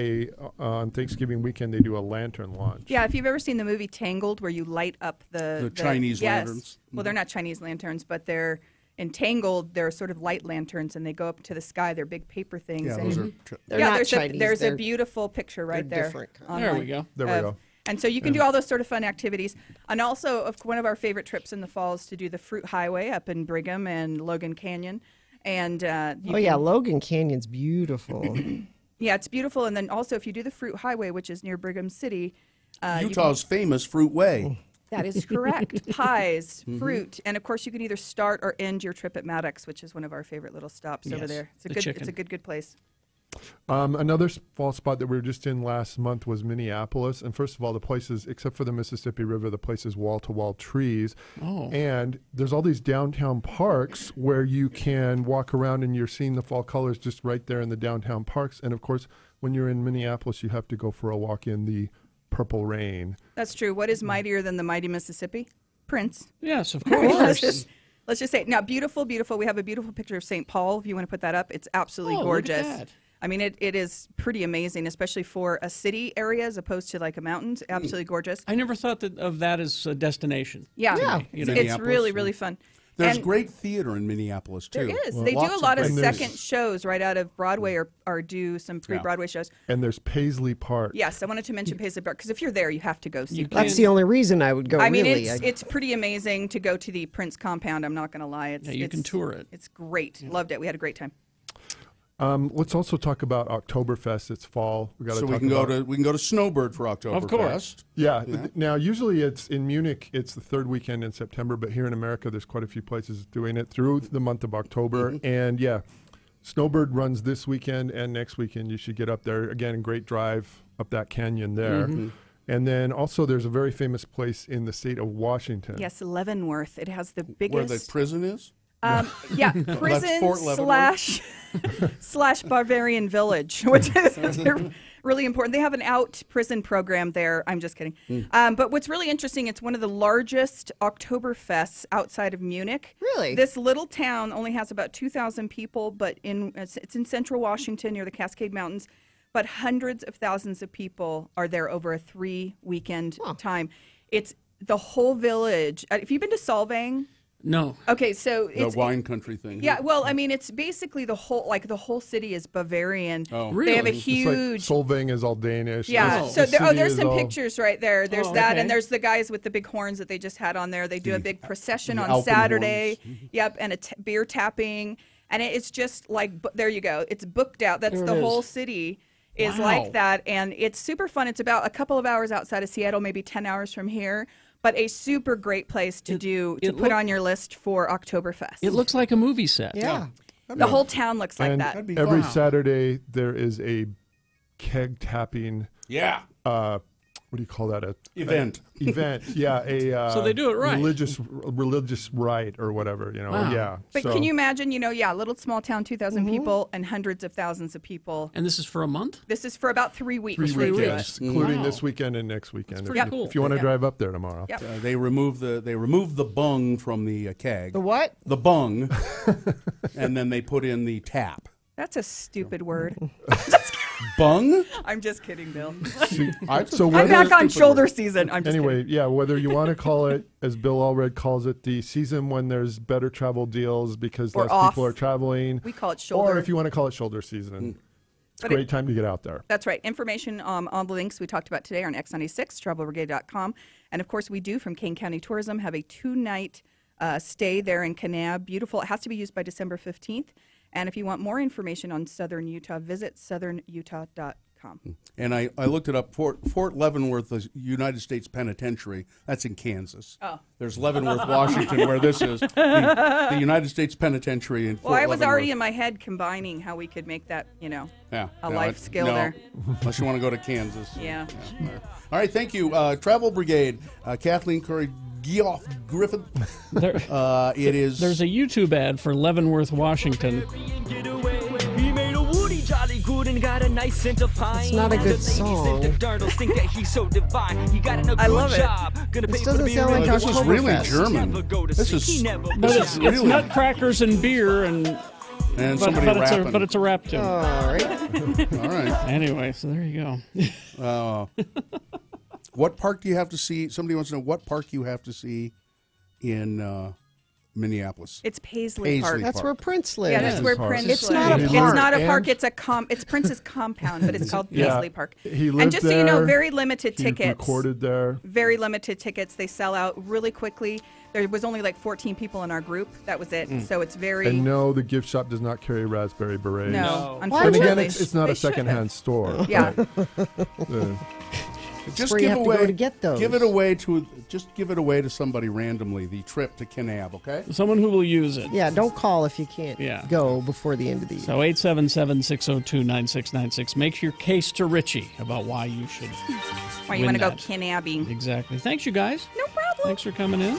on Thanksgiving weekend, they do a lantern launch. Yeah, if you've ever seen the movie Tangled, where you light up the Chinese lanterns. Well, they're not Chinese lanterns, but they're Entangled, they're sort of light lanterns, and they go up to the sky. They're big paper things. Yeah, and those are they're not Chinese. There's a beautiful picture right there. There we go. There we go. And so you can do all those sort of fun activities. And also, one of our favorite trips in the fall is to do the Fruit Highway up in Brigham and Logan Canyon. And Logan Canyon's beautiful. Yeah, it's beautiful. And then also, if you do the Fruit Highway, which is near Brigham City, Utah's famous Fruit Way. That is correct. Pies, fruit, and of course you can either start or end your trip at Maddox, which is one of our favorite little stops over there. It's a good place. Another fall spot that we were just in last month was Minneapolis. And first of all, the place is, except for the Mississippi River, the place is wall-to-wall trees. Oh. And there's all these downtown parks where you can walk around and you're seeing the fall colors just right there in the downtown parks. And, of course, when you're in Minneapolis, you have to go for a walk in the Purple Rain. That's true. What is mightier than the mighty Mississippi? Prince. Yes, of course. Let's just say, now, beautiful, beautiful. We have a beautiful picture of St. Paul, if you want to put that up. It's absolutely gorgeous. Look at that. I mean, it is pretty amazing, especially for a city area as opposed to like a mountains. Absolutely gorgeous. I never thought of that as a destination. Yeah. It's really, really fun. There's great theater in Minneapolis, too. There is. Well, they do a lot of second shows right out of Broadway or do some pre-Broadway shows. And there's Paisley Park. Yes, I wanted to mention Paisley Park because if you're there, you have to go see. That's the only reason I would go, I mean, really. it's pretty amazing to go to the Prince compound. I'm not going to lie. You can tour it. It's great. Loved it. We had a great time. Let's also talk about Oktoberfest. It's fall. We can go to Snowbird for Oktoberfest. Of course. Yeah. Now, usually it's in Munich. It's the third weekend in September, but here in America, there's quite a few places doing it through the month of October. And yeah, Snowbird runs this weekend and next weekend. You should get up there again. Great drive up that canyon there. And then also, there's a very famous place in the state of Washington. Yes, Leavenworth. It has the biggest. Where the prison is. Yeah, prison slash Bavarian Village, which is really important. They have an out prison program there. I'm just kidding. But what's really interesting, it's one of the largest Oktoberfests outside of Munich. Really? This little town only has about 2,000 people, but it's in central Washington near the Cascade Mountains. But hundreds of thousands of people are there over a 3-weekend time. It's the whole village. If you've been to Solvang. No. Okay, so it's the wine country thing. Yeah, well, I mean, it's basically the whole city is Bavarian. Oh, really? They have a huge. It's like Solvang is all Danish. Yeah. So there's some pictures right there. There's that, and there's the guys with the big horns that they just had on there. They do a big procession on Saturday. Yep, and a beer tapping, and it's just like there you go. It's booked out. That's the whole city is like that, and it's super fun. It's about a couple of hours outside of Seattle, maybe 10 hours from here. But a super great place to put on your list for Oktoberfest. It looks like a movie set. Yeah. The whole town looks like that. Every Saturday there is a keg tapping. Yeah. What do you call that? Event. Event. Yeah. So they do it right. Religious rite or whatever. Wow. Yeah. But can you imagine? Little small town, 2,000 people, and hundreds of thousands of people. And this is for a month. This is for about 3 weeks. 3 weeks, including this weekend and next weekend. That's pretty cool. If you want to drive up there tomorrow. Yep. They remove the bung from the keg. The what? The bung, and then they put in the tap. That's a stupid word. Bung? I'm just kidding, Bill. I'm back on shoulder season. I'm just anyway, kidding. Yeah, whether you want to call it, as Bill Allred calls it, the season when there's better travel deals because less people are traveling. We call it shoulder. Or if you want to call it shoulder season. It's a great time to get out there. That's right. Information on the links we talked about today are on X96, travelbrigade.com. And, of course, we do from Kane County Tourism have a 2-night stay there in Kanab. Beautiful. It has to be used by December 15th. And if you want more information on Southern Utah, visit southernutah.com. And I looked it up. Fort Leavenworth, the United States Penitentiary, that's in Kansas. Oh. There's Leavenworth, Washington, where this is. The United States Penitentiary in Fort Well, I was Leavenworth. already in my head combining how we could make that, a life skill there. Unless you want to go to Kansas. Yeah. All right, thank you. Travel Brigade, Kathleen Curry, Geoff Griffin. There's a YouTube ad for Leavenworth, Washington. It's not a good song. I love it. This doesn't sound like this is really Oktoberfest. German. This is It's nutcrackers and beer and somebody rapping. But it's a rap tune. All right. All right. Anyway, so there you go. What park do you have to see? Somebody wants to know what park you have to see in Minneapolis. It's Paisley Park. That's where Prince lives. Yeah, that's where Prince lives. It's not a park. It's not a park. It's Prince's compound, but it's called Paisley Park. He lived and just there. so you know, very limited He tickets. recorded there. Very limited tickets. They sell out really quickly. There was only like 14 people in our group. That was it. So it's very. And no, the gift shop does not carry raspberry berets. No, And unfortunately. again, it's not a secondhand store. Yeah. Just where you have to go to get those. Give it away to somebody randomly. The trip to Kanab, okay? Someone who will use it. Yeah, don't call if you can't go before the end of the year. So 877-602-9696. Make your case to Richie about why you should. Why you want to go kidnapping? Exactly. Thanks, you guys. No problem. Thanks for coming in.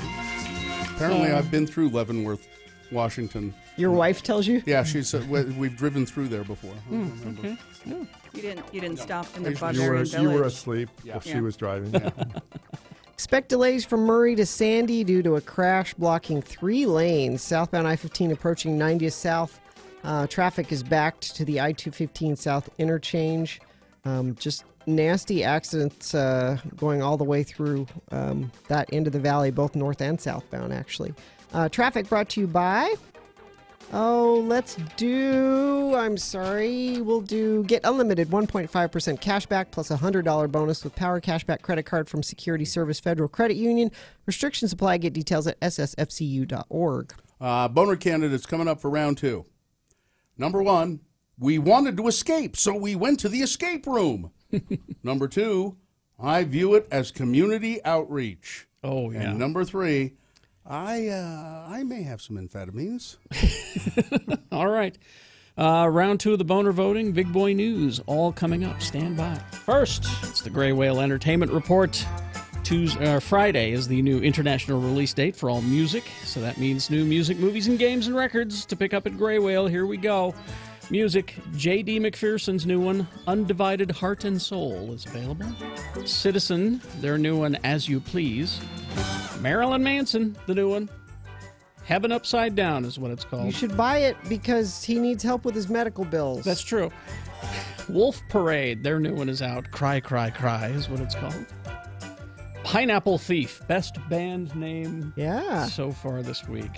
Apparently, I've been through Leavenworth, Washington. Your wife tells you? Yeah, she said we've driven through there before. Okay. Yeah. You didn't stop in the Barbarian Village. You were asleep if she was driving. Yeah. Expect delays from Murray to Sandy due to a crash blocking 3 lanes. Southbound I-15 approaching 90th South. Traffic is backed to the I-215 South interchange. Just nasty accidents going all the way through that end of the valley, both north and southbound, actually. Traffic brought to you by... we'll do Get Unlimited 1.5% cash back plus a $100 bonus with Power Cashback credit card from Security Service Federal Credit Union. Restrictions apply. Get details at ssfcu.org. Boner candidates coming up for round 2. Number 1, we wanted to escape, so we went to the escape room. Number 2, I view it as community outreach. Oh, yeah. And number 3, I may have some amphetamines. All right. Round 2 of the Boner voting. Big boy news all coming up. Stand by. First, it's the Gray Whale Entertainment Report. Friday is the new international release date for all music. So that means new music, movies, and games and records to pick up at Gray Whale. Here we go. Music, J.D. McPherson's new one, Undivided Heart and Soul, is available. Citizen, their new one, As You Please. Marilyn Manson, the new one, Heaven Upside Down is what it's called. You should buy it because he needs help with his medical bills. That's true. Wolf Parade, their new one is out. Cry, Cry, Cry is what it's called. Pineapple Thief, best band name so far this week.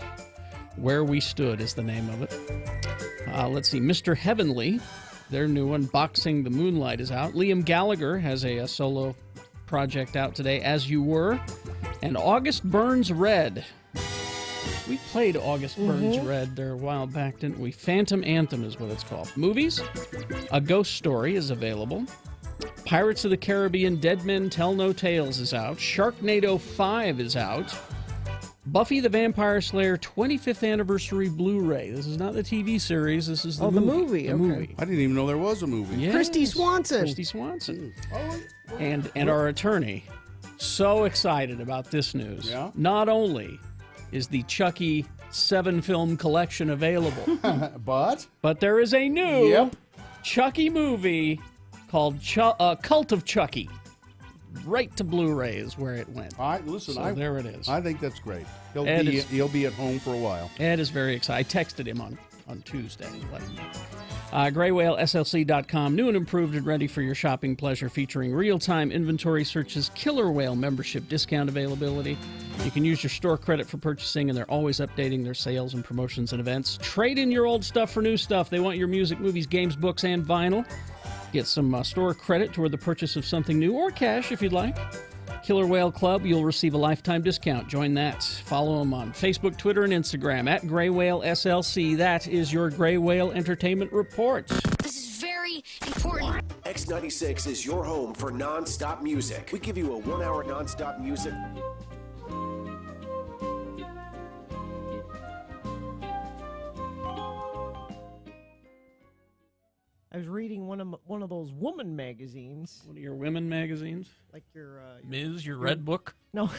Where We Stood is the name of it. Let's see, Mr. Heavenly, their new one, Boxing the Moonlight, is out. Liam Gallagher has a solo project out today, As You Were. And August Burns Red. We played August Burns Red there a while back, didn't we? Phantom Anthem is what it's called. Movies, A Ghost Story is available. Pirates of the Caribbean, Dead Men Tell No Tales is out. Sharknado 5 is out. Buffy the Vampire Slayer 25th Anniversary Blu-ray. This is not the TV series. This is the movie. The movie. I didn't even know there was a movie. Yes. Christy Swanson. And our attorney. So excited about this news. Yeah? Not only is the Chucky 7-film collection available, but there is a new Chucky movie called Cult of Chucky. Right to Blu-ray is where it went. There it is. I think that's great. He'll be at home for a while. Ed is very excited. I texted him on Tuesday. Let him know. GrayWhaleSLC.com, new and improved and ready for your shopping pleasure, featuring real-time inventory searches, Killer Whale membership discount availability. You can use your store credit for purchasing, and they're always updating their sales and promotions and events. Trade in your old stuff for new stuff. They want your music, movies, games, books, and vinyl. Get some store credit toward the purchase of something new, or cash if you'd like. Killer Whale Club, you'll receive a lifetime discount. Join that. Follow them on Facebook, Twitter, and Instagram at Gray Whale SLC. That is your Gray Whale Entertainment Report. This is very important. X96 is your home for non-stop music. We give you a 1-hour non-stop music. I was reading one of those woman magazines. One of your women magazines? Like your Ms., your Red Book? No.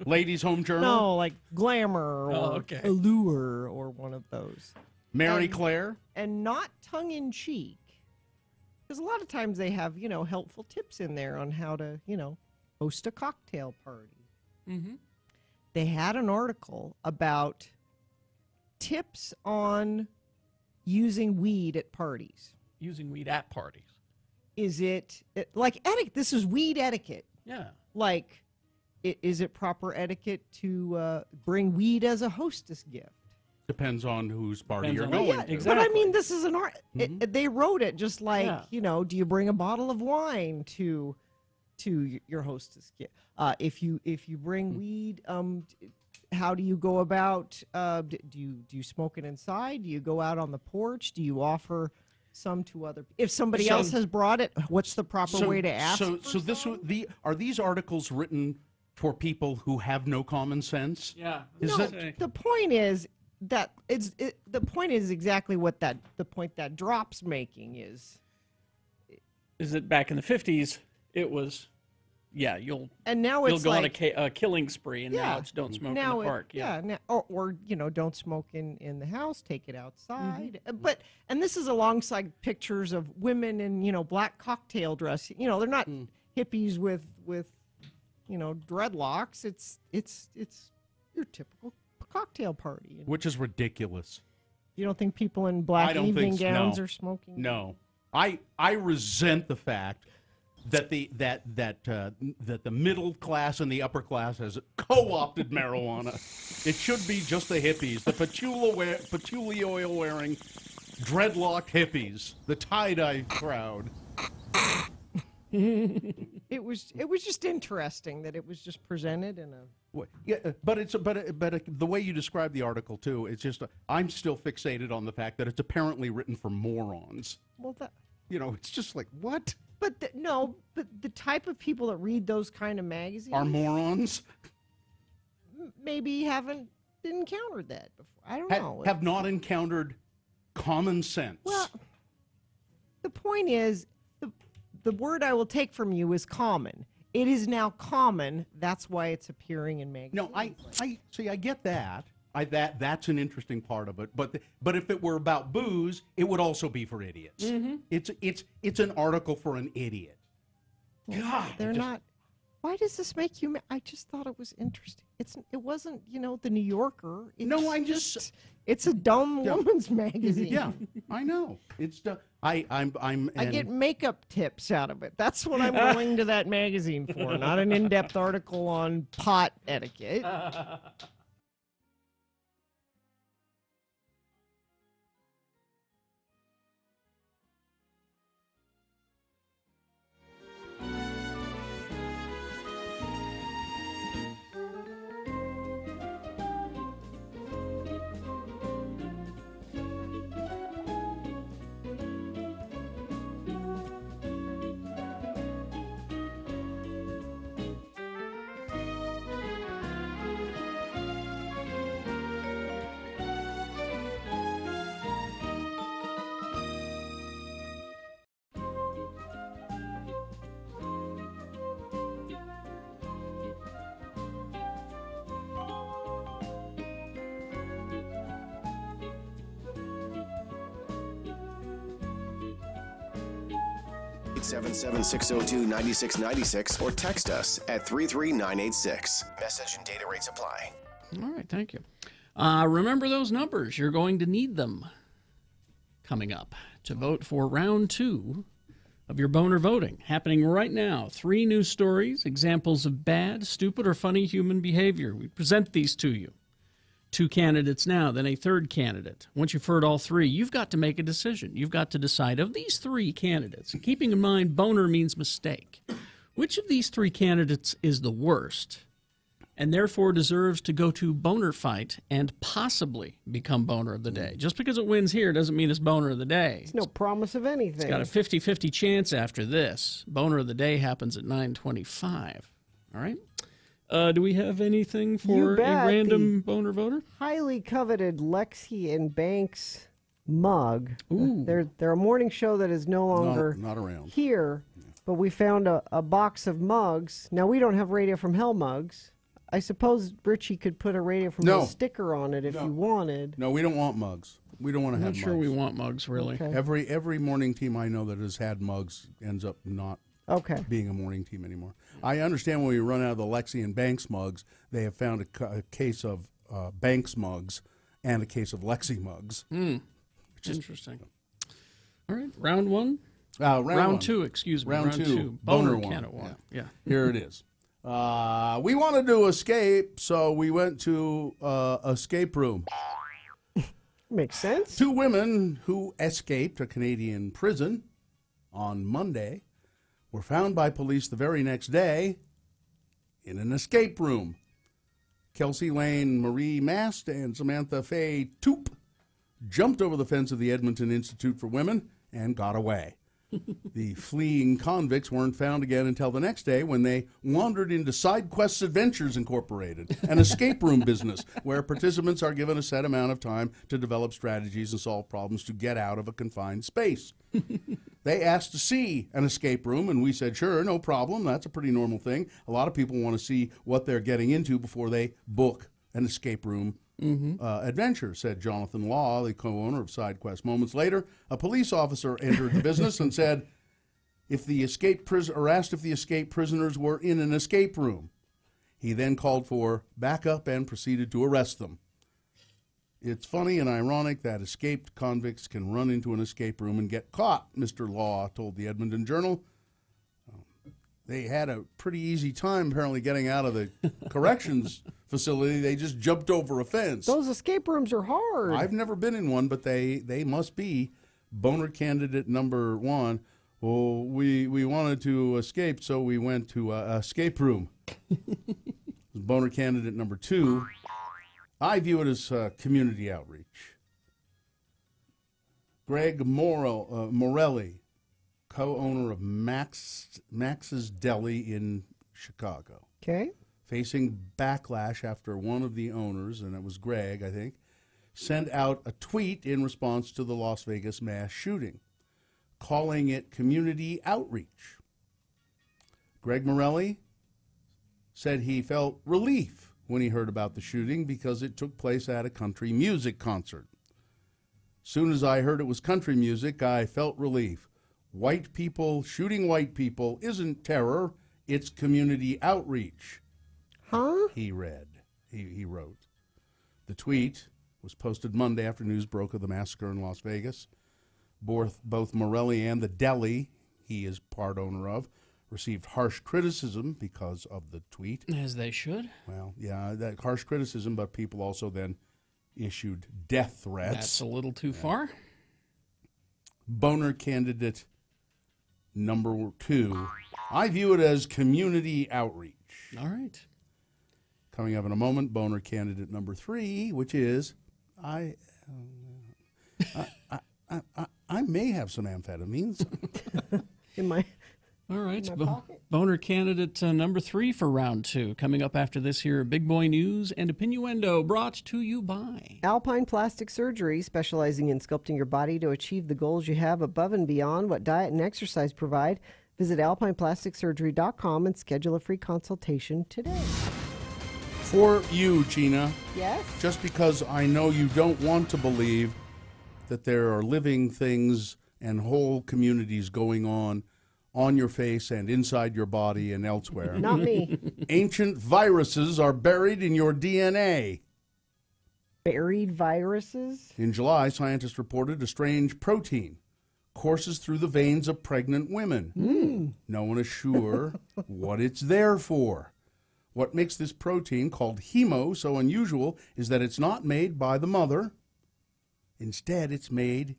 Ladies' Home Journal? No, like Glamour or Allure or one of those. Mary Claire? And not tongue-in-cheek. Because a lot of times they have, helpful tips in there on how to, host a cocktail party. Mm-hmm. They had an article about tips on using weed at parties. Using weed at parties. Is it like etiquette? This is weed etiquette. Yeah. Like, is it proper etiquette to bring weed as a hostess gift? Depends on whose party you're going to. Exactly. But I mean, this is an art. They wrote it just like, do you bring a bottle of wine to your hostess gift? If you bring weed, how do you go about? Do you smoke it inside? Do you go out on the porch? Do you offer some to other. If somebody else has brought it, what's the proper way to ask? Are these articles written for people who have no common sense? Yeah. The point is that the point is exactly what the point that Drop's making is. Is that back in the 50s, it was, you'll it's go like, on a killing spree, and now it's don't smoke in the park. Or don't smoke in the house, take it outside. And this is alongside pictures of women in black cocktail dress. They're not hippies with dreadlocks. It's your typical cocktail party, which is ridiculous. You don't think people in black evening gowns are smoking? No. I resent the fact that the middle class and the upper class has co-opted marijuana. It should be just the hippies, the patchouli oil wearing, dreadlocked hippies, the tie-dye crowd. It was just interesting that it was just presented in a. But the way you describe the article too, it's just I'm still fixated on the fact that it's apparently written for morons. Well, it's just like what? But the type of people that read those kind of magazines are morons. Maybe haven't encountered that before. I don't know. Have not encountered common sense. Well, the point is, the word I will take from you is common. It is now common. That's why it's appearing in magazines. No, I see. I get that. That's an interesting part of it. But if it were about booze, it would also be for idiots. Mm-hmm. It's an article for an idiot. God, they're not. Why does this make you? I just thought it was interesting. It wasn't the New Yorker. It's a dumb woman's magazine. Yeah, I know. It's I get makeup tips out of it. That's what I'm going to that magazine for, not an in-depth article on pot etiquette. (877-602-9696) or text us at 33986. Message and data rates apply. All right, thank you. Remember those numbers. You're going to need them coming up to vote for round 2 of your boner voting. Happening right now. 3 news stories, examples of bad, stupid, or funny human behavior. We present these to you. 2 candidates now, then a 3rd candidate. Once you've heard all 3, you've got to make a decision. You've got to decide of these 3 candidates, and keeping in mind boner means mistake, which of these 3 candidates is the worst and therefore deserves to go to Boner Fight and possibly become Boner of the Day. Just because it wins here doesn't mean it's Boner of the Day. It's no promise of anything. It's got a 50-50 chance after this. Boner of the Day happens at 9:25. All right? Do we have anything for a random boner voter? Highly coveted Lexi and Banks mug. Ooh. They're a morning show that is no longer not around here, but we found a box of mugs. Now, we don't have Radio from Hell mugs. I suppose Richie could put a Radio from Hell sticker on it if you wanted. No, we don't want mugs. We don't want to have mugs. I'm not sure we want mugs, really. Okay. Every morning team I know that has had mugs ends up not being a morning team anymore. I understand when we run out of the Lexi and Banks mugs, they have found a case of Banks mugs and a case of Lexi mugs. Interesting. All right, round 1? Round 2, excuse me. Round 2. Boner one. Can of one. Yeah. Here it is. We wanted to escape, so we went to escape room. Makes sense. 2 women who escaped a Canadian prison on Monday were found by police the very next day in an escape room. Kelsey Lane Marie Mast and Samantha Faye Toop jumped over the fence of the Edmonton Institute for Women and got away. The fleeing convicts weren't found again until the next day when they wandered into SideQuest Adventures Incorporated, an escape room business where participants are given a set amount of time to develop strategies and solve problems to get out of a confined space. They asked to see an escape room, and we said, sure, no problem. That's a pretty normal thing. A lot of people want to see what they're getting into before they book an escape room adventure, said Jonathan Law, the co-owner of SideQuest. Moments later, a police officer entered the business and said, asked if the escape prisoners were in an escape room. He then called for backup and proceeded to arrest them. It's funny and ironic that escaped convicts can run into an escape room and get caught, Mr. Law told the Edmonton Journal. They had a pretty easy time apparently getting out of the corrections facility. They just jumped over a fence. Those escape rooms are hard. I've never been in one, but they must be. Boner candidate number 1. Well, we wanted to escape, so we went to a escape room. Boner candidate number 2. I view it as community outreach. Greg Morelli, co-owner of Max's Deli in Chicago. Okay. Facing backlash after one of the owners, and it was Greg, I think, sent out a tweet in response to the Las Vegas mass shooting, calling it community outreach. Greg Morelli said he felt relief when he heard about the shooting because it took place at a country music concert. Soon as I heard it was country music, I felt relief. White people shooting white people isn't terror, it's community outreach. Huh? He wrote. The tweet was posted Monday after news broke of the massacre in Las Vegas. Both Morelli and the deli he is part owner of received harsh criticism because of the tweet. As they should. Well, yeah, that harsh criticism, but people also then issued death threats. That's a little too far. Boner candidate number 2. I view it as community outreach. All right. Coming up in a moment, Boner candidate number 3, which is I may have some amphetamines in my. All right, Boner candidate number 3 for round 2. Coming up after this here, Big Boy News and Opinioendo, brought to you by Alpine Plastic Surgery, specializing in sculpting your body to achieve the goals you have above and beyond what diet and exercise provide. Visit alpineplasticsurgery.com and schedule a free consultation today. For you, Gina. Yes? Just because I know you don't want to believe that there are living things and whole communities going on your face and inside your body and elsewhere. Not me. Ancient viruses are buried in your DNA. Buried viruses? In July, scientists reported a strange protein courses through the veins of pregnant women. No one is sure what it's there for. What makes this protein, called hemo, so unusual is that it's not made by the mother. Instead, it's made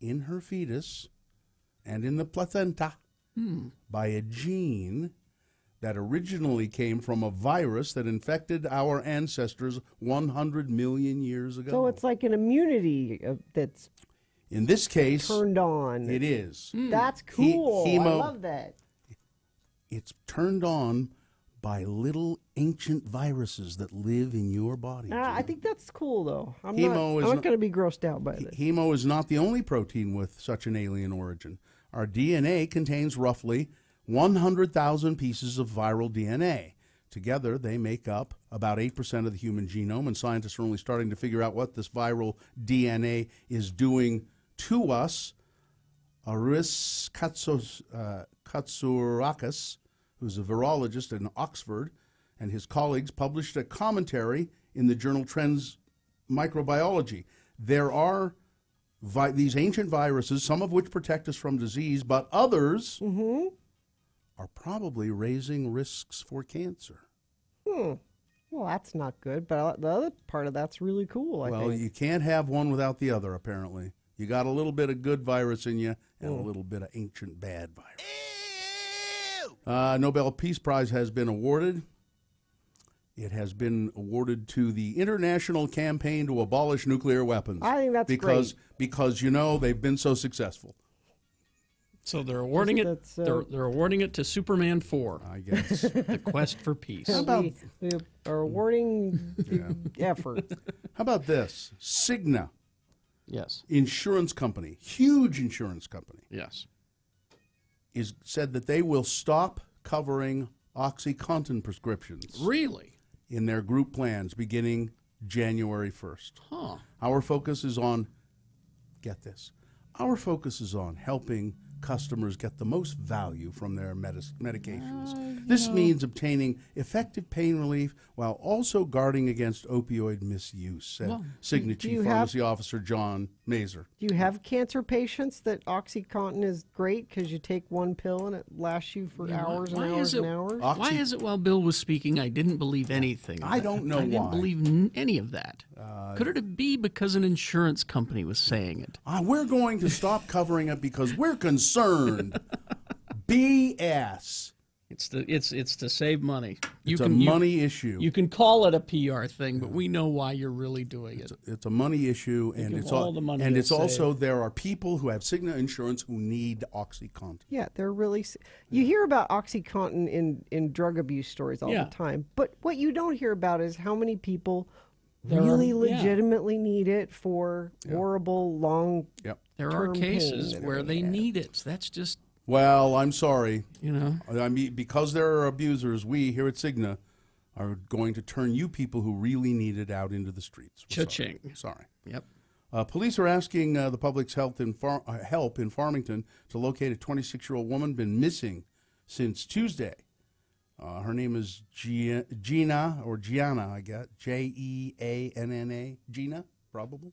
in her fetus and in the placenta by a gene that originally came from a virus that infected our ancestors 100 million years ago. So it's like an immunity that's in this case turned on. It is. That's cool. I love that. It's turned on by little ancient viruses that live in your body. I think that's cool, though. I'm not going to be grossed out by this. Hemo is not the only protein with such an alien origin. Our DNA contains roughly 100,000 pieces of viral DNA. Together, they make up about 8% of the human genome, and scientists are only starting to figure out what this viral DNA is doing to us. Aris Katsourakis, who's a virologist in Oxford, and his colleagues published a commentary in the journal Trends Microbiology. There are these ancient viruses, some of which protect us from disease, but others are probably raising risks for cancer. Well, that's not good, but the other part of that's really cool, I think. Well, you can't have one without the other, apparently. You got a little bit of good virus in you and a little bit of ancient bad virus. Nobel Peace Prize has been awarded. It has been awarded to the International Campaign to Abolish Nuclear Weapons. I think that's great. Because, you know, they've been so successful. So they're awarding it. They're awarding it to Superman 4. I guess. The Quest for Peace. How about we are awarding effort? How about this? Cigna. Yes. Insurance company, huge insurance company. Yes. Is said that they will stop covering OxyContin prescriptions. Really? In their group plans beginning January 1st. Huh. Our focus is on, get this, our focus is on helping customers get the most value from their medications. This means obtaining effective pain relief while also guarding against opioid misuse, said Cigna Chief Pharmacy Officer John Mazer. Do you have cancer patients that OxyContin is great because you take one pill and it lasts you for hours and hours and hours? Why is it while Bill was speaking, I didn't believe anything? I don't know why. I didn't believe any of that. Could it be because an insurance company was saying it? We're going to stop covering it because we're concerned. BS. It's to save money. It's a money issue. You can call it a PR thing, but we know why you're really doing it. It's a money issue, and it's all the money. And it's also there are people who have Cigna insurance who need OxyContin. Yeah, they're really. You hear about OxyContin in drug abuse stories all the time, but what you don't hear about is how many people really legitimately need it for horrible long. Yep. There are cases where they need it. That's just. Well, I'm sorry. You know, I mean, because there are abusers, we here at Cigna are going to turn you people who really need it out into the streets. Cha-ching. Sorry. Yep. Police are asking the public's help in Farmington to locate a 26-year-old woman been missing since Tuesday. Her name is Gina, or Gianna, I guess. Jeanna, Gina, probably.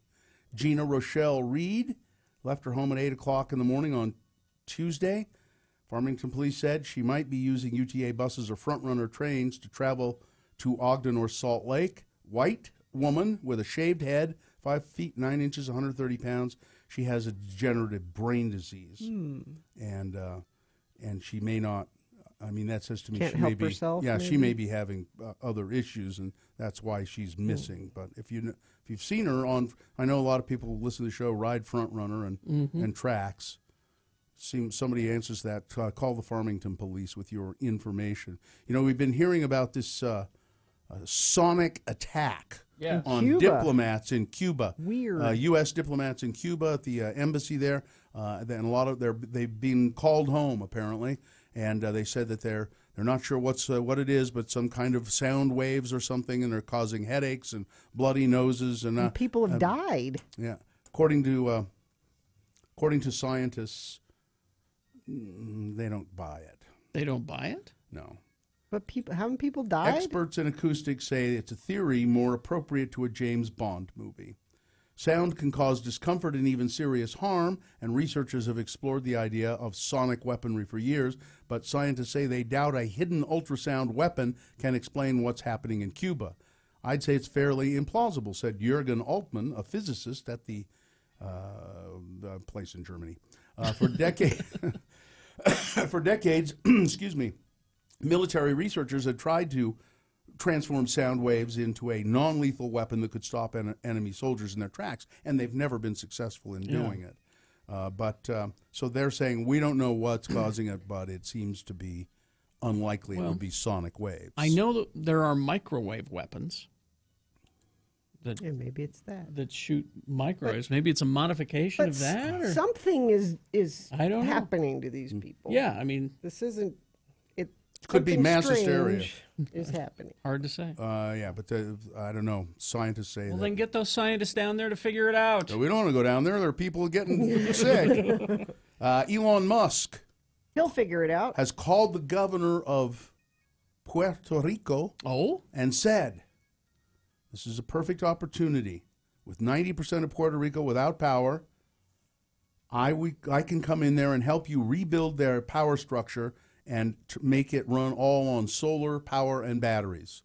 Gina Rochelle Reed left her home at 8 o'clock in the morning on Tuesday. Farmington police said she might be using UTA buses or front-runner trains to travel to Ogden or Salt Lake. White woman with a shaved head, 5 feet 9 inches, 130 pounds. She has a degenerative brain disease, and she may not. I mean, that says to me she may be. Herself, yeah, maybe? She may be having other issues, and that's why she's missing. But if you've seen her on, I know a lot of people who listen to the show ride front runner and tracks. Somebody answers that. Call the Farmington police with your information. You know, we've been hearing about this sonic attack on diplomats in Cuba. Weird. U.S. diplomats in Cuba at the embassy there. And a lot of they've been called home apparently, and they said that they're not sure what it is, but some kind of sound waves or something, and they're causing headaches and bloody noses and people have died. Yeah, according to scientists. They don't buy it. They don't buy it? No. But haven't people died? Experts in acoustics say it's a theory more appropriate to a James Bond movie. Sound can cause discomfort and even serious harm, and researchers have explored the idea of sonic weaponry for years, but scientists say they doubt a hidden ultrasound weapon can explain what's happening in Cuba. I'd say it's fairly implausible, said Jürgen Altmann, a physicist at the place in Germany. For decades, excuse me, military researchers had tried to transform sound waves into a non-lethal weapon that could stop enemy soldiers in their tracks, and they've never been successful in doing it. So they're saying we don't know what's causing it, but it seems to be unlikely it would be sonic waves. I know that there are microwave weapons. Maybe it's that shoot microwaves. Maybe it's a modification of that. Or? Something is happening to these people. Yeah, I mean, this isn't. It could be mass hysteria. Is happening. Hard to say. Yeah, but I don't know. Scientists say. Well, then get those scientists down there to figure it out. No, we don't want to go down there. There are people getting sick. Elon Musk. He'll figure it out. Has called the governor of Puerto Rico. And said, "This is a perfect opportunity. With 90% of Puerto Rico without power, I can come in there and help you rebuild their power structure and to make it run all on solar power and batteries.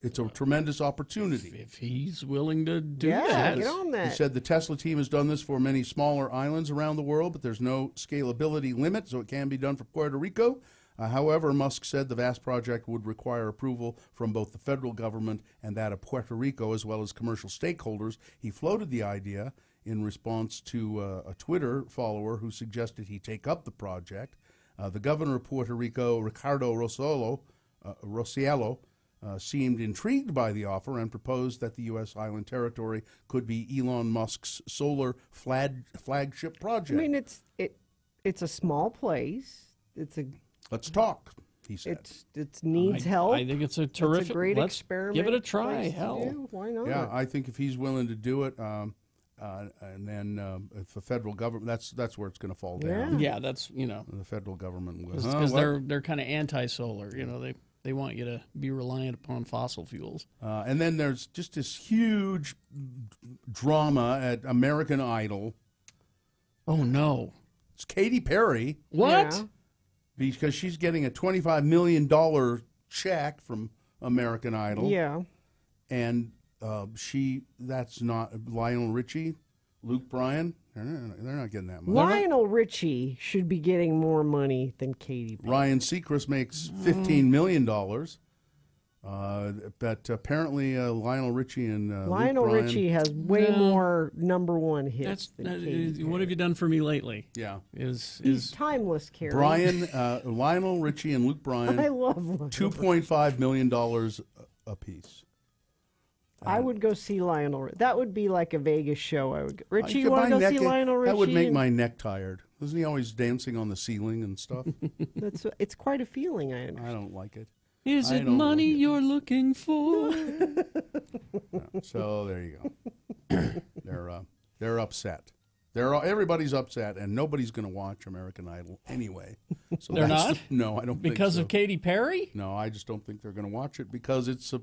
It's a tremendous opportunity." If he's willing to do that. Get on that. He said the Tesla team has done this for many smaller islands around the world, but there's no scalability limit, so it can be done for Puerto Rico. However, Musk said the vast project would require approval from both the federal government and that of Puerto Rico, as well as commercial stakeholders. He floated the idea in response to a Twitter follower who suggested he take up the project. The governor of Puerto Rico, Ricardo Rossello, seemed intrigued by the offer and proposed that the U.S. island territory could be Elon Musk's solar flagship project. I mean, it's a small place. Let's talk, he said. It needs help. I think it's a terrific. It's a great experiment. Give it a try. Hell, yeah, why not? Yeah, I think if he's willing to do it, and then if the federal government, that's where it's going to fall down. Yeah, that's the federal government will. Because they're kind of anti-solar. They want you to be reliant upon fossil fuels. And then there's just this huge drama at American Idol. Oh, no. It's Katy Perry. What? Yeah. Because she's getting a $25 million check from American Idol. Yeah. And that's not Lionel Richie, Luke Bryan. They're not getting that much. Lionel Richie should be getting more money than Katy Perry. Ryan Seacrest makes $15 million. But apparently Lionel Richie and Lionel Luke Bryan, Richie has way more #1 hits than Katy Perry. What have you done for me lately? Yeah. He's timeless, Carrie. Lionel Richie and Luke Bryan, I love Lionel $2.5 million apiece. I would go see Lionel. That would be like a Vegas show. I would go. Richie, you want want to go see Lionel Richie? That would make my neck tired. Isn't he always dancing on the ceiling and stuff? It's quite a feeling. I understand. I don't like it. Is it money you're looking for? So there you go. They're upset. Everybody's upset, and nobody's going to watch American Idol anyway. So they're not? No, I don't think so. Because of Katy Perry? No, I just don't think they're going to watch it because it's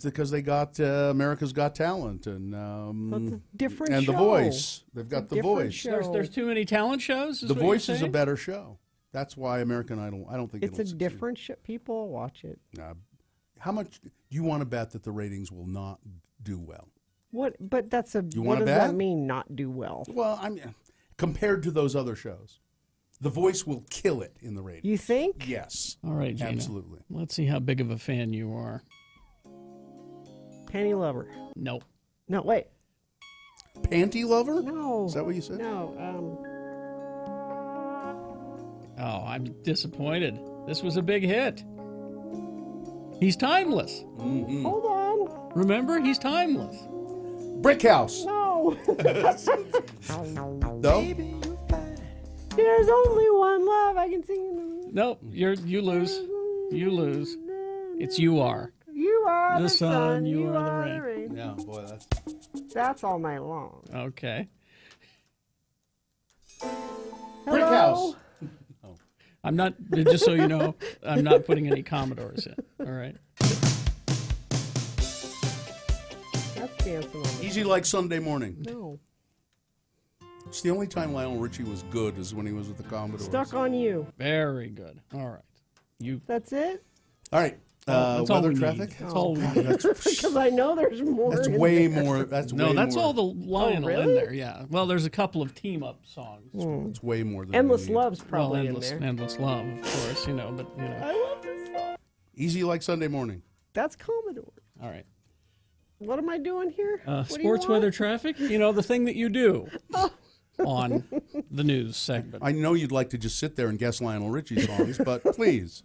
because they got America's Got Talent and different and show. The Voice. They've got The Voice. There's too many talent shows. The Voice is a better show. That's why American Idol. I don't think it's a different show. People will watch it. How much do you want to bet that the ratings will not do well? What? But that's a. You what does bet? that mean? Not do well? Well, I mean, compared to those other shows, The Voice will kill it in the ratings. You think? Yes. All right, Gina. Absolutely. Let's see how big of a fan you are. Penny Lover. Nope. No, wait. Panty Lover? No. Is that what you said? No. Oh, I'm disappointed. This was a big hit. He's timeless. Mm-hmm. Hold on. Remember, he's timeless. Brick House. No. No. There's only one love I can sing. Nope. You lose. You lose. It's You Are. You are the sun. You are the rain. Yeah, boy, that's all night long. Okay. Brick House. I'm not, just so you know, I'm not putting any Commodores in. All right. That's dancing on Easy Like Sunday Morning. No. It's the only time Lionel Richie was good is when he was with the Commodores. Stuck on You. Very good. All right. That's it? All right. That's all weather we traffic. need. That's all we need. Because I know there's more. That's in way there. more. That's No, way that's more. all the Lionel really? in there. Yeah. Well, there's a couple of team-up songs. It's way more than Endless we need. Love's probably Endless, in there. Endless Love, of course. But I love this song. Easy Like Sunday Morning. That's Commodore. All right. What am I doing here? What do you Sports, want? weather, traffic. The thing that you do on the news segment. I know you'd like to just sit there and guess Lionel Richie songs, but please.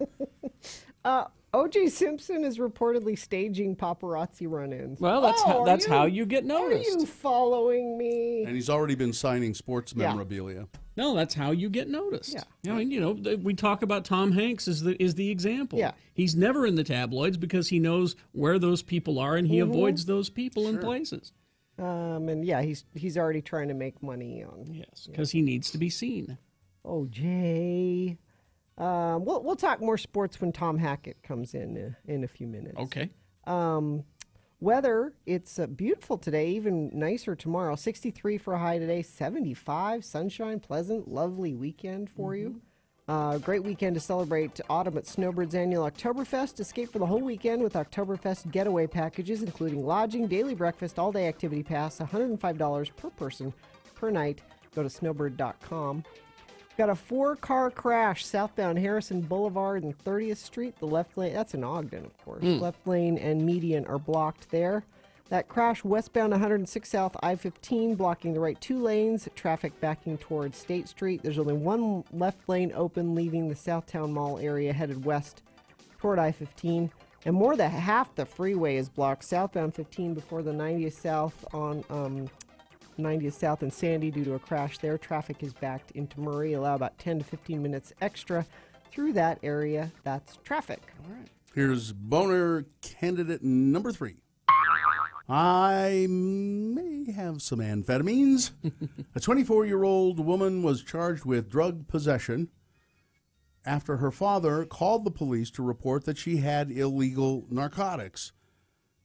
O.J. Simpson is reportedly staging paparazzi run-ins. Well, that's how you get noticed. Are you following me? And he's already been signing sports memorabilia. No, that's how you get noticed. Yeah. We talk about Tom Hanks as the example. Yeah. He's never in the tabloids because he knows where those people are and he avoids those people and places. And yeah, he's already trying to make money on. Yes, because he needs to be seen. O.J. We'll talk more sports when Tom Hackett comes in a few minutes. Okay. Weather, it's beautiful today, even nicer tomorrow. 63 for a high today, 75, sunshine, pleasant, lovely weekend for you. Great weekend to celebrate autumn at Snowbird's annual Oktoberfest. Escape for the whole weekend with Oktoberfest getaway packages, including lodging, daily breakfast, all-day activity pass, $105 per person per night. Go to snowbird.com. Got a 4-car crash southbound Harrison Boulevard and 30th Street. The left lane, that's in Ogden, of course. Left lane and median are blocked there. That crash westbound 106 South I-15, blocking the right 2 lanes, traffic backing towards State Street. There's only one left lane open, leaving the Southtown Mall area headed west toward I-15. And more than half the freeway is blocked southbound 15 before the 90th South on 90th South and Sandy due to a crash there. Traffic is backed into Murray. Allow about 10 to 15 minutes extra through that area. That's traffic. All right. Here's boner candidate number 3. I may have some amphetamines. A 24-year-old woman was charged with drug possession after her father called the police to report that she had illegal narcotics.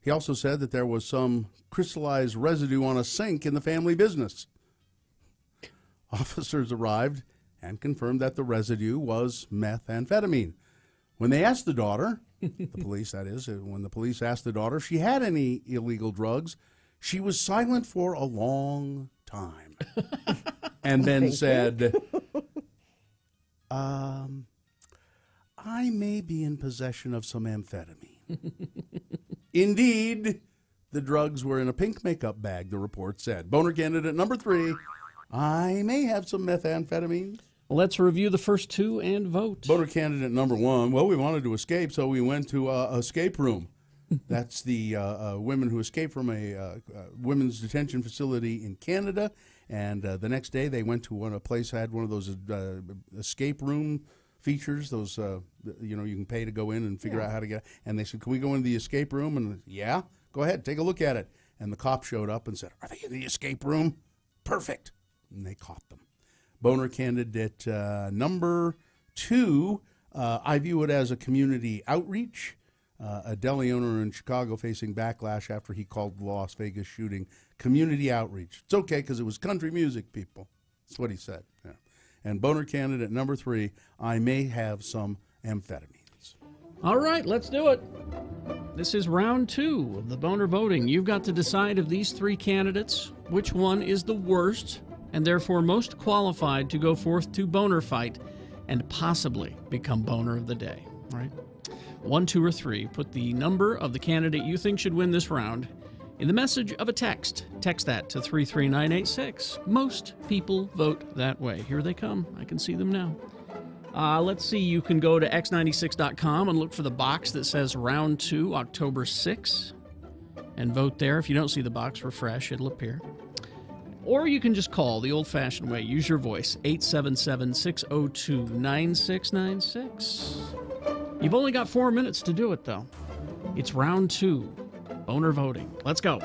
He also said that there was some crystallized residue on a sink in the family business. Officers arrived and confirmed that the residue was methamphetamine. When they asked the daughter, the police, that is, when the police asked the daughter if she had any illegal drugs, she was silent for a long time and then said, I may be in possession of some amphetamine. Indeed, the drugs were in a pink makeup bag, the report said. Boner candidate number 3, I may have some methamphetamine. Let's review the first 2 and vote. Boner candidate number 1, well, we wanted to escape, so we went to a escape room. That's the women who escaped from a women's detention facility in Canada, and the next day they went to a place that had one of those escape room features, those, you can pay to go in and figure out how to get, and they said, can we go into the escape room? And yeah, go ahead, take a look at it. And the cop showed up and said, are they in the escape room? Perfect. And they caught them. Boner candidate number 2, I view it as a community outreach. A deli owner in Chicago facing backlash after he called the Las Vegas shooting community outreach. It's okay because it was country music, people. That's what he said. Yeah. And boner candidate number 3, I may have some amphetamines. All right, let's do it. This is round 2 of the boner voting. You've got to decide of these 3 candidates which one is the worst and therefore most qualified to go forth to boner fight and possibly become boner of the day. All right? 1, 2, or 3. Put the number of the candidate you think should win this round in the message of a text. Text that to 33986. Most people vote that way. Here they come. I can see them now. Let's see. You can go to x96.com and look for the box that says round 2, October 6, and vote there. If you don't see the box, refresh. It'll appear. Or you can just call the old-fashioned way. Use your voice, 877-602-9696. You've only got 4 minutes to do it, though. It's round 2, boner voting. Let's go.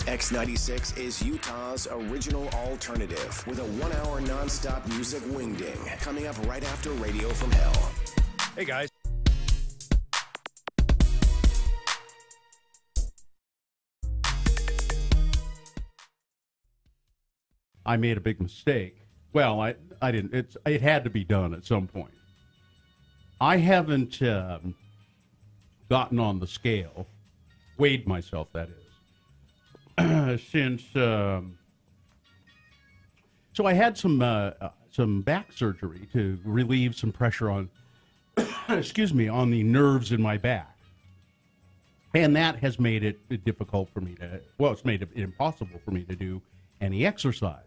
X96 is Utah's original alternative with a 1-hour nonstop music wingding coming up right after Radio from Hell. Hey, guys. I made a big mistake. Well, I didn't. It had to be done at some point. I haven't gotten on the scale, weighed myself, that is, since. So I had some back surgery to relieve some pressure on, excuse me, on the nerves in my back, and that has made it difficult for me to. Well, it's made it impossible for me to do any exercise.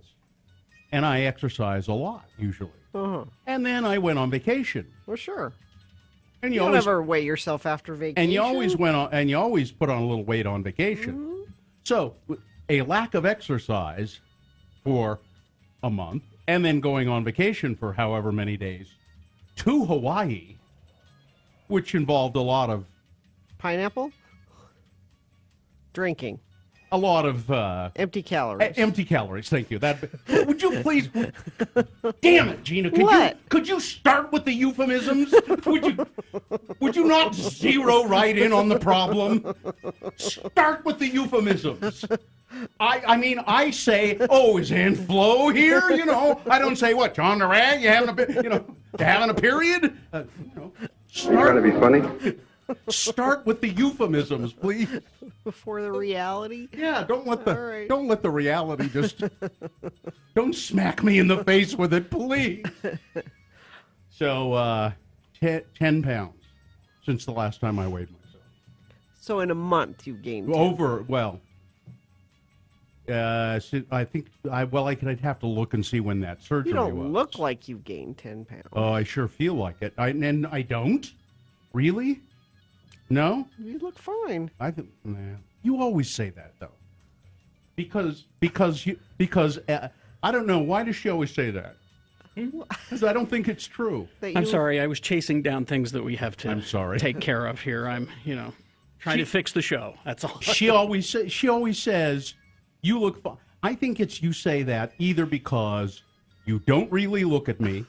And I exercise a lot, usually. Uh-huh. And then I went on vacation. Well, sure. And you don't ever weigh yourself after vacation. And you always put on a little weight on vacation. Mm-hmm. So a lack of exercise for a month, and then going on vacation for however many days to Hawaii, which involved a lot of pineapple, drinking. A lot of empty calories. Empty calories. Thank you. That would you please? Damn it, Gina! Could you start with the euphemisms? Would you not zero right in on the problem? Start with the euphemisms. I say, oh, is Ann Flo here? I don't say what, John the Rag. You having a period? You're trying to be funny. Start with the euphemisms, please. Before the reality? Yeah, don't let the reality just don't smack me in the face with it, please. So 10 pounds since the last time I weighed myself. So in a month, you've gained 10 over. Well, I think I'd have to look and see when that surgery was. You don't look like you've gained 10 pounds. Oh, I sure feel like it. And I don't. Really? No. You look fine. I think. Nah. You always say that though. Because I don't know, why does she always say that? Because I don't think it's true. I'm sorry, I was chasing down things that we have to take care of here. I'm, trying to fix the show. That's all. She always says, you look fine. I think it's you say that either because you don't really look at me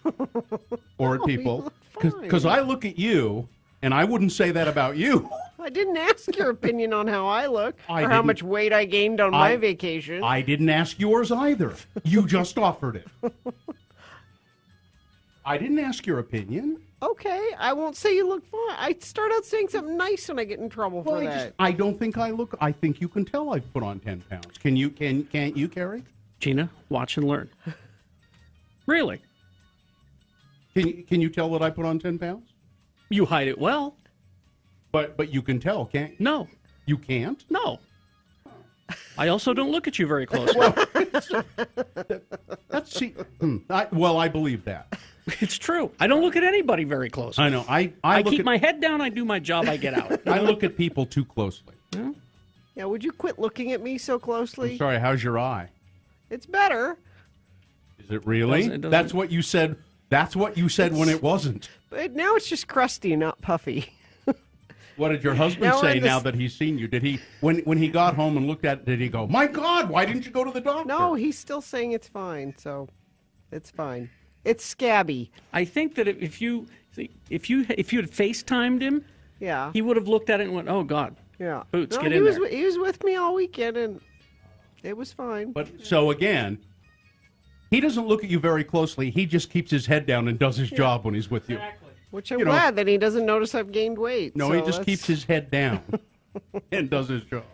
or at people. Because I look at you, and I wouldn't say that about you. I didn't ask your opinion on how I look or how much weight I gained on my vacation. I didn't ask yours either. You just offered it. I didn't ask your opinion. Okay, I won't say you look fine. I start out saying something nice when I get in trouble for that. I don't think I look. I think you can tell I've put on 10 pounds. Can't you, Carrie? Gina, watch and learn. Really? Can you tell that I put on 10 pounds? You hide it well. But you can tell, can't you? No. You can't? No. I also don't look at you very closely. I believe that. It's true. I don't look at anybody very closely. I know. I keep my head down. I do my job. I get out. I look at people too closely. Yeah, would you quit looking at me so closely? I'm sorry, how's your eye? It's better. Is it really? It doesn't... That's what you said. That's what you said when it wasn't. But now it's just crusty, not puffy. What did your husband say now that he's seen you? Did he, when he got home and looked at it, did he go, "My God, why didn't you go to the doctor?" No, he's still saying it's fine, so it's fine. It's scabby. I think that if you had FaceTimed him, yeah, he would have looked at it and went, "Oh God, yeah, Boots, get in there." He was with me all weekend, and it was fine. But so again, he doesn't look at you very closely. He just keeps his head down and does his job when he's with you. Exactly. Which I'm glad that he doesn't notice I've gained weight. No, so he just keeps his head down and does his job.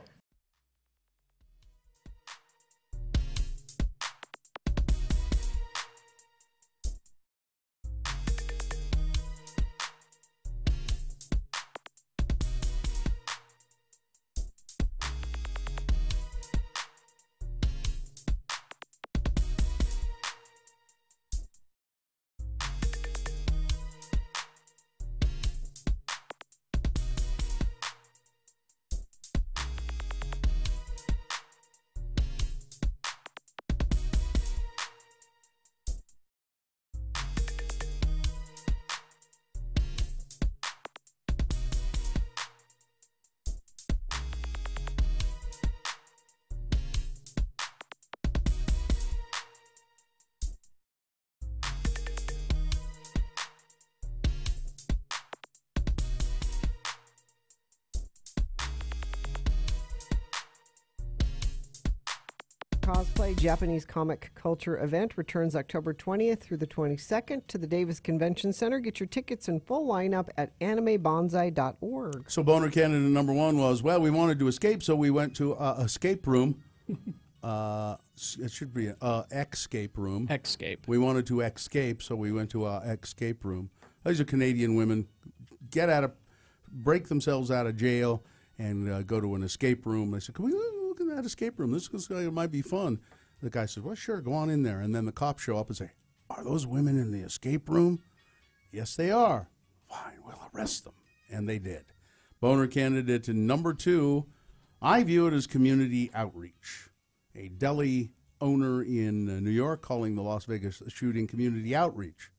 Cosplay Japanese Comic Culture event returns October 20th through the 22nd to the Davis Convention Center. Get your tickets and full lineup at animebonsai.org. So Boner candidate number one was, well, we wanted to escape, so we went to escape room. It should be escape room. Escape. We wanted to escape, so we went to escape room. These are Canadian women break themselves out of jail and go to an escape room. They said, "Can we look at that escape room? This might be fun." The guy said, "Well, sure, go on in there." And then the cops show up and say, "Are those women in the escape room?" "Yes, they are." "Fine, we'll arrest them." And they did. Boner candidate number two, I view it as community outreach. A deli owner in New York calling the Las Vegas shooting community outreach.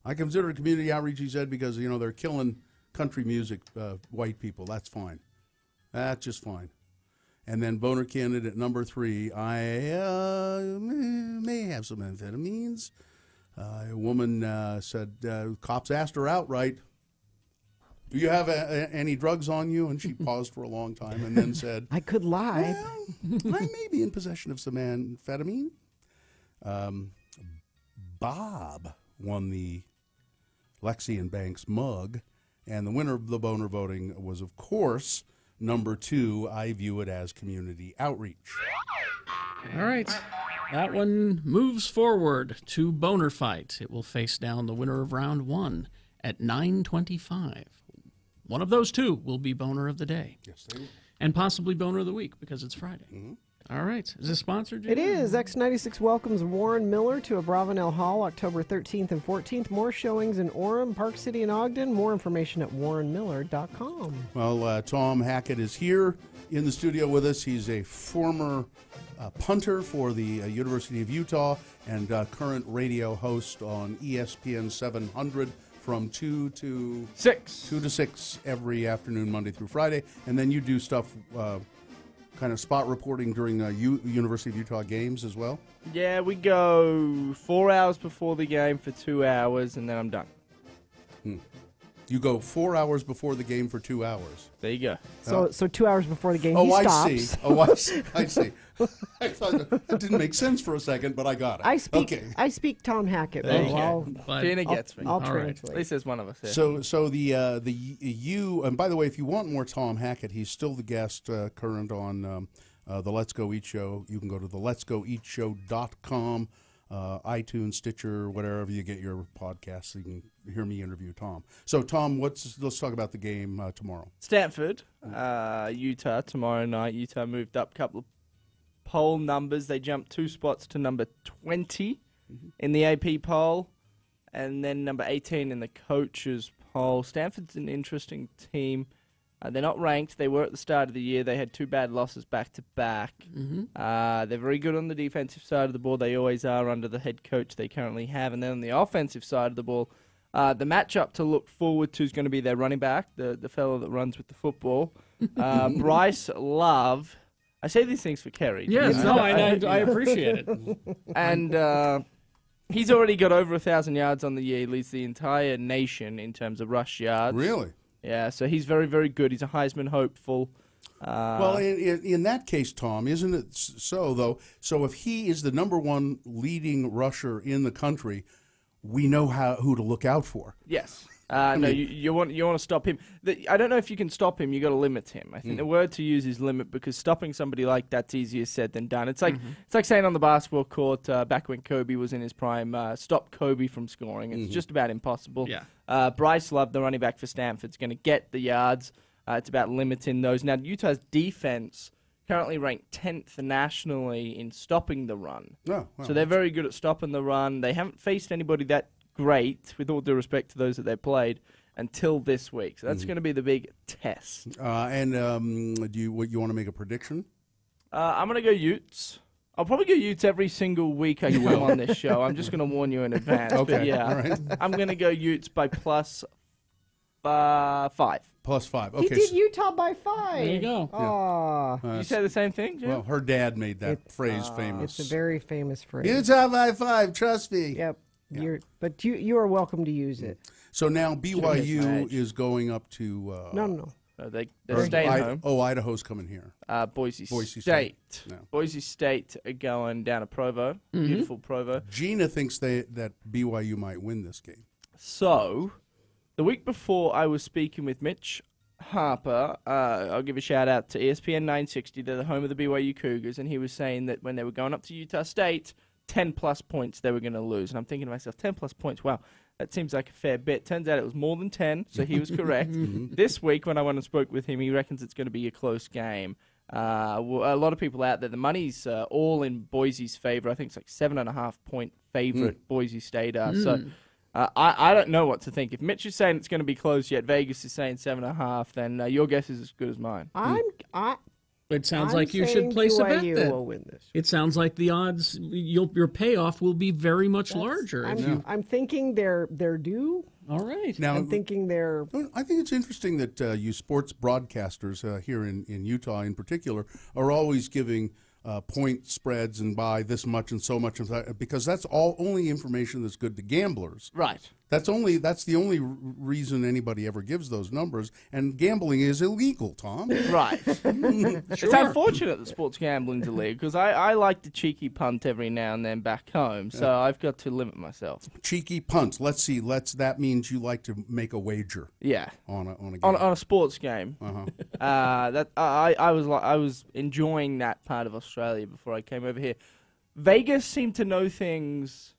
I consider it community outreach, he said, because, they're killing country music, white people. That's fine. That's just fine. And then Boner candidate number three, I may have some amphetamines. A woman said, cops asked her outright, "Do you have any drugs on you?" And she paused for a long time and then said, "I could lie. Well, I may be in possession of some amphetamine." Bob won the Lexi and Banks mug, and the winner of the Boner voting was, of course, number two. I view it as community outreach. All right. That one moves forward to Boner Fight. It will face down the winner of round one at 9:25. One of those two will be Boner of the Day. Yes, they will. And possibly Boner of the Week because it's Friday. Mm-hmm. All right. Is this sponsored? It is. X96 welcomes Warren Miller to Abravanel Hall October 13th and 14th. More showings in Orem, Park City, and Ogden. More information at warrenmiller.com. Well, Tom Hackett is here in the studio with us. He's a former punter for the University of Utah and current radio host on ESPN 700 from 2 to 6 every afternoon, Monday through Friday. And then you do stuff, kind of spot reporting during University of Utah games as well? Yeah, we go 4 hours before the game for 2 hours, and then I'm done. You go 4 hours before the game for 2 hours. There you go. So 2 hours before the game, he stops. I see. I see. I thought that didn't make sense for a second, but I got it. I speak Tom Hackett. Gina gets me. I'll translate. At least there's one of us here. So the you, and by the way, if you want more Tom Hackett, he's still the guest current on the Let's Go Eat Show. You can go to the letsgoeatshow.com, iTunes, Stitcher, whatever you get your podcasts, so you can hear me interview Tom. So Tom, let's talk about the game tomorrow. Stanford, Utah tomorrow night. Utah moved up a couple of poll numbers. They jumped 2 spots to number 20 in the AP poll, and then number 18 in the coaches poll. Stanford's an interesting team. They're not ranked. They were at the start of the year. They had 2 bad losses back to back. They're very good on the defensive side of the ball. They always are under the head coach they currently have. And then on the offensive side of the ball, the matchup to look forward to is going to be their running back, the fellow that runs with the football, Bryce Love. I say these things for Kerry. Yes, I appreciate it. And he's already got over 1,000 yards on the year. He leads the entire nation in terms of rush yards. Really? Yeah, so he's very, very good. He's a Heisman hopeful. Well, in that case, Tom, isn't it so, though? So if he is the number 1 leading rusher in the country, we know who to look out for. Yes. You want to stop him. I don't know if you can stop him. You got to limit him. I think the word to use is limit, because stopping somebody like that's easier said than done. It's like saying on the basketball court back when Kobe was in his prime, stop Kobe from scoring. It's just about impossible. Yeah. Bryce Love, the running back for Stanford, is going to get the yards. It's about limiting those. Now Utah's defense currently ranked 10th nationally in stopping the run. Oh, wow. So they're very good at stopping the run. They haven't faced anybody that great, with all due respect to those that they've played, until this week. So that's going to be the big test. And do you want to make a prediction? I'm going to go Utes. I'll probably go Utes every single week I come on this show. I'm just going to warn you in advance. Okay, but yeah, all right. I'm going to go Utes by plus 5. Plus 5. Okay. He did Utah by 5. There you go. Aw. You say the same thing, Jim? Well, her dad made that phrase famous. It's a very famous phrase. Utah by 5, trust me. Yep. But you are welcome to use it. So now BYU is going up to... No. They're staying home. Oh, Idaho's coming here. Boise State. No. Boise State are going down to Provo. Beautiful Provo. Gina thinks that BYU might win this game. So, the week before I was speaking with Mitch Harper, I'll give a shout out to ESPN 960. They're the home of the BYU Cougars, and he was saying that when they were going up to Utah State, 10-plus points they were going to lose. And I'm thinking to myself, 10-plus points, wow, that seems like a fair bit. Turns out it was more than 10, so he was correct. This week, when I went and spoke with him, he reckons it's going to be a close game. A lot of people out there, the money's all in Boise's favor. I think it's like 7.5-point favorite Boise State are. So I don't know what to think. If Mitch is saying it's going to be close, yet Vegas is saying 7.5, then your guess is as good as mine. It sounds like you should place a bet then. Will win this. It sounds like the odds, your payoff will be very much larger. I'm thinking they're due. All right. Now, I'm thinking they're... I think it's interesting that you sports broadcasters here in Utah in particular are always giving point spreads and by this much and so much, because that's only information that's good to gamblers. Right. That's the only reason anybody ever gives those numbers, and gambling is illegal, Tom. Right. It's unfortunate that sports gambling's illegal, because I like to cheeky punt every now and then back home, so I've got to limit myself. Cheeky punt. Let's see. That means you like to make a wager. Yeah. On a game. On a sports game. Uh-huh. I was enjoying that part of Australia before I came over here. Vegas seemed to know things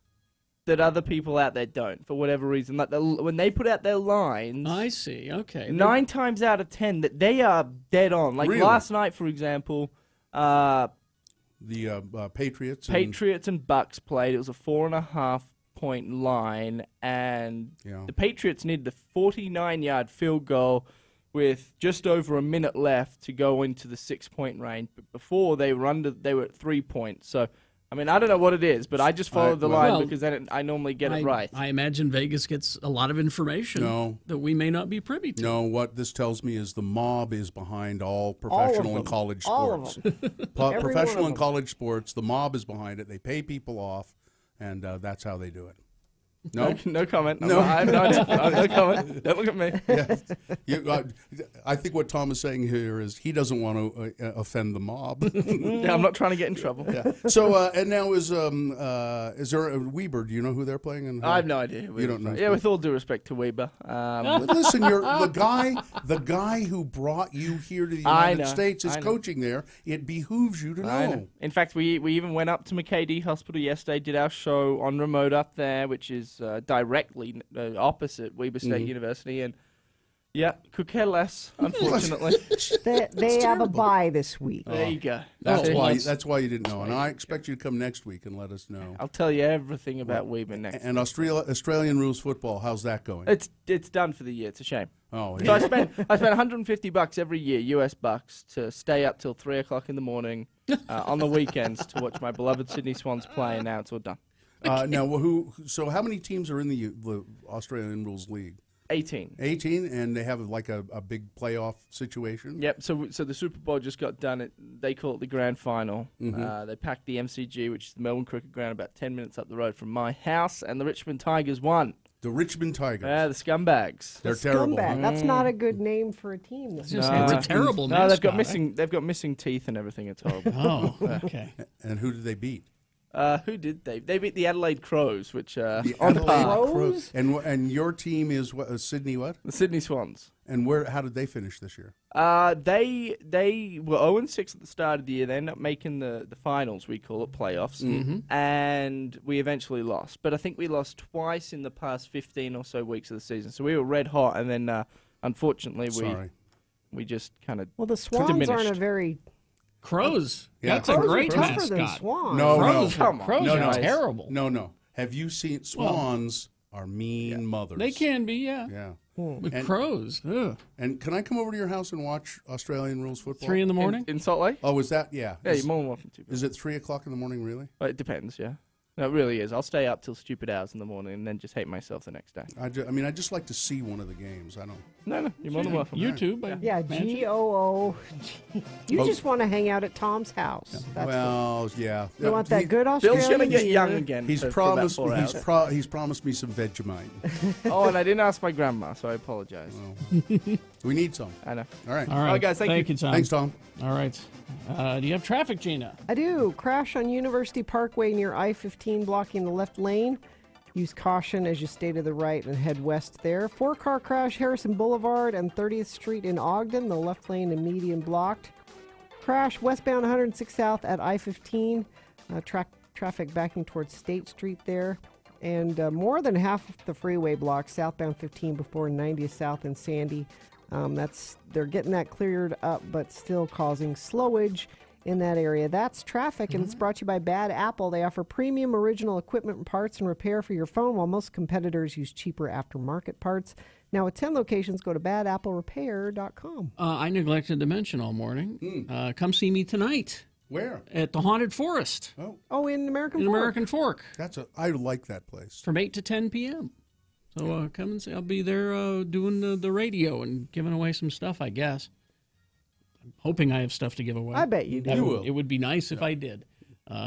that other people out there don't, for whatever reason. Like when they put out their lines, I see. Okay. 9 times out of 10 that they are dead on. Like Really? last night, for example, The Patriots. Patriots and Bucks played. It was a 4.5-point line, and the Patriots needed a 49-yard field goal with just over a minute left to go into the 6-point range. But before they were at 3 points. So, I mean, I don't know what it is, but I just followed the line because then I normally get it right. I imagine Vegas gets a lot of information that we may not be privy to. No, what this tells me is the mob is behind all professional and college sports. Professional and college sports, the mob is behind it. They pay people off, and that's how they do it. No, no comment. No, no comment. Don't look at me. Yeah. I think what Tom is saying here is he doesn't want to offend the mob. Yeah, I'm not trying to get in trouble. Yeah. So and now is there a Weber? Do you know who they're playing? And I have no idea. You don't know? Yeah, with all due respect to Weber. Listen, you're the guy who brought you here to the United States is coaching there. It behooves you to know. In fact, we even went up to McKay Hospital yesterday, did our show on remote up there, which is directly opposite Weber State University, and could care less, unfortunately. They have a bye this week. There you go. That's why you didn't know, and I expect you to come next week and let us know. I'll tell you everything about Weber next. And Australian rules football, how's that going? It's done for the year. It's a shame. Oh, yeah. So I spend $150 every year, US bucks, to stay up till 3 o'clock in the morning on the weekends to watch my beloved Sydney Swans play, and now it's all done. Now, so how many teams are in the Australian Rules League? 18. 18, and they have like a big playoff situation? Yep, so the Super Bowl just got done. They call it the Grand Final. They packed the MCG, which is the Melbourne Cricket Ground, about 10 minutes up the road from my house, and the Richmond Tigers won. The Richmond Tigers? Yeah, the Scumbags. They're terrible. Huh? That's not a good name for a team. It's a terrible mascot. No, they've got missing teeth and everything. It's horrible. Oh, okay. And who did they beat? Who did they? They beat the Adelaide Crows, which the Adelaide Crows. And your team is what? Sydney what? The Sydney Swans. And how did they finish this year? They were 0-6 at the start of the year. They ended up making the finals, we call it playoffs, and we eventually lost. But I think we lost twice in the past 15 or so weeks of the season. So we were red hot, and then unfortunately we just kind of the Swans diminished. aren't a very Crows. Yeah. That's a great tougher than mascot. Swans. No, Crows are terrible. No. Have you seen Swans are mean mothers? They can be, yeah. Yeah. But crows. Ugh. And can I come over to your house and watch Australian rules football? 3 in the morning? In Salt Lake? Oh, is that? Yeah. Yeah, you're more than welcome to. Is it 3 o'clock in the morning, really? Well, it depends, yeah. No, it really is. I'll stay up till stupid hours in the morning and then just hate myself the next day. I just like to see one of the games. I don't. No, you're more than welcome. YouTube. Yeah, GOOG. You just want to hang out at Tom's house. Yeah. Yeah. You want that good Australian Bill's gonna get beer. young again. He's promised. He's promised me some Vegemite. Oh, and I didn't ask my grandma, so I apologize. We need some. I know. All right. All right, guys. Thank you, Tom. Thanks, Tom. All right. Do you have traffic, Gina? I do. Crash on University Parkway near I-15 blocking the left lane. Use caution as you stay to the right and head west there. 4-car crash Harrison Boulevard and 30th Street in Ogden. The left lane and median blocked. Crash westbound 106 South at I-15. Traffic backing towards State Street there. And more than half of the freeway blocked southbound 15 before 90th South in Sandy. They're getting that cleared up, but still causing slowage in that area. That's traffic, and it's brought to you by Bad Apple. They offer premium original equipment and parts and repair for your phone, while most competitors use cheaper aftermarket parts. Now, with 10 locations, go to badapplerepair.com. I neglected to mention all morning. Come see me tonight. Where? At the Haunted Forest. Oh, in American Fork. American Fork. I like that place. From 8 to 10 p.m. So come and see. I'll be there doing the radio and giving away some stuff, I guess. I'm hoping I have stuff to give away. I bet you do. It would be nice if I did.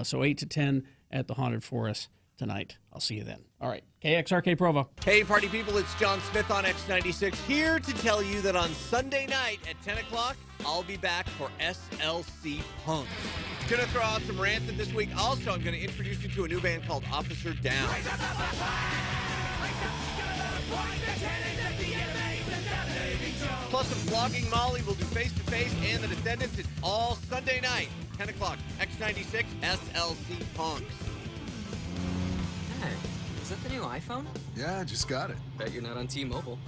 So 8 to 10 at the Haunted Forest tonight. I'll see you then. All right. KXRK Provo. Hey, party people. It's John Smith on X96 here to tell you that on Sunday night at 10 o'clock, I'll be back for SLC Punk. Gonna throw out some ranting this week. Also, I'm gonna introduce you to a new band called Officer Down. Plus some vlogging Molly. We'll do face-to-face and the Descendants. It's all Sunday night, 10 o'clock. X96, SLC Punks. Hey, Is that the new iPhone? Yeah, I just got it. Bet you're not on T-Mobile.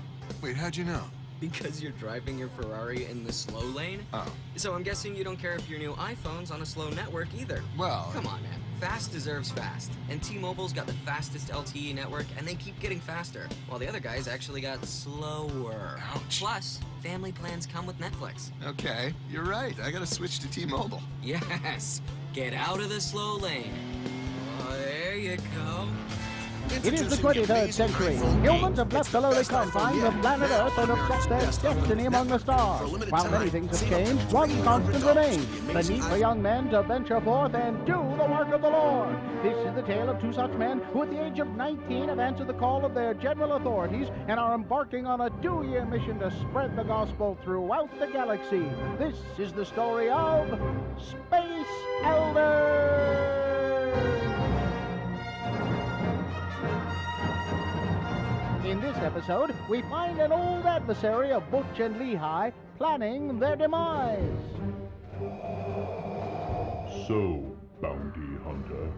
Wait, how'd you know? Because you're driving your Ferrari in the slow lane? Oh. So I'm guessing you don't care if your new iPhone's on a slow network either. Well... Come on, man. Fast deserves fast. And T-Mobile's got the fastest LTE network, and they keep getting faster, while the other guys actually got slower. Ouch. Plus, family plans come with Netflix. Okay, you're right. I gotta switch to T-Mobile. Yes. Get out of the slow lane. Oh, there you go. It is the 23rd century. Humans have left the lowly confines of planet Earth and have set their destiny among the stars. While many things have changed, one constant remains: the need for young men to venture forth and do the work of the Lord. This is the tale of two such men who at the age of 19 have answered the call of their general authorities and are embarking on a 2-year mission to spread the gospel throughout the galaxy. This is the story of Space Elders! In this episode, we find an old adversary of Butch and Lehigh planning their demise. So, bounty hunter,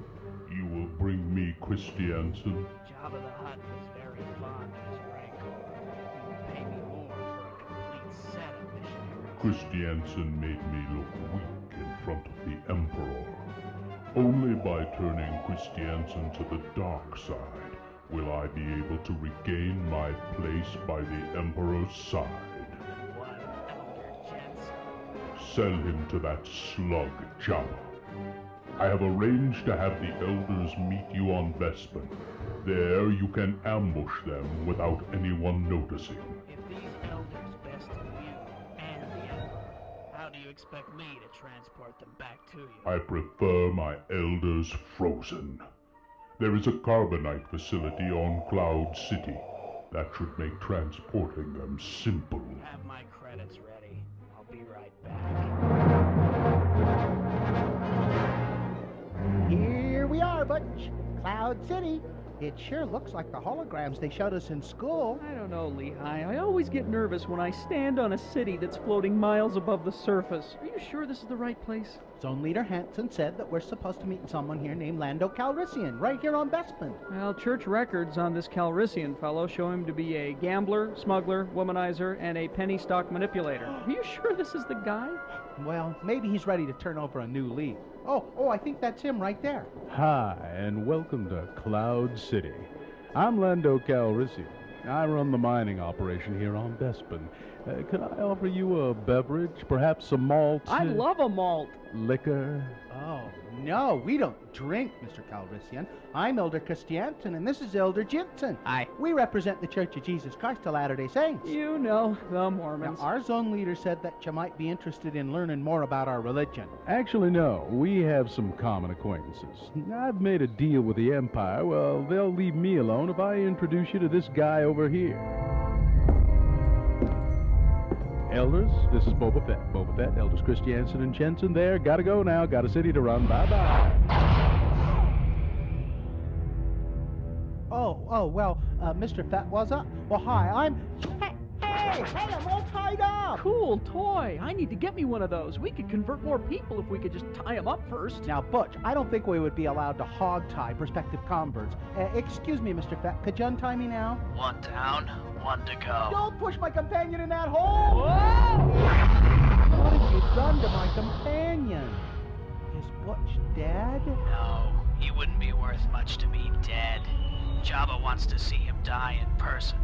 you will bring me Christiansen? Jabba the Hutt was very fond of his rancor. He would pay me more for a complete set of missionaries. Christiansen made me look weak in front of the Emperor. Only by turning Christiansen to the dark side will I be able to regain my place by the Emperor's side. One Elder Jensen. Sell him to that slug, Jabba. I have arranged to have the elders meet you on Bespin. There you can ambush them without anyone noticing. If these elders bested you and the Emperor, how do you expect me to transport them back to you? I prefer my elders frozen. There is a carbonite facility on Cloud City. That should make transporting them simple. Have my credits ready. I'll be right back. Here we are, Butch. Cloud City. It sure looks like the holograms they showed us in school. I don't know, Lehigh. I always get nervous when I stand on a city that's floating miles above the surface. Are you sure this is the right place? Zone Leader Hanson said that we're supposed to meet someone here named Lando Calrissian, right here on Bespin. Well, church records on this Calrissian fellow show him to be a gambler, smuggler, womanizer, and a penny stock manipulator. Are you sure this is the guy? Well, maybe he's ready to turn over a new leaf. Oh, I think that's him right there. Hi, and welcome to Cloud City. I'm Lando Calrissian. I run the mining operation here on Bespin. Could I offer you a beverage? Perhaps some malt? I love a malt. Liquor? Oh, no, we don't drink, Mr. Calrissian. I'm Elder Christiansen, and this is Elder Jensen. Hi. We represent the Church of Jesus Christ of Latter-day Saints. You know, the Mormons. Now, our zone leader said that you might be interested in learning more about our religion. Actually, no. We have some common acquaintances. I've made a deal with the Empire. Well, they'll leave me alone if I introduce you to this guy over here. Elders, this is Boba Fett. Boba Fett, Elders Christiansen and Jensen there. Gotta go now. Got a city to run. Bye-bye. Well, Mr. Fett was up. Well, hi, I'm... Hey, I'm all tied up. Cool toy. I need to get me one of those. We could convert more people if we could just tie them up first. Now, Butch, I don't think we would be allowed to hog-tie prospective converts. Excuse me, Mr. Fett, could you untie me now? One down, one to go. Don't push my companion in that hole! Whoa! What have you done to my companion? Is Butch dead? No, he wouldn't be worth much to me dead. Jabba wants to see him die in person.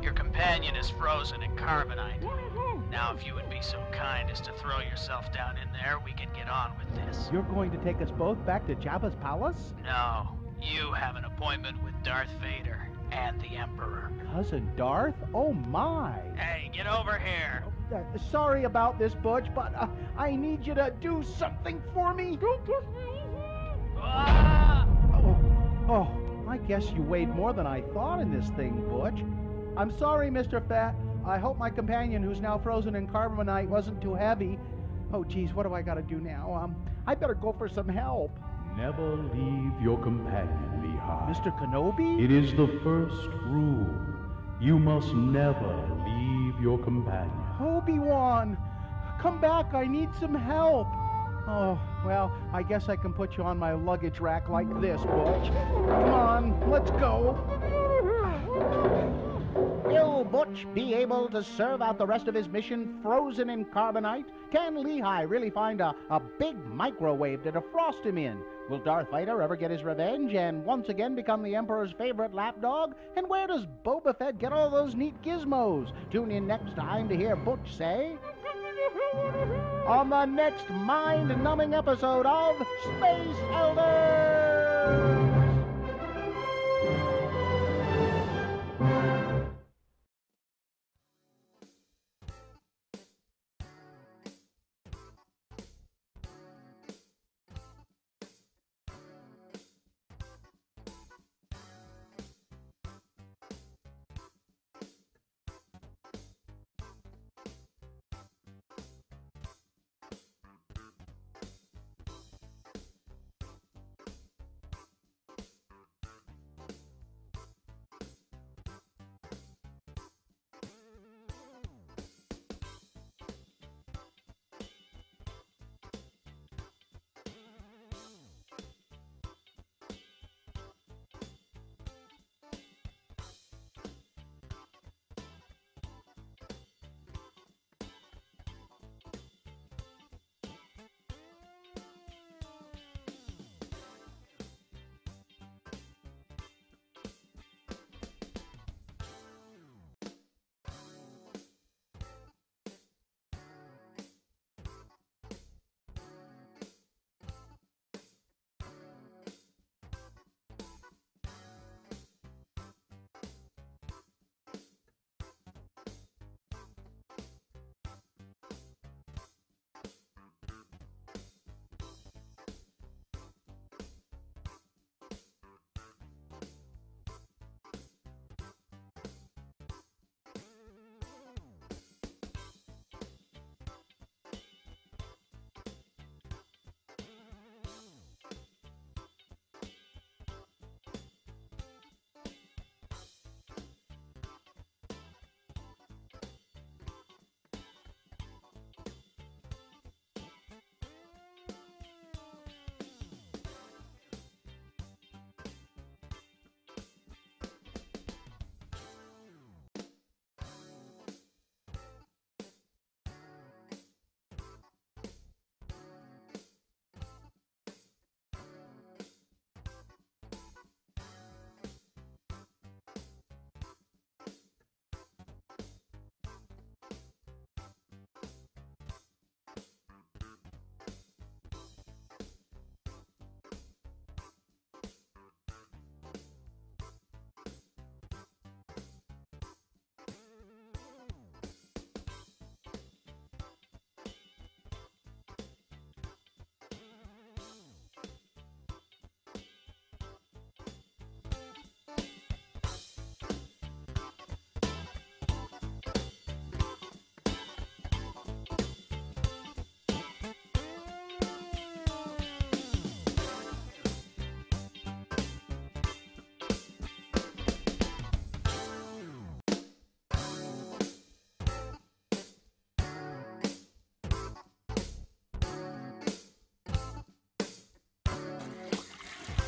Your companion is frozen in carbonite. Now, if you would be so kind as to throw yourself down in there, we can get on with this. You're going to take us both back to Jabba's palace? No, you have an appointment with Darth Vader and the Emperor. Cousin Darth? Oh, my. Hey, get over here. Sorry about this, Butch, but I need you to do something for me. Don't push me. Ah! Oh, I guess you weighed more than I thought in this thing, Butch. I'm sorry, Mr. Fett. I hope my companion, who's now frozen in carbonite, wasn't too heavy. Oh, geez, what do I got to do now? I better go for some help. Never leave your companion, Lehigh. Mr. Kenobi? It is the first rule. You must never leave your companion. Obi-Wan, come back. I need some help. Oh, Well, I guess I can put you on my luggage rack like this, Butch. Come on, let's go. Will Butch be able to serve out the rest of his mission frozen in carbonite? Can Lehigh really find a big microwave to defrost him in? Will Darth Vader ever get his revenge and once again become the Emperor's favorite lapdog? And where does Boba Fett get all those neat gizmos? Tune in next time to hear Butch say... on the next mind-numbing episode of Space Elders!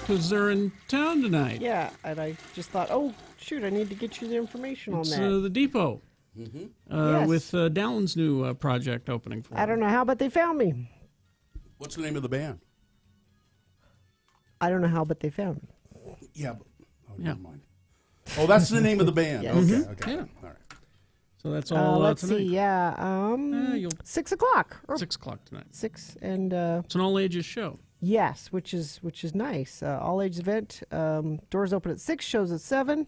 Because they're in town tonight. Yeah, and I just thought, oh, shoot, I need to get you the information It's on that. The Depot. Yes. With Dallon's new project opening for I don't know how, but they found me. What's the name of the band? I don't know how, but they found me. Yeah, but never mind. Oh, that's the name of the band. Yes. Okay, okay. Yeah. All right. So that's all Let's tonight. see, yeah. 6 o'clock. 6 o'clock tonight. 6 and... it's an all-ages show. Yes, which is nice. All-ages event. Doors open at 6, shows at 7.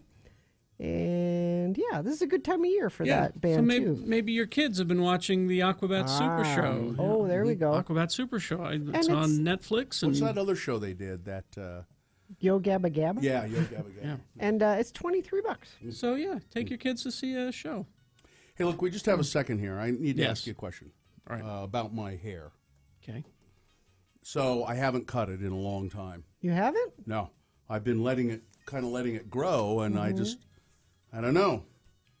And, yeah, this is a good time of year for that band, so too. Maybe your kids have been watching the Aquabat Super Show. Oh, there we go. Aquabat Super Show. It's on Netflix. What's that other show they did? That Yo Gabba Gabba? Yeah, Yo Gabba Gabba. Yeah. And it's $23. So, yeah, take your kids to see a show. Hey, look, we just have a second here. I need to Yes. ask you a question All right. about my hair. Okay. So I haven't cut it in a long time. You haven't? No. I've been letting it grow, and I don't know.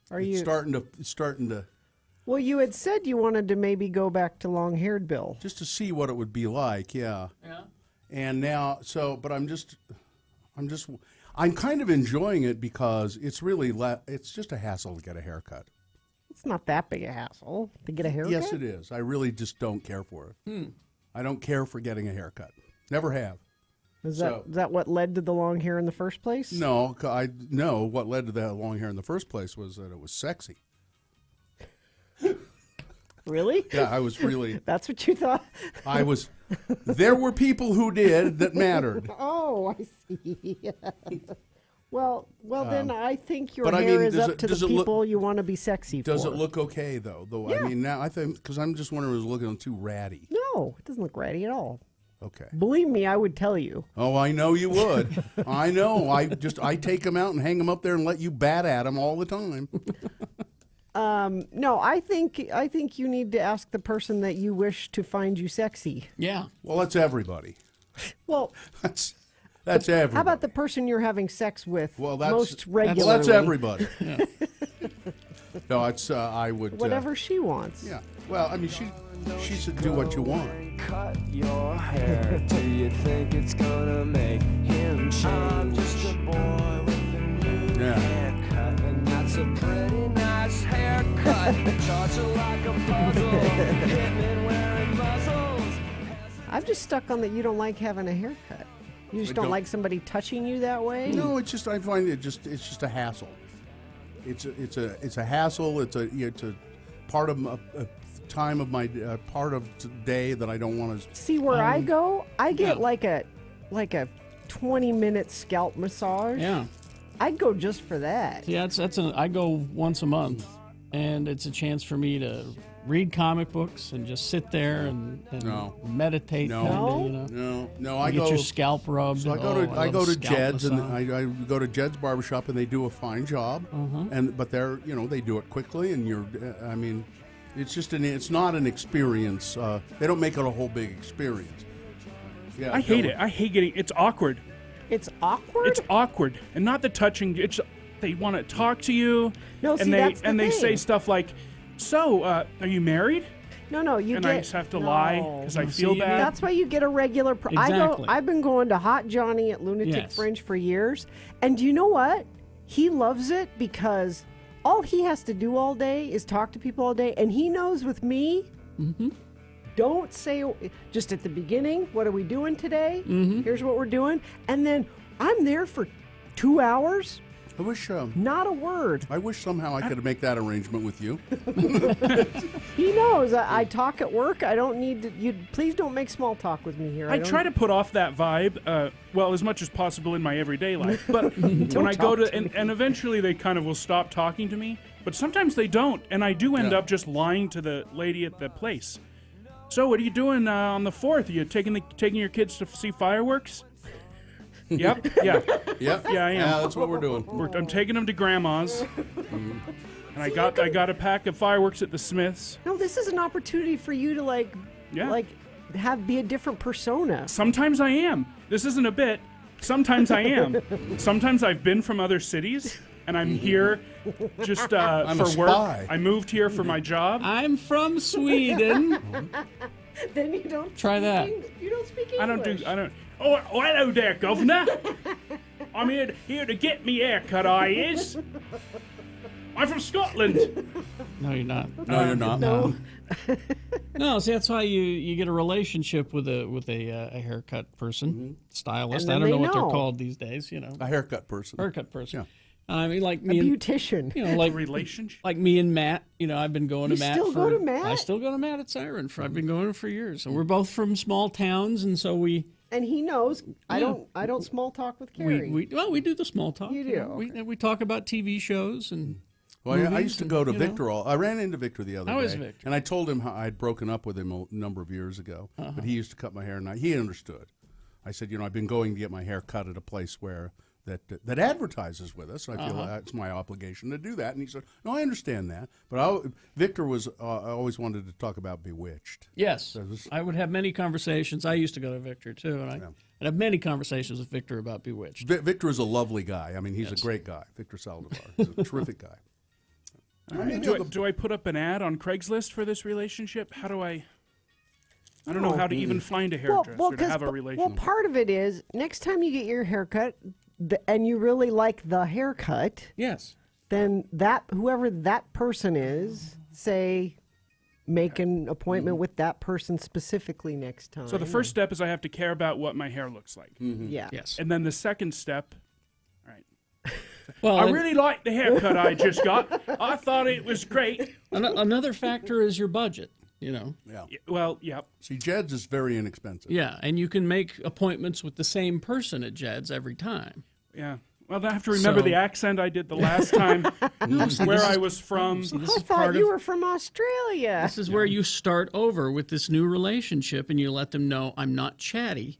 Are it's you starting to Well, you had said you wanted to maybe go back to long-haired Bill. Just to see what it would be like, yeah. Yeah. And now, but I'm kind of enjoying it because it's really, it's just a hassle to get a haircut. It's not that big a hassle to get a haircut. Yes, it is. I really just don't care for it. I don't care for getting a haircut. Never have. Is that what led to the long hair in the first place? No, what led to that long hair in the first place was that it was sexy. Really? Yeah, I was really. That's what you thought? I was. There were people who did that mattered. Oh, I see. Well, then I think your hair is up to the people you want to be sexy for. Does it look okay, though? Yeah. I mean, now I think, because I'm just wondering if it was looking too ratty. No, it doesn't look ratty at all. Okay. Believe me, I would tell you. Oh, I know you would. I know. I take them out and hang them up there and let you bat at them all the time. No, I think you need to ask the person that you wish to find you sexy. Yeah. Well, that's everybody. Well, that's everybody. How about the person you're having sex with most regularly? Well, that's everybody. Yeah. No, it's I would. Whatever she wants. Yeah. Well, I mean, she should do what you want. Cut your hair. Do you think it's gonna make him change? I'm just a boy with a new haircut, and that's a pretty nice haircut. Torture like a puzzle, hitmen wearing muzzles. I'm just stuck on that you don't like having a haircut. You just don't like somebody touching you that way? No, it's just I find it's just a hassle. It's a hassle. It's a part of a time of my part of today that I don't want to see. Where I go, I get like a 20-minute scalp massage. Yeah, I'd go just for that. Yeah, I go once a month, and it's a chance for me to read comic books and just sit there and meditate. No. I get go your scalp rubbed. So I go to Jed's and I go to Jed's barbershop and they do a fine job. But they're they do it quickly and it's just it's not an experience. They don't make it a whole big experience. Yeah, I hate it. I hate it's awkward. It's awkward. It's awkward, and not the touching. They want to talk to you. No, that's the they say stuff like, "So, are you married?" No, you and get. I just have to lie because I feel bad. That's why you get a regular. Exactly. I've been going to Hot Johnny at Lunatic Fringe for years, and you know what? He loves it because all he has to do all day is talk to people all day, and he knows with me. Don't say just at the beginning, what are we doing today? Here's what we're doing. And then I'm there for 2 hours. I wish... not a word. I wish somehow I could make that arrangement with you. He knows. I talk at work. I don't need to... Please don't make small talk with me here. I try to put off that vibe, as much as possible in my everyday life. But when I go to... And eventually they kind of will stop talking to me. But sometimes they don't. And I do end up just lying to the lady at the place. So what are you doing on the 4th? Are you taking your kids to see fireworks? Yep. Yeah, I am. Yeah, that's what we're doing. I'm taking them to Grandma's. And I got a pack of fireworks at the Smiths. No, this is an opportunity for you to be a different persona. Sometimes I am. This isn't a bit. Sometimes I am. Sometimes I've been from other cities. And I'm here just for work. I moved here for my job. I'm from Sweden. Then you don't try that. You don't speak English. I don't. Oh, hello there, Governor. I'm here to get me haircut. I is. I'm from Scotland. No, you're not. No, you're not. No. No, see, that's why you get a relationship with a haircut person, stylist. I don't know what they're called these days. A haircut person. Haircut person. Yeah. I mean, like me, a beautician. Like relationship. Like me and Matt. I've been going to Matt. You still go to Matt? I still go to Matt at Siren. I've been going for years, and we're both from small towns, and so we. And he knows I don't small talk with Carrie. We do the small talk. You do. We talk about TV shows and. Well, I used to go to Victor. I ran into Victor the other day. How is Victor? And I told him how I'd broken up with him a number of years ago, but he used to cut my hair, and he understood. I said, I've been going to get my hair cut at a place where that advertises with us. I feel it's my obligation to do that. And he said, no, I understand that. But Victor was always wanted to talk about Bewitched. Yes. I would have many conversations. I used to go to Victor, too, and I'd have many conversations with Victor about Bewitched. Victor is a lovely guy. I mean, he's a great guy, Victor Saldivar. He's a terrific guy. Do I put up an ad on Craigslist for this relationship? How do I don't know how to even find a hairdresser to have a relationship. Well, part of it is next time you get your haircut and you really like the haircut. Yes. Then whoever that person is, say, make an appointment with that person specifically next time. So the first step is I have to care about what my hair looks like. Yeah. Yes. And then the second step, all right. Well, I really liked the haircut I just got. I thought it was great. Another factor is your budget. Yeah. Well, yep. See, Jed's is very inexpensive. Yeah, and you can make appointments with the same person at Jed's every time. Yeah. Well, I have to remember the accent I did the last time, where I was from. I thought you were from Australia. This is where you start over with this new relationship, and you let them know I'm not chatty.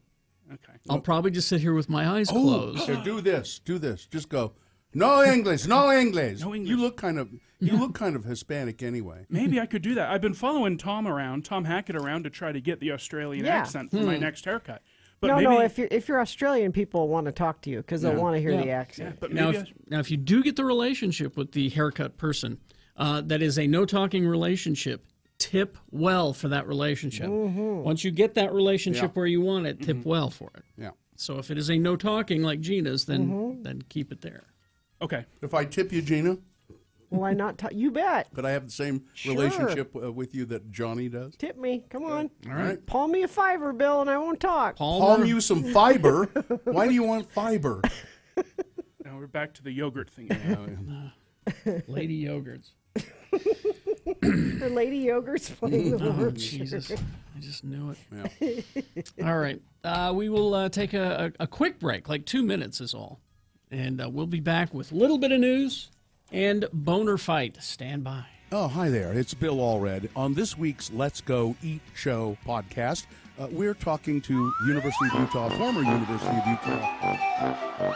Okay. I'll probably just sit here with my eyes closed. So do this. Just go. No English. No English. You look kind of Hispanic anyway. Maybe I could do that. I've been following Tom Hackett around to try to get the Australian accent for my next haircut. But no. If you're Australian, people want to talk to you because they'll want to hear the accent. Yeah, but now, if you do get the relationship with the haircut person, that is a no-talking relationship. Tip well for that relationship. Once you get that relationship where you want it, tip well for it. Yeah. So if it is a no-talking like Gina's, then keep it there. Okay. If I tip you, Gina, why not? You bet. could I have the same relationship with you that Johnny does? Tip me. Come on. All right. Palm me a fiver, Bill, and I won't talk. Palm you some fiber. Why do you want fiber? Now we're back to the yogurt thing. Lady Yogurts. The Lady Yogurt's playing the Oh, word. Jesus. I just knew it. Yeah. All right. We will take a quick break, like 2 minutes is all. And we'll be back with a little bit of news and boner fight. Stand by. Oh, hi there. It's Bill Allred. On this week's Let's Go Eat Show podcast, we're talking to University of Utah, former University of Utah.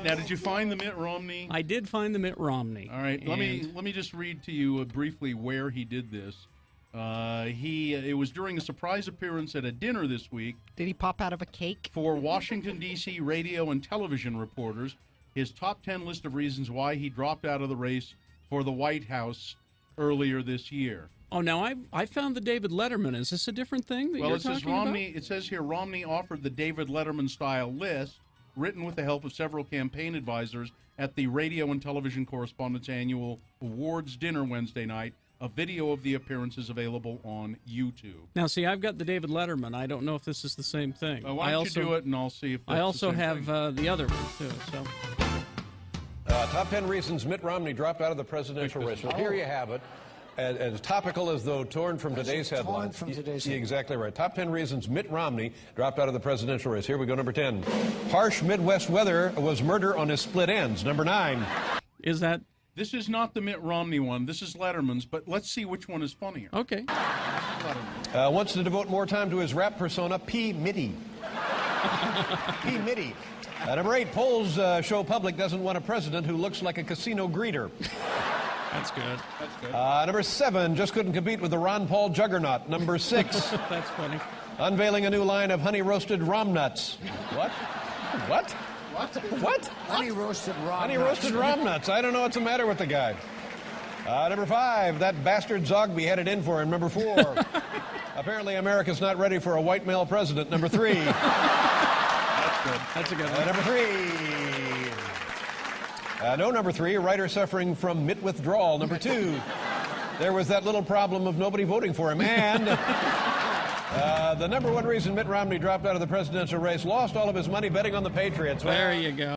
Now, did you find the Mitt Romney? I did find the Mitt Romney. All right, let me just read to you briefly where he did this. It was during a surprise appearance at a dinner this week. Did he pop out of a cake? For Washington, D.C. radio and television reporters, his top 10 list of reasons why he dropped out of the race for the White House earlier this year. Oh, now I found the David Letterman. Is this a different thing that Well, you're it says talking Romney. It says here Romney offered the David Letterman-style list, written with the help of several campaign advisors, at the Radio and Television Correspondents Annual Awards dinner Wednesday night. A video of the appearances available on YouTube. Now, see, I've got the David Letterman. I don't know if this is the same thing. Why don't you do it, and I'll see if that's I also the same have thing. the other one, too. So. Top 10 reasons Mitt Romney dropped out of the presidential race. Well, here you have it. As topical as though torn from today's headlines. Exactly right. Top 10 reasons Mitt Romney dropped out of the presidential race. Here we go, number 10. Harsh Midwest weather was murder on his split ends. Number 9. Is that? This is not the Mitt Romney one. This is Letterman's, but let's see which one is funnier. Okay. Wants to devote more time to his rap persona, P. Mitty. P. Mitty. Number 8. Polls show public doesn't want a president who looks like a casino greeter. That's good. That's good. Number 7, just couldn't compete with the Ron Paul juggernaut. Number 6. That's funny. Unveiling a new line of honey-roasted Rom Nuts. What? What? What? Honey-roasted Rom Nuts. Honey-roasted Rom Nuts. I don't know what's the matter with the guy. Number 5, that bastard Zogby had it in for him. Number 4, apparently America's not ready for a white male president. Number 3. That's good. That's a good one. Number 3. No, number 3, a writer suffering from Mitt withdrawal. Number 2, there was that little problem of nobody voting for him. And the number 1 reason Mitt Romney dropped out of the presidential race, lost all of his money betting on the Patriots. There you go.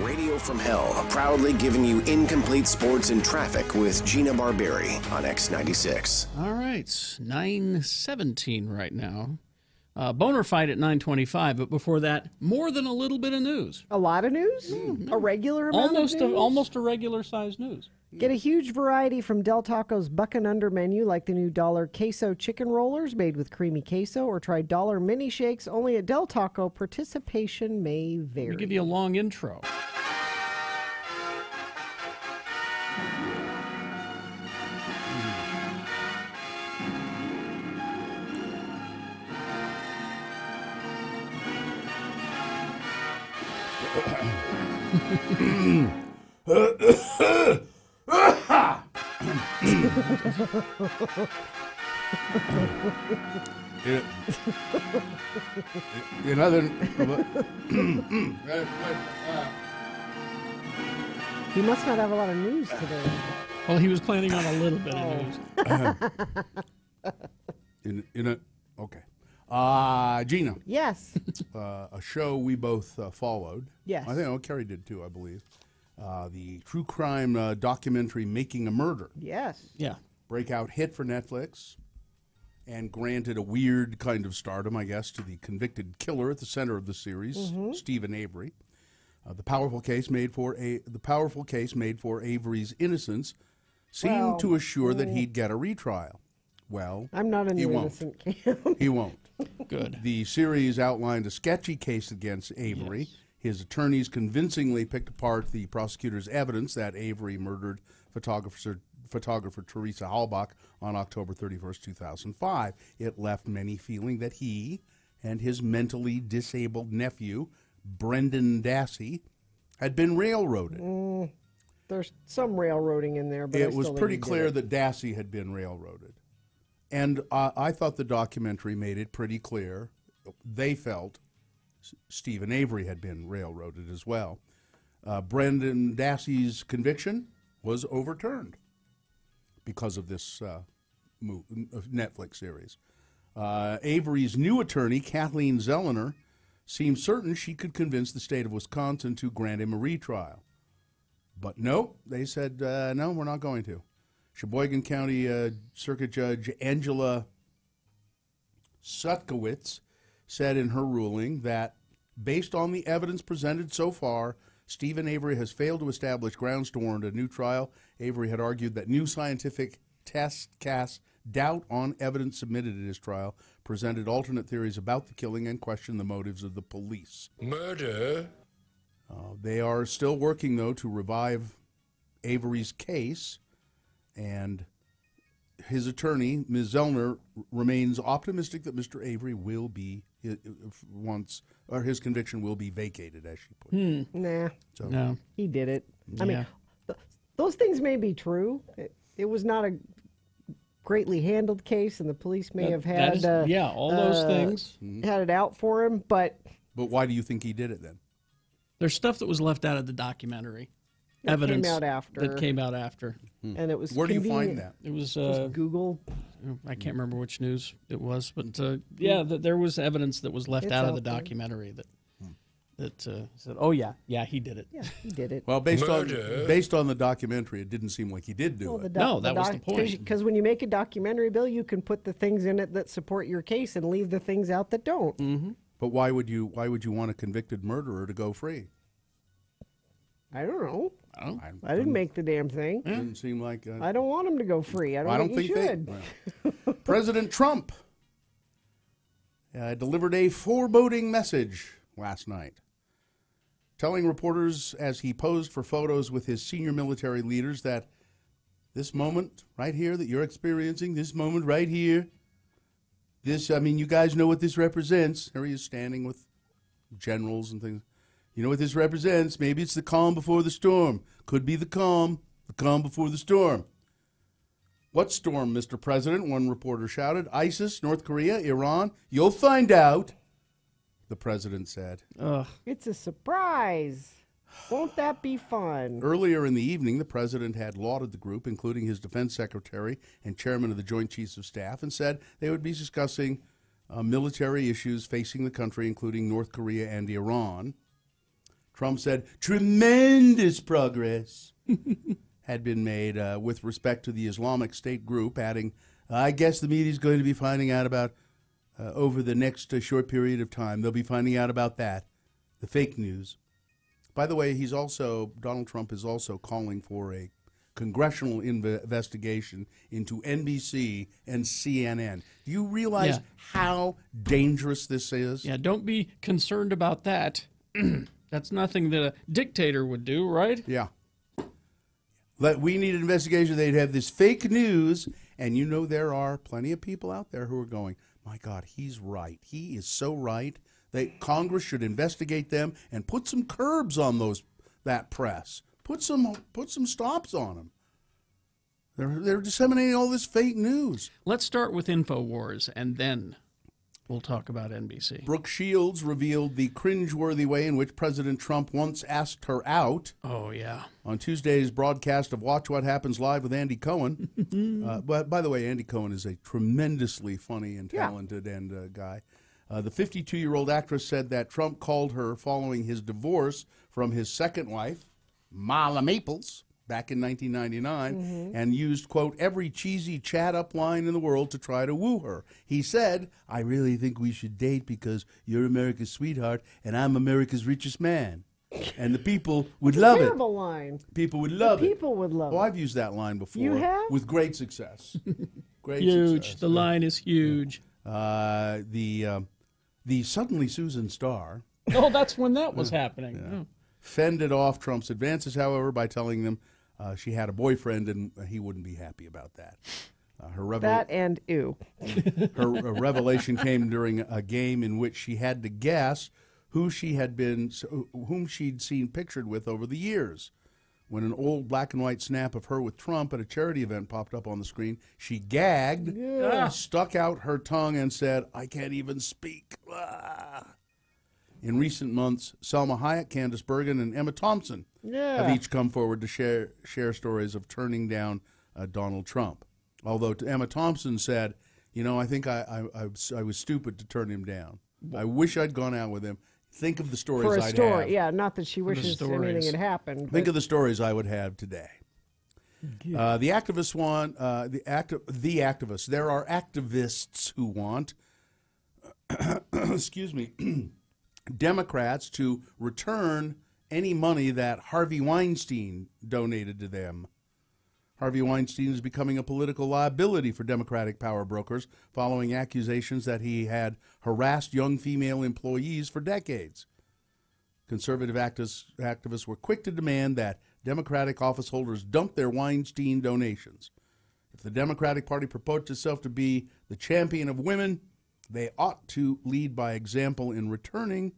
Radio from Hell, proudly giving you incomplete sports and traffic with Gina Barberi on X96. All right, 9:17 right now. Boner fight at 9:25, but before that, more than a little bit of news. A lot of news? A regular amount of news? Almost a regular-sized news. Get a huge variety from Del Taco's Buckin' Under menu, like the new $1 queso chicken rollers made with creamy queso, or try $1 mini shakes only at Del Taco. Participation may vary. Let me give you a long intro. He must not have a lot of news today. Well, he was planning on a little bit of news. Okay. Gina. Yes. A show we both followed. Yes. I think Carrie did too, I believe. The true crime documentary Making a Murder. Yes. Yeah. Breakout hit for Netflix, and granted a weird kind of stardom, I guess, to the convicted killer at the center of the series, Stephen Avery. The powerful case made for Avery's innocence seemed to assure that he'd get a retrial. Well, I'm not in the innocent camp. He won't. Good. The series outlined a sketchy case against Avery. Yes. His attorneys convincingly picked apart the prosecutor's evidence that Avery murdered photographer Teresa Halbach on October 31st, 2005. It left many feeling that he and his mentally disabled nephew, Brendan Dassey, had been railroaded. There's some railroading in there, but it was pretty clear that Dassey had been railroaded. And I thought the documentary made it pretty clear they felt Stephen Avery had been railroaded as well. Brendan Dassey's conviction was overturned because of this Netflix series. Avery's new attorney, Kathleen Zellner, seemed certain she could convince the state of Wisconsin to grant him a retrial. But no, they said, no, we're not going to. Sheboygan County Circuit Judge Angela Sutkowitz said in her ruling that, based on the evidence presented so far, Stephen Avery has failed to establish grounds to warrant a new trial. Avery had argued that new scientific tests cast doubt on evidence submitted at his trial, presented alternate theories about the killing, and questioned the motives of the police. Murder? They are still working, though, to revive Avery's case, and his attorney, Ms. Zellner, remains optimistic that Mr. Avery will be his conviction will be vacated, as she put it. Nah. So, no. He did it. Yeah. I mean, those things may be true. It was not a greatly handled case, and the police may have had all those things had it out for him. But why do you think he did it then? There's stuff that was left out of the documentary. Evidence that came out after. And it was Where do you find that? It was Google. I can't remember which news it was, but there was evidence that was left out of the documentary that said, "Oh yeah, he did it." Yeah, he did it. Well, based on the documentary, it didn't seem like he did do it. No, that was the point. Because when you make a documentary, Bill, you can put the things in it that support your case and leave the things out that don't. Mm-hmm. But why would you want a convicted murderer to go free? I don't know. I didn't make the damn thing. Didn't seem like. I don't want him to go free. I don't think you should. President Trump delivered a foreboding message last night, telling reporters as he posed for photos with his senior military leaders that this moment right here that you're experiencing, this moment right here, you guys know what this represents. There he is standing with generals and things. You know what this represents? Maybe it's the calm before the storm. Could be the calm before the storm. What storm, Mr. President? One reporter shouted. ISIS, North Korea, Iran? You'll find out, the president said. It's a surprise. Won't that be fun? Earlier in the evening, the president had lauded the group, including his defense secretary and chairman of the Joint Chiefs of Staff, and said they would be discussing military issues facing the country, including North Korea and Iran. Trump said tremendous progress had been made with respect to the Islamic State group, adding, I guess the media is going to be finding out about, over the next short period of time, they'll be finding out about that, the fake news. By the way, Donald Trump is also calling for a congressional investigation into NBC and CNN. Do you realize how dangerous this is? Yeah, don't be concerned about that. That's nothing that a dictator would do, right? Yeah. We need an investigation. They'd have this fake news, and you know there are plenty of people out there who are going, my God, he's right. He is so right. Congress should investigate them and put some curbs on that press. Put some stops on them. They're disseminating all this fake news. Let's start with InfoWars, and then we'll talk about NBC. Brooke Shields revealed the cringeworthy way in which President Trump once asked her out. Oh, yeah. On Tuesday's broadcast of Watch What Happens Live with Andy Cohen. But by the way, Andy Cohen is a tremendously funny and talented guy. The 52-year-old actress said that Trump called her following his divorce from his second wife, Marla Maples, back in 1999, and used, quote, every cheesy chat-up line in the world to try to woo her. He said, I really think we should date because you're America's sweetheart and I'm America's richest man. And the people would love it. Terrible line. People would love it. People would love it. Oh, I've used that line before. You have? With great success. Great huge. success. The line is huge. The Suddenly Susan star. Oh, that's when that was happening. Yeah. Fended off Trump's advances, however, by telling them she had a boyfriend and he wouldn't be happy about that. That and ew. Her revelation came during a game in which she had to guess whom she'd seen pictured with over the years. When an old black and white snap of her with Trump at a charity event popped up on the screen, she gagged, stuck out her tongue, and said, I can't even speak. In recent months, Selma Hayek, Candace Bergen, and Emma Thompson have each come forward to share stories of turning down Donald Trump. Although Emma Thompson said, I think I was stupid to turn him down. I wish I'd gone out with him. Think of the stories For a I'd story, have. yeah, not that she wishes anything had happened. Think of the stories I would have today. The activists want the activists. There are activists who want, excuse me, Democrats to return any money that Harvey Weinstein donated to them. Harvey Weinstein is becoming a political liability for Democratic power brokers following accusations that he had harassed young female employees for decades. Conservative activists were quick to demand that Democratic office holders dump their Weinstein donations. If the Democratic Party purports itself to be the champion of women, they ought to lead by example in returning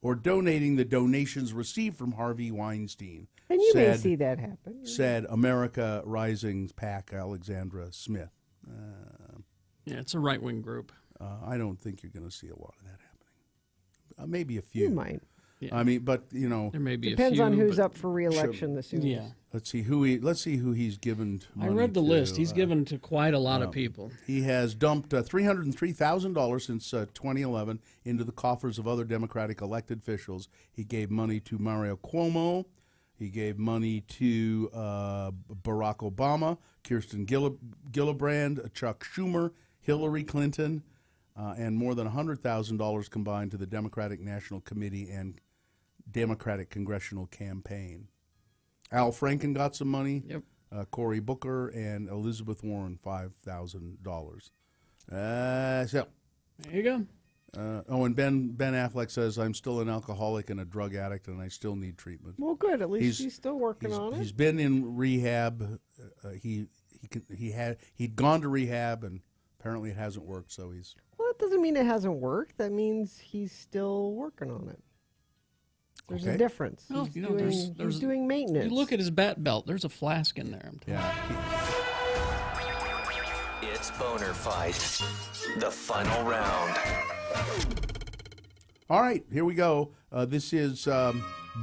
or donating the donations received from Harvey Weinstein. And you may see that happen. Said America Rising's PAC Alexandra Smith. Yeah, it's a right-wing group. I don't think you're going to see a lot of that happening. Maybe a few. You might. Yeah. I mean, but there may be depends a few, on who's up for re-election this year. Yeah. Let's see who he's given money I read the to. list. He's given to quite a lot of people. He has dumped $303,000 since 2011 into the coffers of other Democratic elected officials. He gave money to Mario Cuomo. He gave money to Barack Obama, Kirsten Gillibrand, Chuck Schumer, Hillary Clinton, and more than $100,000 combined to the Democratic National Committee and Democratic Congressional Campaign. Al Franken got some money. Yep. Cory Booker and Elizabeth Warren, $5,000. So there you go. And Ben Affleck says, I'm still an alcoholic and a drug addict, and I still need treatment. Well, good. At least he's still working on it. He's been in rehab. He'd gone to rehab, and apparently it hasn't worked. So he's. Well, that doesn't mean it hasn't worked. That means he's still working on it. There's a difference. Well, he's doing maintenance. You look at his bat belt. There's a flask in there. It's Boner Fight, the final round. All right, here we go. This is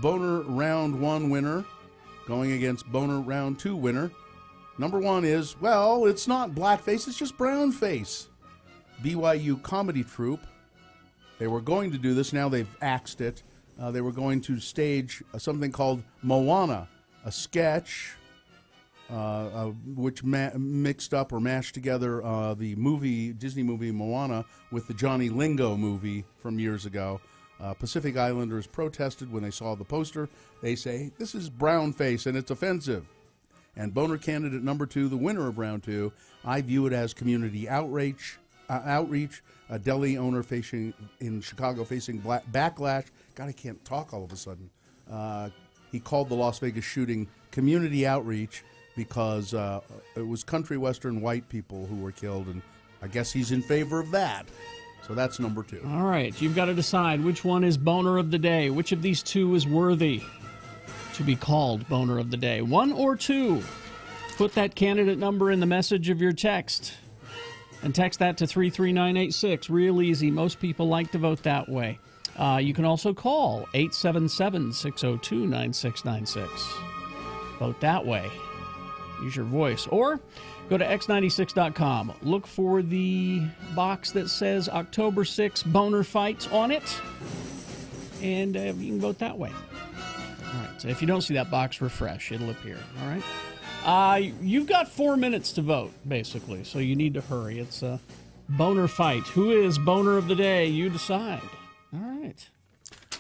Boner Round 1 winner going against Boner Round 2 winner. Number 1 is, well, it's not blackface, it's just brownface. BYU comedy troupe. They were going to do this, now they've axed it. They were going to stage something called Moana, a sketch which mixed up or mashed together the Disney movie Moana with the Johnny Lingo movie from years ago. Pacific Islanders protested when they saw the poster. They say, this is brownface and it's offensive. And boner candidate number 2, the winner of round 2, I view it as community outreach. A deli owner in Chicago facing backlash. God, I can't talk all of a sudden. He called the Las Vegas shooting community outreach because it was country western white people who were killed, and I guess he's in favor of that. So that's number 2. All right, you've got to decide which one is boner of the day. Which of these two is worthy to be called boner of the day? 1 or 2? Put that candidate number in the message of your text. And text that to 33986. Real easy. Most people like to vote that way. You can also call 877-602-9696. Vote that way. Use your voice. Or go to x96.com. Look for the box that says October 6 Boner Fights on it. And you can vote that way. All right. So if you don't see that box, refresh. It'll appear. All right. You've got 4 minutes to vote, basically, so you need to hurry. It's a boner fight. Who is boner of the day? You decide. All right.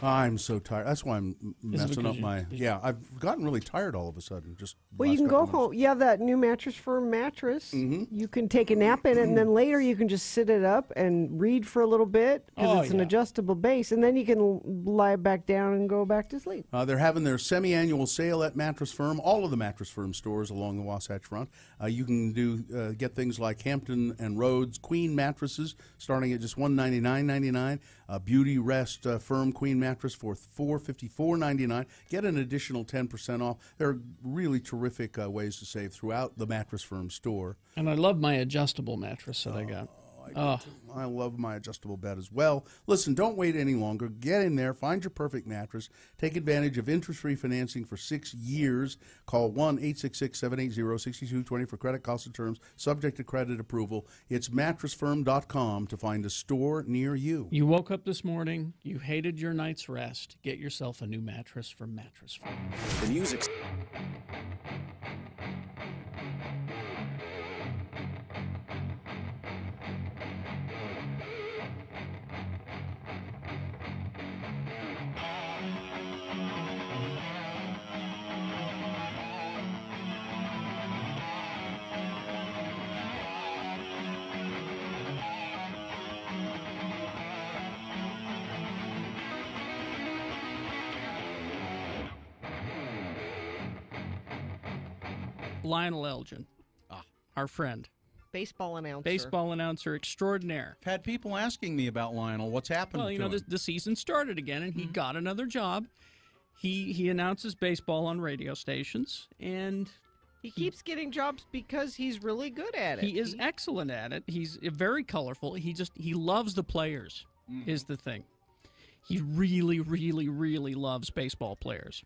I'm so tired. That's why I'm messing up my... Yeah, I've gotten really tired all of a sudden. Well, you can go home. You have that new Mattress Firm mattress. Mm-hmm. You can take a nap in it, and then later you can just sit it up and read for a little bit because it's an adjustable base, and then you can lie back down and go back to sleep. They're having their semi-annual sale at Mattress Firm, all of the Mattress Firm stores along the Wasatch Front. You can get things like Hampton and Rhodes Queen mattresses starting at just $199.99. Beauty Rest Firm Queen mattress for $454.99. Get an additional 10% off. There are really terrific ways to save throughout the Mattress Firm store. And I love my adjustable mattress that I got. I love my adjustable bed as well. Listen, don't wait any longer. Get in there. Find your perfect mattress. Take advantage of interest-free financing for 6 years. Call 1-866-780-6220 for credit costs and terms, subject to credit approval. It's mattressfirm.com to find a store near you. You woke up this morning. You hated your night's rest. Get yourself a new mattress from Mattress Firm. The music... Lionel Elgin, our friend. Baseball announcer. Baseball announcer extraordinaire. I've had people asking me about Lionel. What's happened to him? The season started again, and he got another job. He announces baseball on radio stations, and he keeps getting jobs because he's really good at it. He is excellent at it. He's very colorful. He loves the players, is the thing. He really, really, really loves baseball players.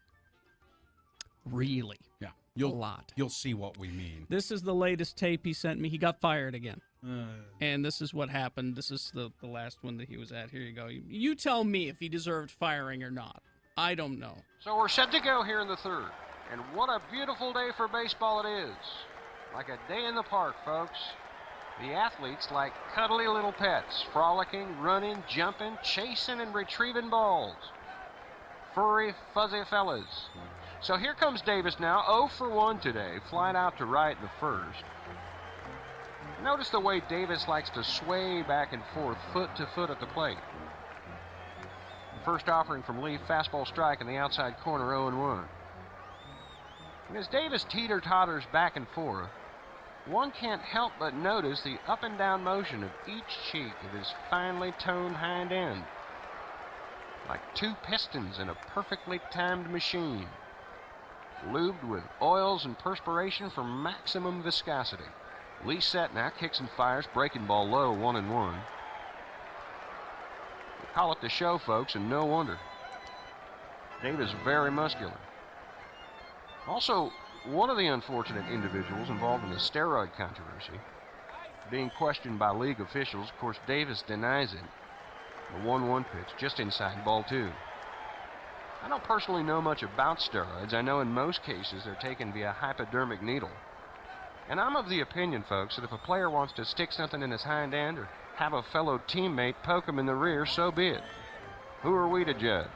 Really. Yeah. A lot. You'll see what we mean. This is the latest tape he sent me. He got fired again. And this is what happened. This is the last one that he was at. Here you go. You tell me if he deserved firing or not. I don't know. So we're set to go here in the third. And what a beautiful day for baseball it is. Like a day in the park, folks. The athletes like cuddly little pets, frolicking, running, jumping, chasing, and retrieving balls. Furry, fuzzy fellas. So here comes Davis now, 0 for 1 today, flying out to right in the first. Notice the way Davis likes to sway back and forth, foot to foot at the plate. First offering from Leaf, fastball strike in the outside corner, 0-1. And as Davis teeter-totters back and forth, one can't help but notice the up and down motion of each cheek of his finely toned hind end. Like 2 pistons in a perfectly timed machine. Lubed with oils and perspiration for maximum viscosity. Lee set now, kicks and fires, breaking ball low, 1-1. We call it the show, folks, and no wonder. Davis very muscular. Also, one of the unfortunate individuals involved in the steroid controversy, being questioned by league officials. Of course, Davis denies it. The 1-1 pitch, just inside ball 2. I don't personally know much about steroids. I know in most cases they're taken via hypodermic needle. And I'm of the opinion, folks, that if a player wants to stick something in his hind end or have a fellow teammate poke him in the rear, so be it. Who are we to judge?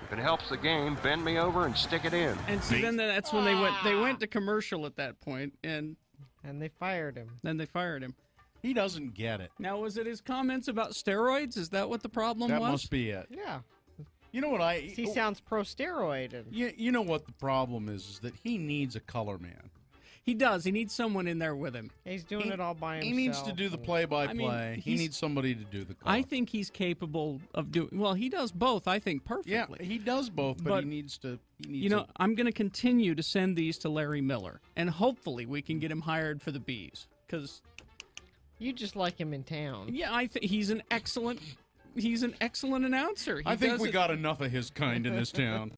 If it helps the game, bend me over and stick it in. And so then that's when they went to commercial at that point, and they fired him. Then they fired him. He doesn't get it. Now, was it his comments about steroids? Is that what the problem was? That must be it. Yeah. You know what He sounds pro-steroid. And... You know what the problem is that he needs a color man. He does. He needs someone in there with him. He's doing it all by himself. He needs to do the play-by-play. He needs somebody to do the color. I think he's capable of doing... Well, he does both, I think, perfectly. Yeah, he does both, but he needs to... I'm going to continue to send these to Larry Miller, and hopefully we can get him hired for the Bees, because... You just like him in town. Yeah, I think he's an excellent announcer. I think we got enough of his kind in this town.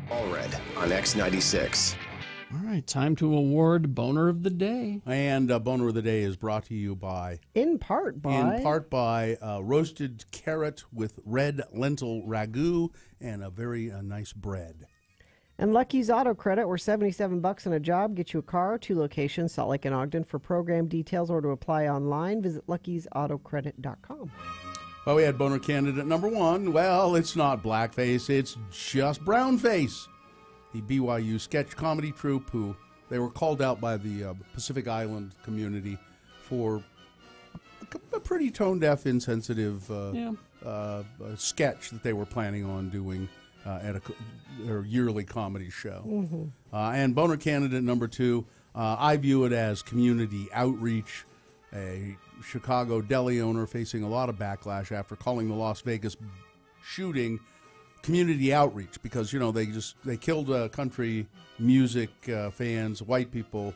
Allred on X96. All right, time to award Boner of the Day. And Boner of the Day is brought to you by... In part by roasted carrot with red lentil ragu and a very nice bread. And Lucky's Auto Credit, where $77 on a job gets you a car, 2 locations, Salt Lake and Ogden. For program details or to apply online, visit luckysautocredit.com. Well, we had Boner candidate number 1. Well, it's not blackface, it's just brownface. The BYU sketch comedy troupe who they were called out by the Pacific Island community for a pretty tone-deaf, insensitive sketch that they were planning on doing at their yearly comedy show. Mm-hmm. And Boner candidate number 2, I view it as community outreach. A Chicago deli owner facing a lot of backlash after calling the Las Vegas shooting community outreach because, you know, they killed country music fans, white people.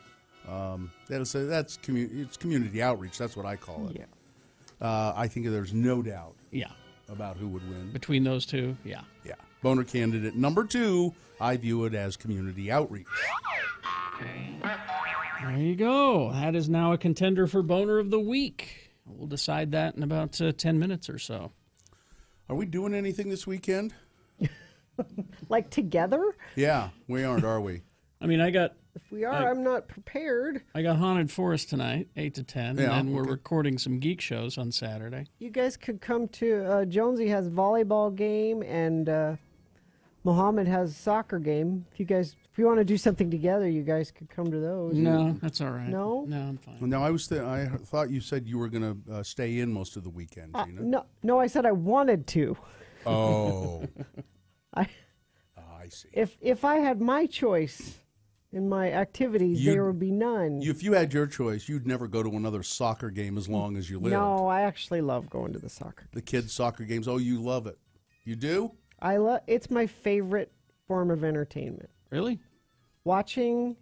It's community outreach. That's what I call it. Yeah. I think there's no doubt. Yeah. About who would win between those two. Yeah. Yeah. Boner candidate number 2. I view it as community outreach. There you go. That is now a contender for Boner of the Week. We'll decide that in about 10 minutes or so. Are we doing anything this weekend? Like together? Yeah, we aren't, are we? I mean, If we are, I'm not prepared. I got Haunted Forest tonight, 8 to 10, Yeah, and we're recording some geek shows on Saturday. You guys could come to, Jonesy has volleyball game, and Mohammed has a soccer game. If you want to do something together, you guys could come to those. No, that's all right. No? No, I'm fine. No, I thought you said you were going to stay in most of the weekend, Gina. No, I said I wanted to. Oh. I see. If I had my choice in my activities, there would be none. If you had your choice, you'd never go to another soccer game as long as you lived. No, I actually love going to the soccer. The kids' soccer games. Oh, you love it. You do? It's my favorite form of entertainment. Really? Watching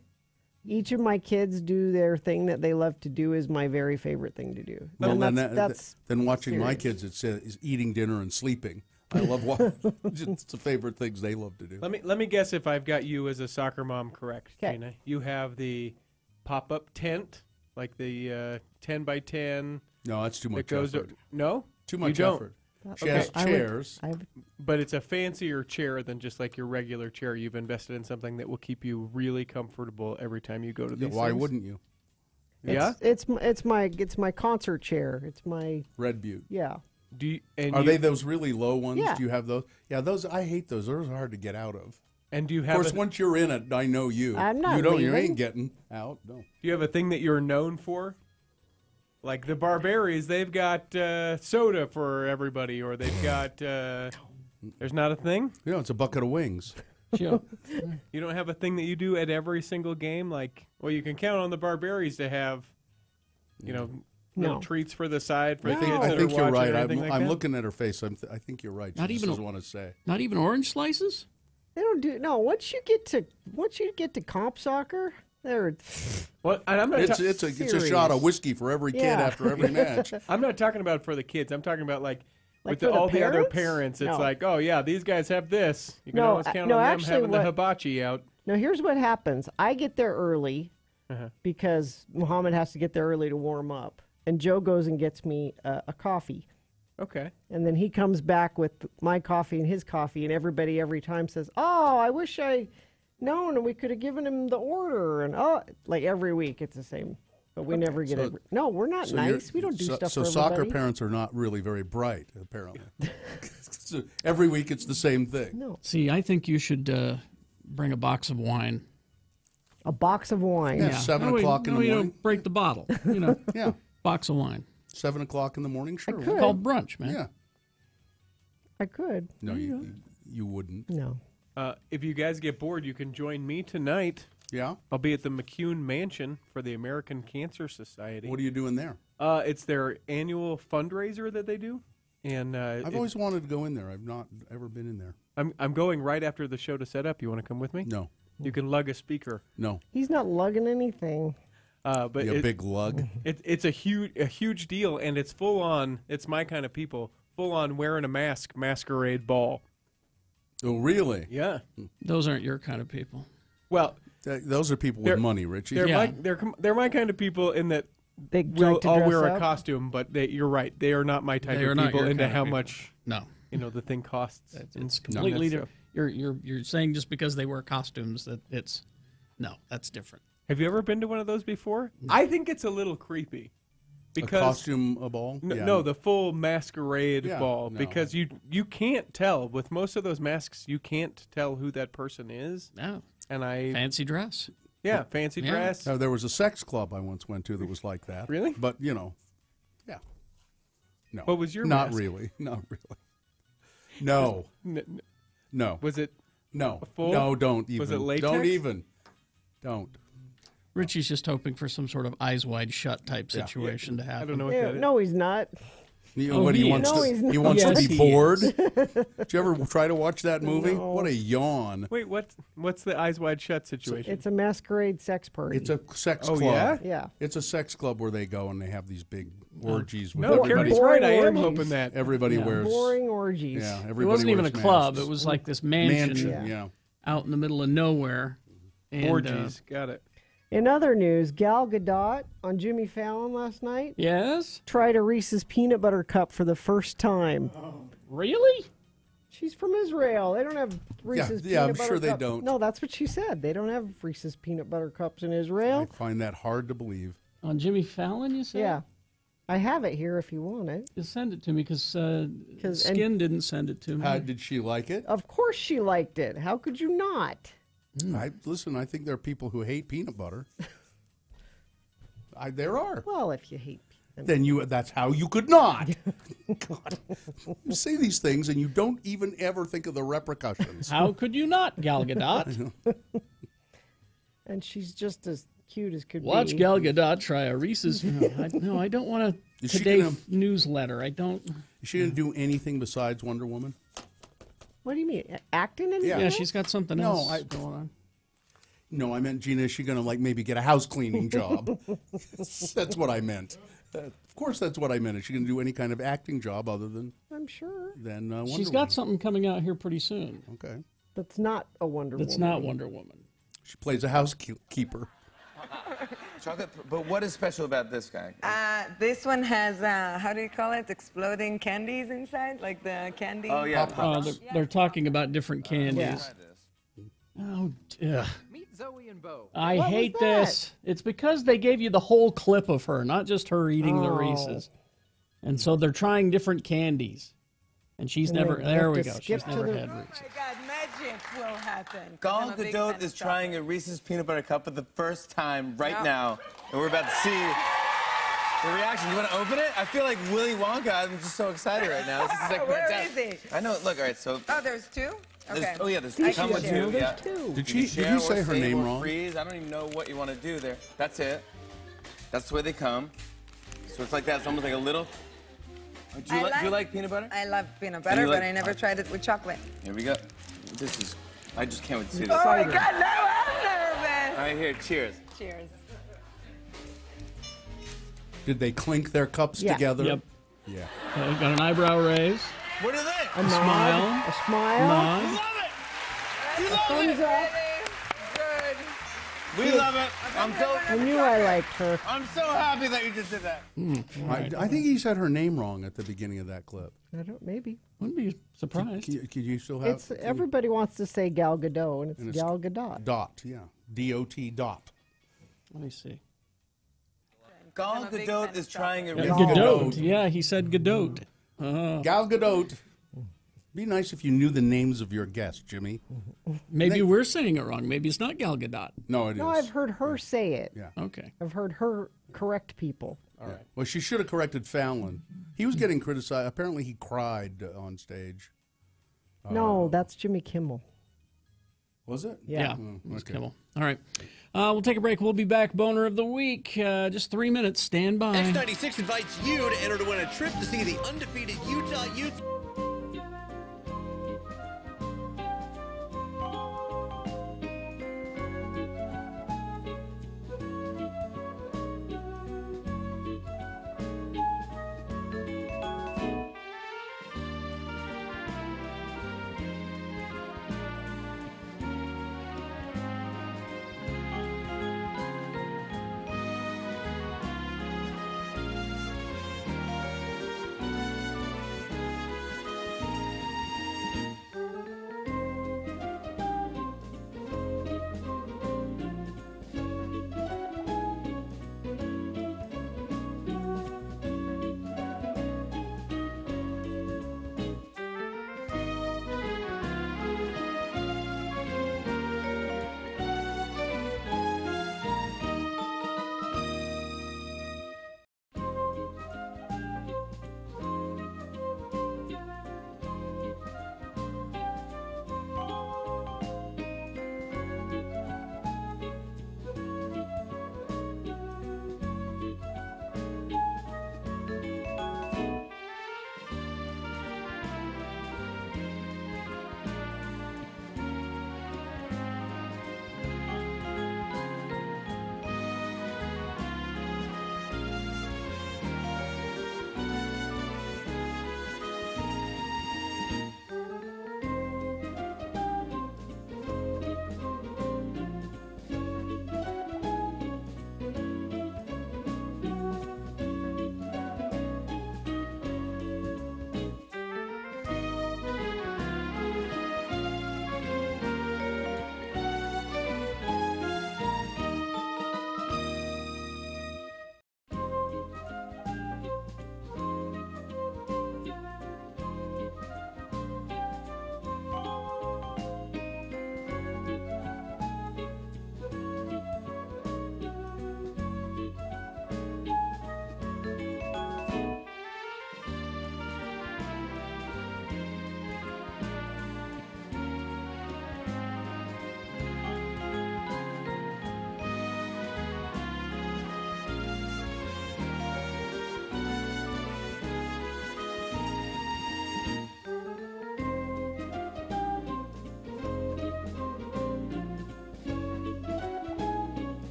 each of my kids do their thing that they love to do is my very favorite thing to do. Well, that's then watching serious. my kids, is eating dinner and sleeping. I love it's the favorite things they love to do. Let me guess if I've got you as a soccer mom correct, Gina. You have the pop-up tent, like the 10 by 10. No, that's too much effort. No? Too much effort. She has chairs. But it's a fancier chair than just like your regular chair. You've invested in something that will keep you really comfortable every time you go to these Why things. wouldn't you? It's my concert chair. It's my Red Butte. Yeah. Are they those really low ones? Yeah. Do you have those? Yeah, those. I hate those. Those are hard to get out of. And do you have? Of course, once you're in it, I know you. I'm not You don't. leaving. You ain't getting out. No. Do you have a thing that you're known for? Like the Barberries, they've got soda for everybody, or they've got. There's not a thing. Yeah, it's a bucket of wings. Sure. You don't have a thing that you do at every single game. Like, well, you can count on the Barberries to have little treats for the side for the kids I that think are you're watching right. or anything like I'm that? looking at her face. I think you're right. She doesn't want to say. Not even orange slices? They don't do once you get to comp soccer, they're Well, and I'm not It's a shot of whiskey for every kid after every match. I'm not talking about for the kids. I'm talking about like with for all the the other parents? parents. It's No. like, oh yeah, these guys have this. You can No, always count no, on them actually having the what- hibachi out. Now here's what happens. I get there early because Muhammad has to get there early to warm up, and Joe goes and gets me a coffee. Okay. And then he comes back with my coffee and his coffee, and everybody every time says, "Oh, I wish I known, and we could have given him the order." And like every week, it's the same. But we never get it. No, we're not nice. We don't do stuff So for soccer everybody. parents are not really very bright, apparently. So every week it's the same thing. No. See, I think you should bring a box of wine. A box of wine. Yeah, 7 o'clock in the morning. Don't break the bottle. Yeah. Box of wine. 7 o'clock in the morning, sure. could. Called brunch, man. Yeah. I could. No, you wouldn't. No. If you guys get bored, you can join me tonight. Yeah. I'll be at the McCune Mansion for the American Cancer Society. What are you doing there? It's their annual fundraiser that they do, and I've always wanted to go in there. I've not ever been in there. I'm going right after the show to set up. You want to come with me? No. You can lug a speaker. No. He's not lugging anything. But Be a big lug. It's a huge deal, and it's full on. It's my kind of people. Full on wearing a mask, masquerade ball. Oh, really? Yeah. Those aren't your kind of people. Well, those are people with money, Richie. They're my kind of people in that they will like to all dress wear a up? costume, but you're right. They are not my type They are of not people your into kind of how people. much No. the thing costs. It's completely different. You're saying just because they wear costumes that it's that's different. Have you ever been to one of those before? I think it's a little creepy. Because a costume ball? No, the full masquerade ball. no. Because you can't tell. With most of those masks, you can't tell who that person is. No. And fancy dress. Yeah, fancy dress. There was a sex club I once went to that was like that. Really? But, yeah. No. What was your Not mask? really. Not really. No. No. Was it No. full? No, don't even. Was it latex? Don't even. Don't. Richie's just hoping for some sort of eyes wide shut type situation to happen. I don't know what Yeah, that is. no, he's not. What he wants No, to, he's not. he wants Yes, to be he bored. Did you ever try to watch that movie? No. What a yawn. Wait, what's the eyes wide shut situation? It's a masquerade sex party. It's a sex Oh, club. yeah? Yeah. It's a sex club where they go and they have these big orgies. With No, everybody. Carrie's right. I am orgies. hoping that. Everybody wears. Boring orgies. Yeah, It everybody wasn't even a wears club. masks. It was like this mansion, Yeah. out in the middle of nowhere. And, Orgies. Got it. In other news, Gal Gadot on Jimmy Fallon last night Yes? tried a Reese's peanut butter cup for the first time. Really? She's from Israel. They don't have Reese's yeah, I'm peanut butter sure they cups. don't. No, that's what she said. They don't have Reese's peanut butter cups in Israel. I find that hard to believe. On Jimmy Fallon, you said? Yeah. I have it here if you want it. Just send it to me because and- Skin didn't send it to me. Did she like it? Of course she liked it. How could you not? Listen, I think there are people who hate peanut butter. There are. Well, if you hate Then that's how you could not. God. You say these things and you don't even ever think of the repercussions. How could you not, Gal Gadot? And she's just as cute as could Watch be. Gal Gadot try a Reese's. No, I don't want a Is she Today gonna- newsletter. I don't. Is she going to do anything besides Wonder Woman? What do you mean? Acting in Yeah, it? she's got something No, else going on. No, I meant, Gina, is she going to maybe get a house cleaning job? That's what I meant. Of course, that's what I meant. Is she going to do any kind of acting job other than I'm sure. Wonder She's Woman? got something coming out here pretty soon. Okay. That's not a Wonder That's Woman. not Wonder Woman. She plays a housekeeper. Chocolate, but what is special about this guy? This one has, how do you call it? Exploding candies inside? Like the candy? Oh, yeah. They're talking about different candies. Oh, ugh. Meet Zoe and Bo. I What was hate that? this. It's because they gave you the whole clip of her, not just her eating the Oh. Reese's. And so they're trying different candies. And she's And never, they there have we to go. skip She's to never the- had Oh Reese's. my God, magic will happen. Gal I'm a big fan Gadot of is chocolate. trying a Reese's peanut butter cup for the first time right now, and we're about to see the reaction. You want to open it? I feel like Willy Wonka. I'm just so excited right now. This is like Where is he? I know. Look, all right. So, Oh, there's two? Okay. there's I come can with share. two. Yeah. Did You you share or say her save name or wrong? Freeze. I don't even know what you want to do there. That's it. That's the way they come. So it's like that. It's almost like a little. Do you like peanut butter? I love peanut butter, but I never tried it with chocolate. Here we go. This is. I just can't wait to see this. Oh my God! Now I'm nervous. All right, here. Cheers. Cheers. Did they clink their cups together? Yep. Yeah. Got an eyebrow raise. What are they? A nod, smile. A smile. Nod. We love it. We A love thumbs it. up. We love it. I'm so. I knew I liked her. I'm so happy that you just did that. I think he said her name wrong at the beginning of that clip. I don't. Maybe. Wouldn't be surprised. Could you still have? It's everybody wants to say Gal Gadot, and it's Gal Gadot. Dot. Yeah. D-O-T. Dot. Let me see. Gal Gadot is trying it. Gadot. Yeah, he said Gadot. Gal Gadot. Be nice if you knew the names of your guests, Jimmy. Maybe we're saying it wrong. Maybe it's not Gal Gadot. No, it is. No, I've heard her say it. Yeah. Okay. I've heard her correct people. All right. Well, she should have corrected Fallon. He was getting criticized. Apparently, he cried on stage. No, that's Jimmy Kimmel. Was it? Yeah. That's Kimmel. All right. We'll take a break. We'll be back. Boner of the week. Just 3 minutes. Stand by. X96 invites you to enter to win a trip to see the undefeated Utah Utes.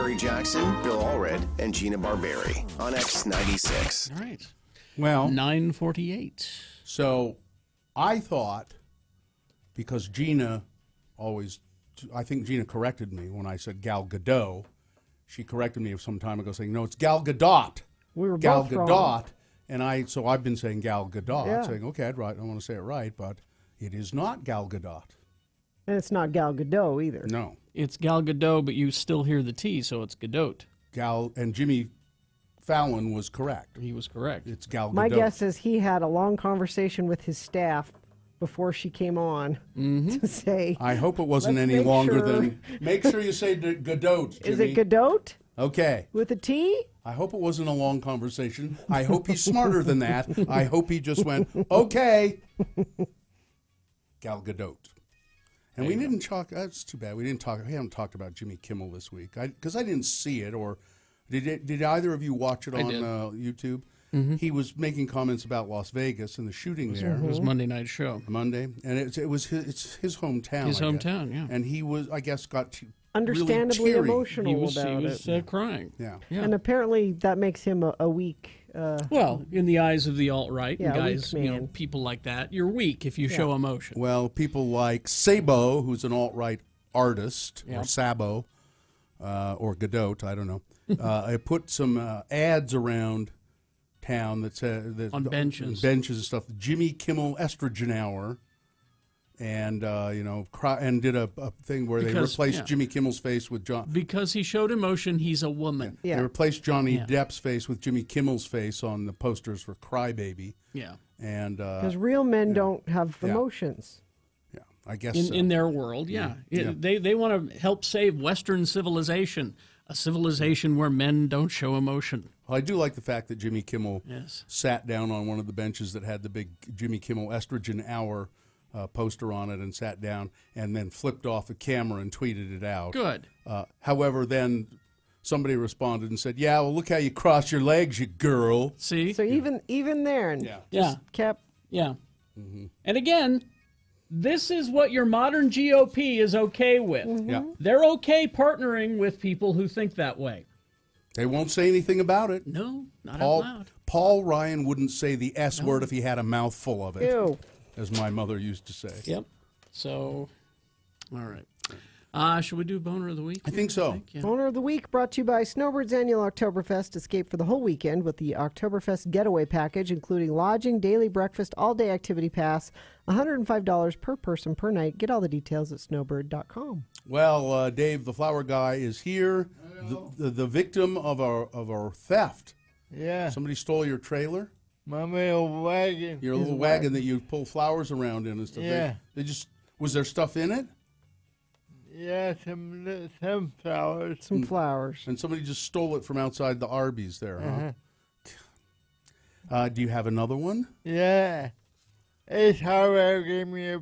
Kerry Jackson, Bill Allred, and Gina Barberi on X96. All right. Well, 9:48. So I thought, because Gina always, I think Gina corrected me when I said Gal Gadot. She corrected me some time ago saying, no, it's Gal Gadot. We were Gal both Gadot. wrong. And so I've been saying Gal Gadot, Yeah. saying, okay, I want to say it right, but it is not Gal Gadot. And it's not Gal Gadot either. No. It's Gal Gadot, but you still hear the T, so it's Gadot. And Jimmy Fallon was correct. He was correct. It's Gal Gadot. My guess is he had a long conversation with his staff before she came on to say. I hope it wasn't "Let's any make longer sure." than. Make sure you say Gadot, Jimmy. Is it Gadot? Okay. With a T? I hope it wasn't a long conversation. I hope he's smarter than that. I hope he just went, okay. Gal Gadot. And we didn't talk, that's too bad. We haven't talked about Jimmy Kimmel this week. Because I didn't see it, or did either of you watch it on YouTube? Mm-hmm. He was making comments about Las Vegas and the shooting there. It was Monday night show. Monday. And it's his hometown. His I guess. hometown, yeah. And he was, I guess, got Understandably really teary. emotional He was about crying. Yeah. And apparently that makes him a weak. Well, in the eyes of the alt-right Yeah, and guys, weak man. people like that, you're weak if you show emotion. Well, people like Sabo, who's an alt-right artist, or Sabo, or Gadot, I don't know. I put some ads around town that said on benches and stuff. Jimmy Kimmel Estrogen Hour, and and did a thing where they replaced Jimmy Kimmel's face with John. Because he showed emotion, he's a woman. They replaced Johnny Depp's face with Jimmy Kimmel's face on the posters for Crybaby. Yeah, and because real men don't have emotions. Yeah, I guess in their world, they want to help save Western civilization, a civilization where men don't show emotion. Well, I do like the fact that Jimmy Kimmel sat down on one of the benches that had the big Jimmy Kimmel Estrogen Hour poster on it and sat down and then flipped off the camera and tweeted it out. Good. However, then somebody responded and said, yeah, well, look how you cross your legs, you girl. See? So even there, and just kept. Yeah. Mm-hmm. And again, this is what your modern GOP is okay with. Mm-hmm. Yeah. They're okay partnering with people who think that way. They won't say anything about it. No, not out loud. Paul Ryan wouldn't say the S word if he had a mouthful of it. Ew. As my mother used to say. Yep. So, all right. Should we do Boner of the Week? I think so. Boner of the Week brought to you by Snowbird's annual Oktoberfest. Escape for the whole weekend with the Oktoberfest Getaway Package, including lodging, daily breakfast, all-day activity pass, $105 per person per night. Get all the details at snowbird.com. Well, Dave, the flower guy, is here. The victim of our theft. Yeah. Somebody stole your trailer. My little wagon. Your little wagon that you pull flowers around in and stuff. Yeah. Was there stuff in it? Yeah, some flowers. Some flowers. And somebody just stole it from outside the Arby's there, huh? Do you have another one? Yeah. Ace Hardware gave me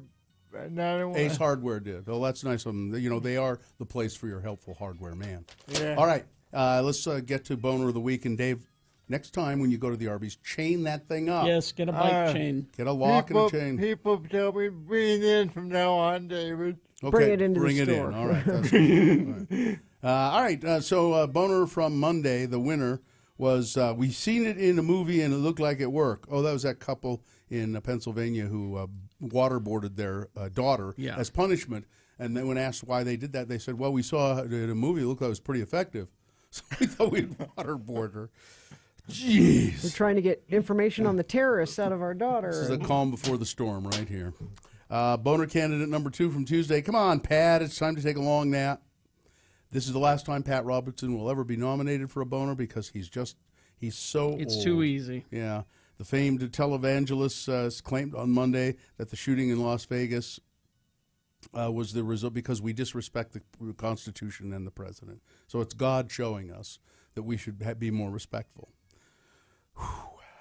another one. Ace Hardware did. Oh, that's nice of them. You know, they are the place for your helpful hardware man. Yeah. All right. Let's get to Boner of the Week. And Dave, next time when you go to the Arby's, chain that thing up. Yes, get a bike chain. Get a lock and a chain. People tell me bring it in from now on, David. Okay, bring it into bring the it store. in. All right. That's good. All right. So Boner from Monday, the winner, was we seen it in a movie and it looked like it worked. Oh, that was that couple in Pennsylvania who waterboarded their daughter as punishment. And then when asked why they did that, they said, well, we saw it in a movie. It looked like it was pretty effective. So we thought we'd waterboard her. Jeez. We're trying to get information on the terrorists out of our daughter. This is the calm before the storm right here. Boner candidate number 2 from Tuesday. Come on, Pat. It's time to take a long nap. This is the last time Pat Robertson will ever be nominated for a boner because he's so old. It's too easy. Yeah. The famed televangelist claimed on Monday that the shooting in Las Vegas was the result because we disrespect the Constitution and the president. So it's God showing us that we should be more respectful. Whew.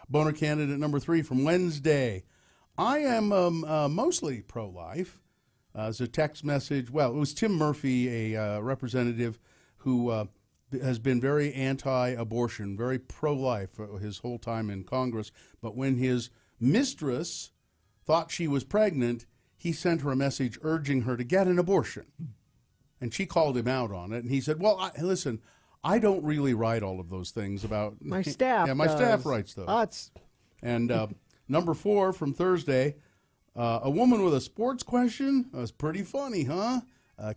Boner candidate number 3 from Wednesday. I am mostly pro-life. As a text message, well, it was Tim Murphy, a representative who has been very anti-abortion, very pro-life his whole time in Congress. But when his mistress thought she was pregnant, he sent her a message urging her to get an abortion. And she called him out on it. And he said, well, listen, I don't really write all of those things about my staff. Yeah, my staff writes those. It's And number 4 from Thursday, a woman with a sports question. That was pretty funny, huh?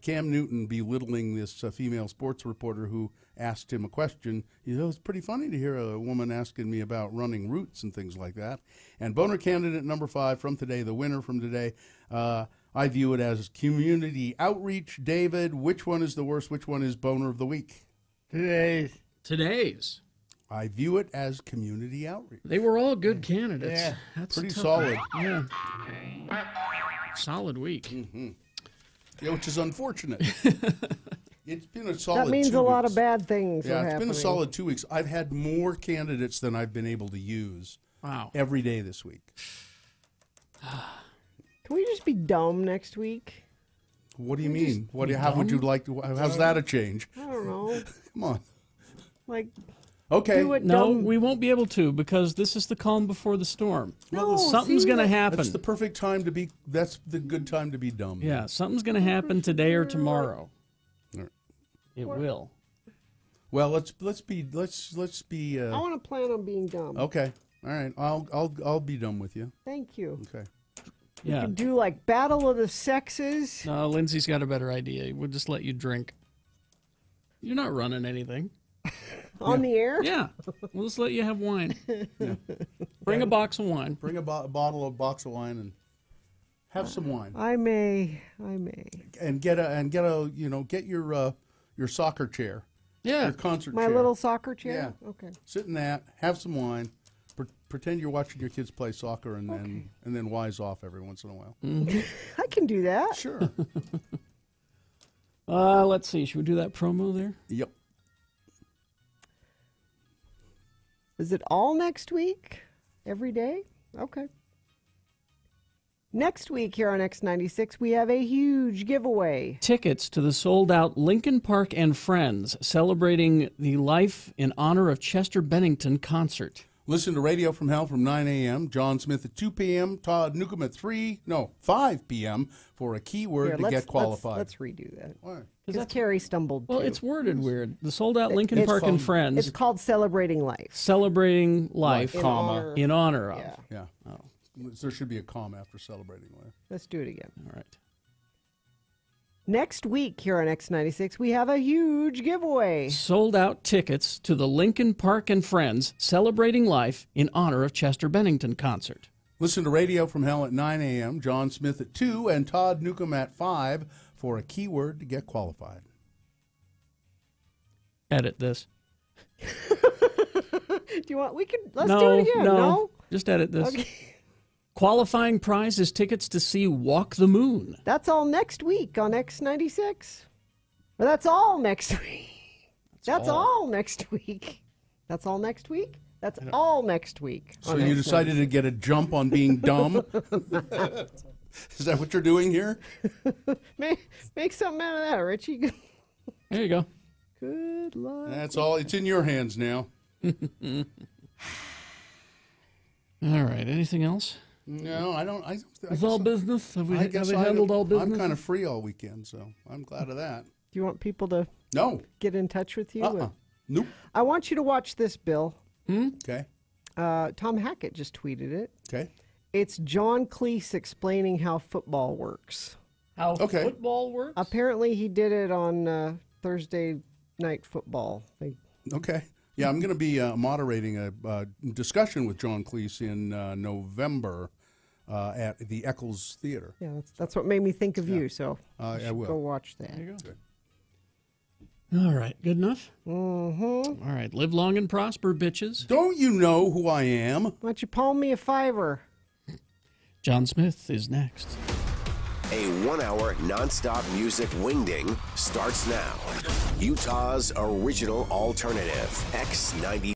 Cam Newton belittling this female sports reporter who asked him a question. It was pretty funny to hear a woman asking me about running routes and things like that. And boner candidate number 5 from today, the winner from today, I view it as community outreach. David, which one is the worst? Which one is boner of the week? Today's. I view it as community outreach. They were all good candidates. Yeah, that's pretty tough. solid. Yeah. Solid week. Mm-hmm. Yeah, which is unfortunate. It's been a solid 2 weeks. That means a lot of bad things are Yeah, it's happening. been a solid 2 weeks. I've had more candidates than I've been able to use. Wow. Every day this week. Can we just be dumb next week? What do you mean? How would you like to? How's that a change? I don't know. Come on. Like, okay. do it No, dumb. we won't be able to because this is the calm before the storm. No, something's see, going to happen. That's the perfect time to be. That's the good time to be dumb. Yeah, something's going to happen today or tomorrow. All right. It will. Well, let's be. I want to plan on being dumb. Okay. All right. I'll be dumb with you. Thank you. Okay. We Yeah. could do like Battle of the Sexes. No, Lindsay's got a better idea. We'll just let you drink. You're not running anything. On the air? Yeah. We'll just let you have wine. Bring a box of wine. Bring a box of wine and have some wine. I may. And get your soccer chair. Yeah. Your concert My chair. little soccer chair? Yeah. Okay. Sit in that, have some wine, pretend you're watching your kids play soccer, and then wise off every once in a while. Mm-hmm. I can do that. Sure. Let's see. Should we do that promo there? Yep. Is it all next week? Every day? Okay. Next week here on X96, we have a huge giveaway. Tickets to the sold-out Linkin Park and Friends celebrating the life in honor of Chester Bennington concert. Listen to Radio from Hell from 9 a.m., John Smith at 2 p.m., Todd Newcomb at 5 p.m. for a keyword Here, to get qualified. Let's redo that. Why? Because Carrie stumbled Well, too. it's worded weird. The sold-out Linkin Park and Friends. It's called Celebrating Life. Celebrating life, In honor. in honor of. Yeah. Oh. There should be a comma after celebrating life. Let's do it again. All right. Next week here on X96, we have a huge giveaway. Sold-out tickets to the Linkin Park and Friends celebrating life in honor of Chester Bennington concert. Listen to Radio from Hell at 9 a.m., John Smith at 2, and Todd Newcomb at 5 for a keyword to get qualified. Edit this. Do you want? Let's do it again. No, just edit this. Okay. Qualifying prize is tickets to see Walk the Moon. That's all next week on X96. Well, that's all next week. That's all next week. That's all next week? That's all next week. So you decided to get a jump on being dumb? Is that what you're doing here? Make something out of that, Richie. There you go. Good luck. That's all. It's in your hands now. All right. Anything else? No, I don't. It's all business? Have we guess handled all business? I'm kind of free all weekend, so I'm glad of that. Do you want people to get in touch with you? Nope. I want you to watch this, Bill. Okay. Tom Hackett just tweeted it. Okay. It's John Cleese explaining how football works. How football works? Apparently he did it on Thursday Night Football. Okay. Yeah, I'm going to be moderating a discussion with John Cleese in November at the Eccles Theater. Yeah, that's what made me think of you, so I will. go watch that. There you go. Good. All right. Good enough? Mm-hmm. All right. Live long and prosper, bitches. Don't you know who I am? Why don't you palm me a $5? John Smith is next. A 1-hour nonstop music wingding starts now. Utah's original alternative, X90.